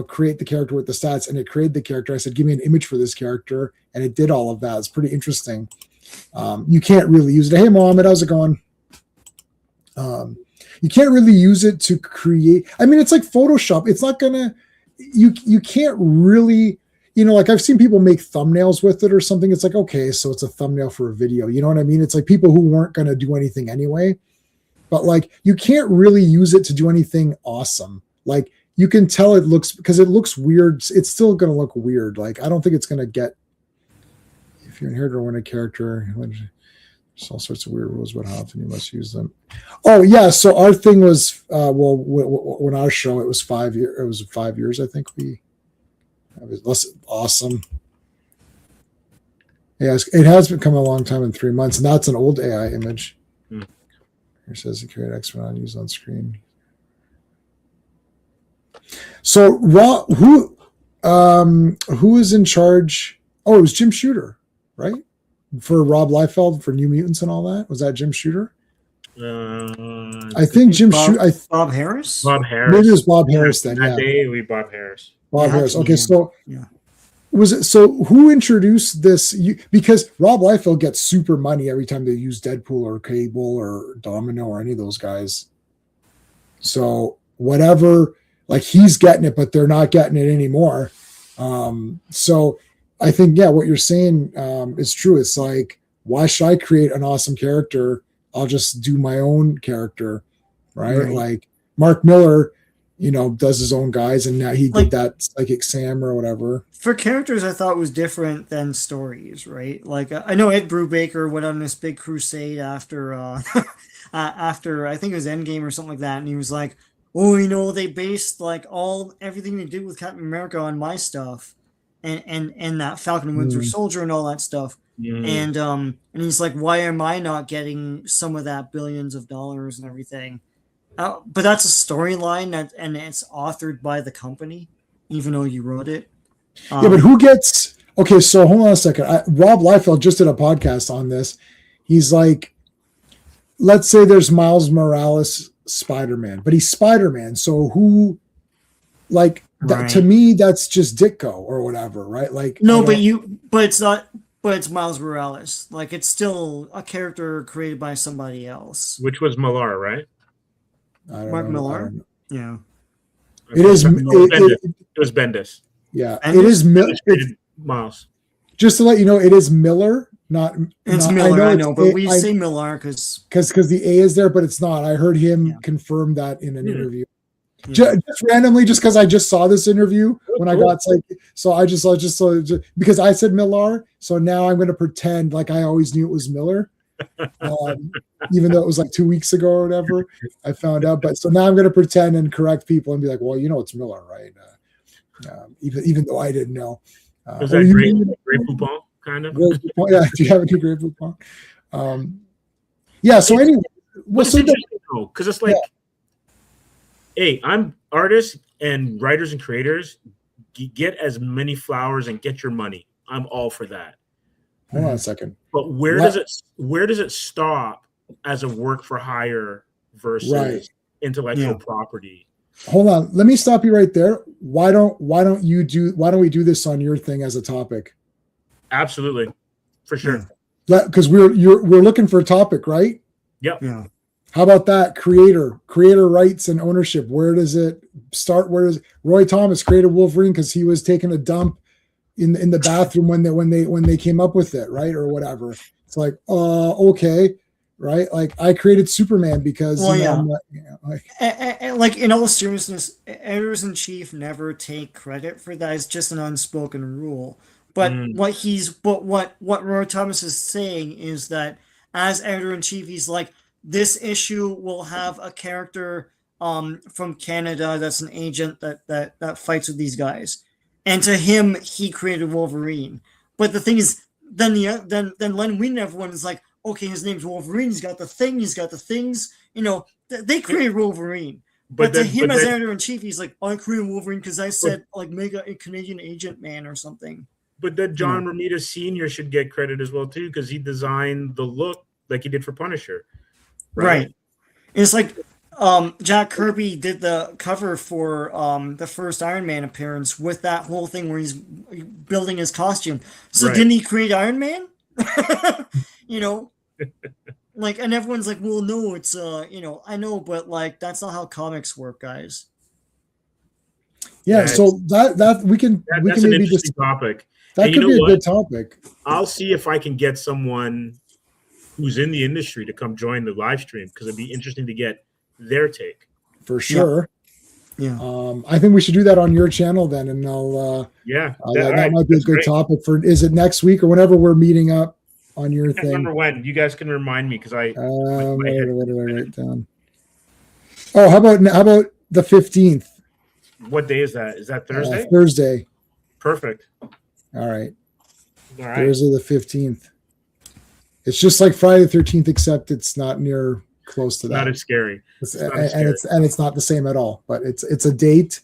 create the character with the stats, and it created the character. I said, give me an image for this character, and it did all of that. It's pretty interesting. You can't really use it. Hey, Mohammed, how's it going? You can't really use it to create. I mean, it's like Photoshop. It's not gonna. You can't really. Like I've seen people make thumbnails with it or something. It's like, okay, so it's a thumbnail for a video. You know what I mean? It's like people who weren't gonna do anything anyway. But like, you can't really use it to do anything awesome. Like you can tell it looks weird. It's still going to look weird. Like, I don't think it's going to get, if you're inheritor or win a character, there's all sorts of weird rules about how often you must use them. Oh yeah. So our thing was, when our show, it was 5 years. It was 5 years. I think it was awesome. Yes. It has become a long time in 3 months. And that's an old AI image. Here says the create X-Men on use on screen. So who is in charge? Oh, it was Jim Shooter, right? For Rob Liefeld for New Mutants and all that. Was that Jim Shooter? I think Jim Shooter. Bob Harris. Bob Harris. Maybe it was Bob Harris then. That day we Bob Harris. Bob Harris. Okay, so was it? So who introduced this? Because Rob Liefeld gets super money every time they use Deadpool or Cable or Domino or any of those guys. So whatever, like he's getting it, but they're not getting it anymore. So I think what you're saying is true. It's like, why should I create an awesome character? I'll just do my own character, right? Like Mark Miller. Does his own guys, and now he did that Psychic Sam or whatever. For characters, I thought it was different than stories, right? Like I know Ed Brubaker went on this big crusade after after I think it was Endgame or something like that, and he was like, "Oh, they based like everything they did with Captain America on my stuff, and that Falcon and Winter Soldier and all that stuff." And he's like, "Why am I not getting some of that billions of dollars and everything?" But that's a storyline and it's authored by the company, even though you wrote it. But who gets? Okay, so hold on a second. Rob Liefeld just did a podcast on this. He's like, let's say there's Miles Morales Spider-Man, but he's Spider-Man. So who, like, to me, that's just Ditko or whatever, right? Like, no, but it's not. But it's Miles Morales. Like, it's still a character created by somebody else. Which was Millar, right? Mark Millar? Yeah. It is. It was Bendis. Yeah. Bendis? It is Miles. Just to let you know, it is Miller, not. It's Miller, I know, but we say Millar because the A is there, but it's not. I heard him confirm that in an interview. Just randomly, just because I just saw this interview when I got so I just because I said Millar, so now I'm going to pretend like I always knew it was Miller. Even though it was like 2 weeks ago or whatever, I found out. But so now I'm going to pretend and correct people and be like, well, it's Miller, right? Even though I didn't know. Was that Grey Poupon kind of? Yeah. Do you have any Grey Poupon? Yeah. So anyway, because it's like, hey, I'm artists and writers and creators. Get as many flowers and get your money. I'm all for that. Hold on a second. But where does it stop as a work for hire versus intellectual property? Hold on. Let me stop you right there. Why don't we do this on your thing as a topic? Absolutely. For sure. Because we're looking for a topic, right? Yep. Yeah. How about that? Creator rights and ownership. Where does it start? Where does Roy Thomas created Wolverine because he was taking a dump, in the bathroom when they came up with it, right, or whatever. It's like, okay, right? Like I created Superman because like in all seriousness, editors in chief never take credit for that. It's just an unspoken rule. But what Roy Thomas is saying is that as editor in chief, he's like, this issue will have a character from Canada that's an agent that fights with these guys, and to him he created Wolverine. But the thing is, then Len Wein and everyone is like, okay, his name's Wolverine. He's got the thing. He's got the things. You know, they created Wolverine. But to him as editor in chief, he's like, I created Wolverine because I said like make a Canadian agent man or something. But then John Romita Sr. should get credit as well too, because he designed the look like he did for Punisher. Right. It's like Jack Kirby did the cover for the first Iron Man appearance with that whole thing where he's building his costume. So didn't he create Iron Man? You know, like, and everyone's like, well, no, it's you know, I know, but like that's not how comics work, guys. Yeah, so that we can an interesting topic. That could be a good topic. I'll see if I can get someone who's in the industry to come join the live stream, because it'd be interesting to get their take. For sure. Yeah. I think we should do that on your channel then, and I'll that might be a good topic for. Is it next week or whenever we're meeting up on your thing? Remember when? You guys can remind me, because I. What did I write down? Oh, how about the 15th? What day is that? Is that Thursday? Thursday. Perfect. All right. Thursday the 15th. It's just like Friday the 13th, except it's not near close to that. Not as scary. It's not the same at all. But it's a date,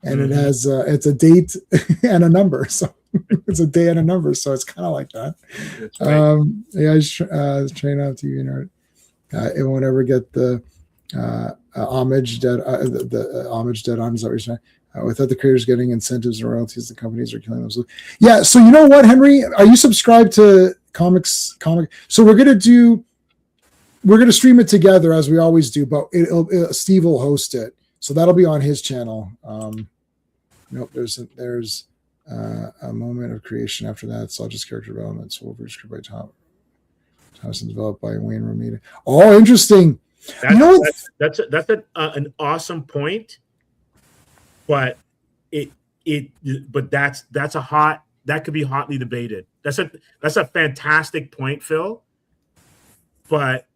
and it has it's a date and a number. So it's a day and a number. So it's kind of like that. I train out TV nerd. It won't ever get the homage dead. The homage dead on. Is that what you're saying? Without the creators getting incentives and royalties, the companies are killing themselves. Yeah. So you know what, Henry? Are you subscribed to Comix? So we're gonna stream it together as we always do, but Steve will host it, so that'll be on his channel. Nope. There's a moment of creation after that. It's all just character development. So we'll script by Thomas and developed by Wayne Romita. Oh, interesting. That's an awesome point. But that's that could be hotly debated. That's a fantastic point, Phil. But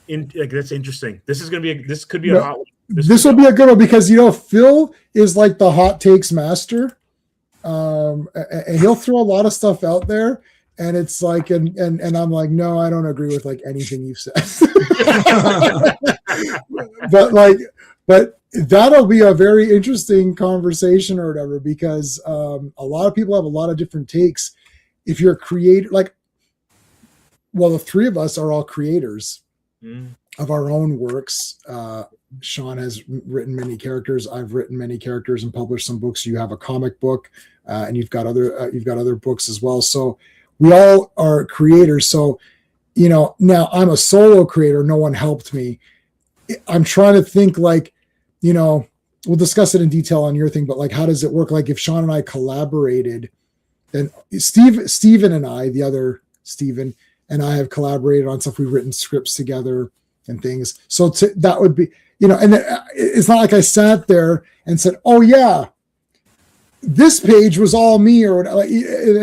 that's interesting. This could be a hot one. This will be a good one, because Phil is like the hot takes master. And he'll throw a lot of stuff out there, and it's like, and I'm like, no, I don't agree with like anything you've said. but that'll be a very interesting conversation or whatever, because a lot of people have a lot of different takes. If you're a creator, the three of us are all creators of our own works. Sean has written many characters. I've written many characters and published some books. You have a comic book, and you've got other books as well. So we all are creators. So, now I'm a solo creator. No one helped me. I'm trying to think we'll discuss it in detail on your thing, but like, how does it work? Like if Sean and I collaborated, then Steven and I, the other Steven and I, have collaborated on stuff. We've written scripts together and things. So that would be, and it's not like I sat there and said, oh yeah, this page was all me, and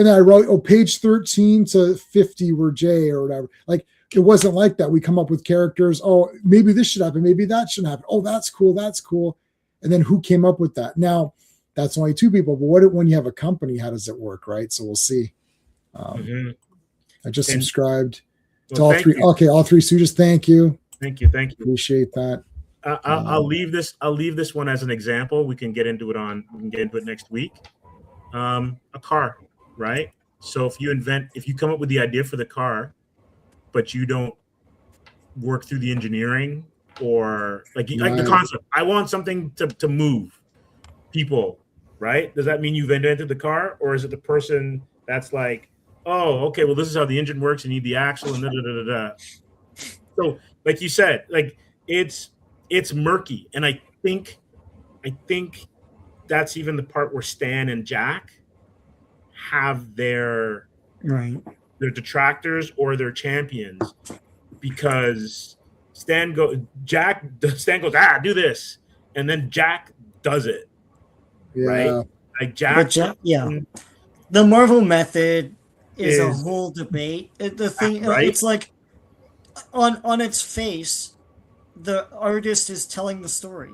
I wrote, page 13 to 50 were Jay or whatever. Like, it wasn't like that. We come up with characters. Oh, maybe this should happen. Maybe that shouldn't happen. Oh, that's cool. That's cool. And then who came up with that? Now, that's only two people. But when you have a company, how does it work, right? So we'll see. I just subscribed to all three. Okay, all three Stooges. Thank you. Thank you. Appreciate that. I'll leave this one as an example. We can get into it next week. A car, right? So if you come up with the idea for the car, but you don't work through the engineering or like the concept. I want something to move people, right? Does that mean you've invented the car, or is it the person that's like, oh, okay, well, this is how the engine works. You need the axle and da. So, like you said, like it's murky, and I think that's even the part where Stan and Jack have their detractors or their champions, because Stan goes, do this, and then Jack does it, right? Like Jack, the Marvel method is a whole debate. The thing, it's like on its face, the artist is telling the story,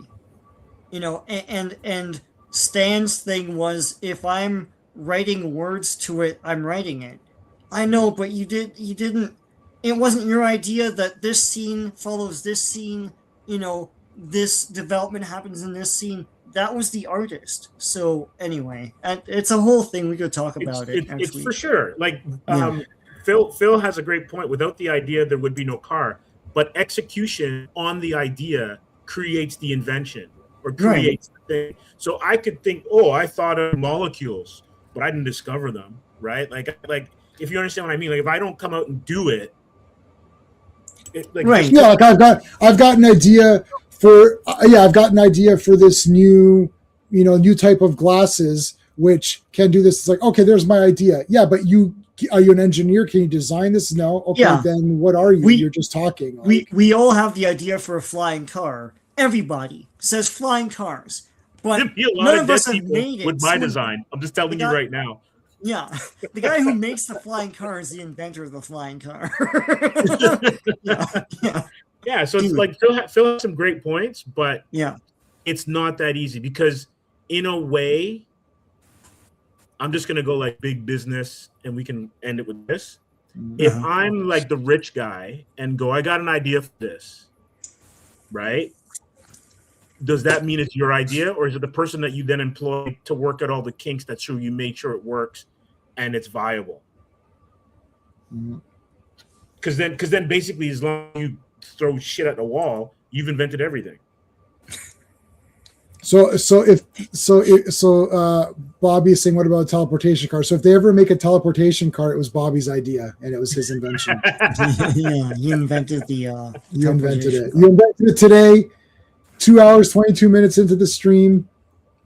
and Stan's thing was, if I'm writing words to it, I'm writing it. I know, but you didn't. It wasn't your idea that this scene follows this scene. This development happens in this scene. That was the artist. So anyway, it's a whole thing. We could talk about it. It's for sure. Like Phil has a great point. Without the idea, there would be no car. But execution on the idea creates the invention or creates the thing. So I could think, I thought of molecules, but I didn't discover them. Right? Like if you understand what I mean. Like if I don't come out and do it. Yeah, like I've got an idea for this new type of glasses which can do this. It's like, okay, there's my idea. Yeah, but are you an engineer? Can you design this? No. Okay, then what are you? You're just talking. We all have the idea for a flying car. Everybody says flying cars, but none of us have made it with my design. I'm just telling you right now. Yeah, the guy who makes the flying car is the inventor of the flying car. Yeah. So it's like Phil has some great points, but it's not that easy, because in a way, I'm just gonna go like big business, and we can end it with this. If I'm like the rich guy and go, I got an idea for this, right? Does that mean it's your idea, or is it the person that you then employ to work at all the kinks that show you made sure it works and it's viable? Because then basically, as long as you throw shit at the wall, you've invented everything. So Bobby is saying, what about a teleportation car? So if they ever make a teleportation car, it was Bobby's idea and it was his invention. He invented the. You invented it. You invented it today. 2 hours, 22 minutes into the stream,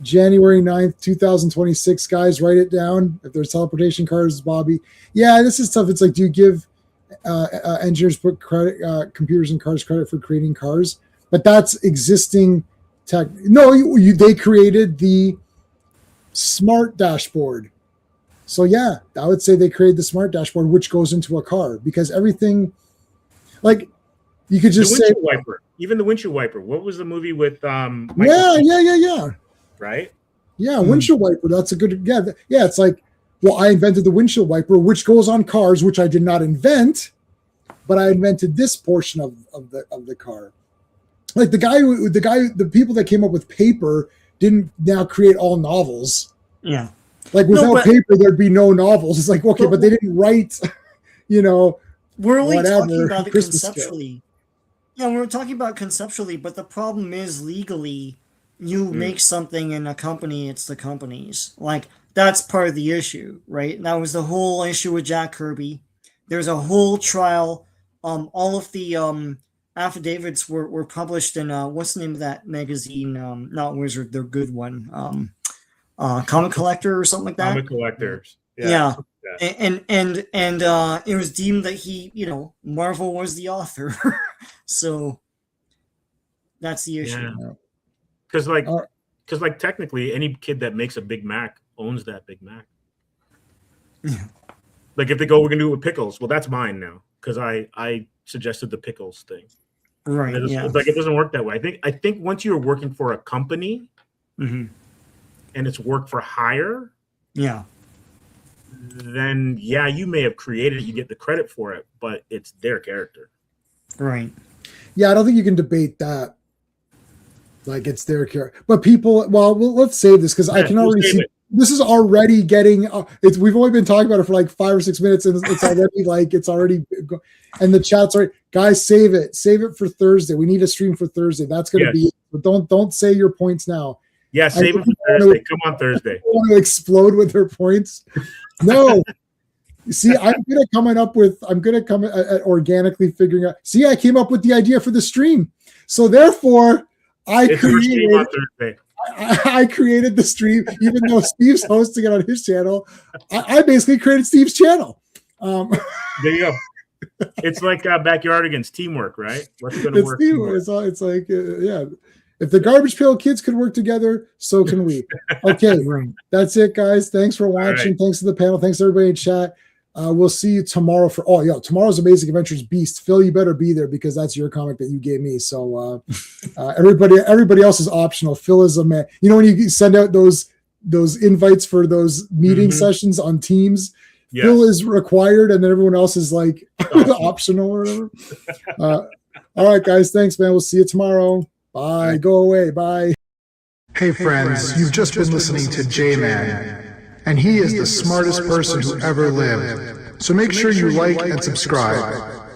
January 9th, 2026. Guys, write it down. If there's teleportation cars, Bobby. Yeah, this is tough. It's like, do you give engineers put credit, computers and cars credit for creating cars? But that's existing tech. No, they created the smart dashboard. So yeah, I would say they created the smart dashboard, which goes into a car, because everything, like, you could just say wiper. Even the windshield wiper. What was the movie with yeah. Right? Yeah, windshield wiper. That's a good yeah, it's like, well, I invented the windshield wiper, which goes on cars, which I did not invent, but I invented this portion of the car. Like the people that came up with paper didn't now create all novels. Yeah. Like without paper, there'd be no novels. It's like, okay, but they didn't write, we're only talking about it conceptually. Yeah, we're talking about conceptually, but the problem is legally, you make something in a company, it's the company's. Like, that's part of the issue, right? And that was the whole issue with Jack Kirby. There's a whole trial. All of the affidavits were published in, what's the name of that magazine? Not Wizard, their good one. Comic Collector or something like that. Comic Collectors. Yeah. And it was deemed that he, Marvel was the author. So that's the issue. Because technically any kid that makes a Big Mac owns that Big Mac. Yeah. Like if they go, we're gonna do it with pickles. Well, that's mine now, because I suggested the pickles thing. Right. It's like, it doesn't work that way. I think once you're working for a company, and it's work for hire, then you may have created it, you get the credit for it, but it's their character. Right. Yeah, I don't think you can debate that. Like, it's their character. But people, well, let's save this, because I can already see this is already getting. We've only been talking about it for like 5 or 6 minutes, and it's already and the chat's already, guys, save it for Thursday. We need a stream for Thursday. That's going to be it. But don't say your points now. Yeah, save it for Thursday. Come on Thursday. Want to explode with their points? No. See, I'm good at organically figuring out. See, I came up with the idea for the stream. So therefore, I created I created the stream, even though Steve's hosting it on his channel. I basically created Steve's channel. There you go. It's like Backyardigans teamwork, right? What's going to work? It's like, yeah. If the Garbage Pail Kids could work together, so can we. Okay, that's it, guys. Thanks for watching. Right. Thanks to the panel. Thanks to everybody in chat. We'll see you tomorrow for tomorrow's Amazing Adventures Beast. Phil, you better be there because that's your comic that you gave me. So everybody else is optional. Phil is a man. You know when you send out those invites for those meeting sessions on Teams, yes. Phil is required, and then everyone else is like optional or whatever. All right, guys. Thanks, man. We'll see you tomorrow. Bye. Right. Go away. Bye. Hey, friends. You've just been listening to J-Man. And he is the smartest person who ever lived. So make sure you like and subscribe.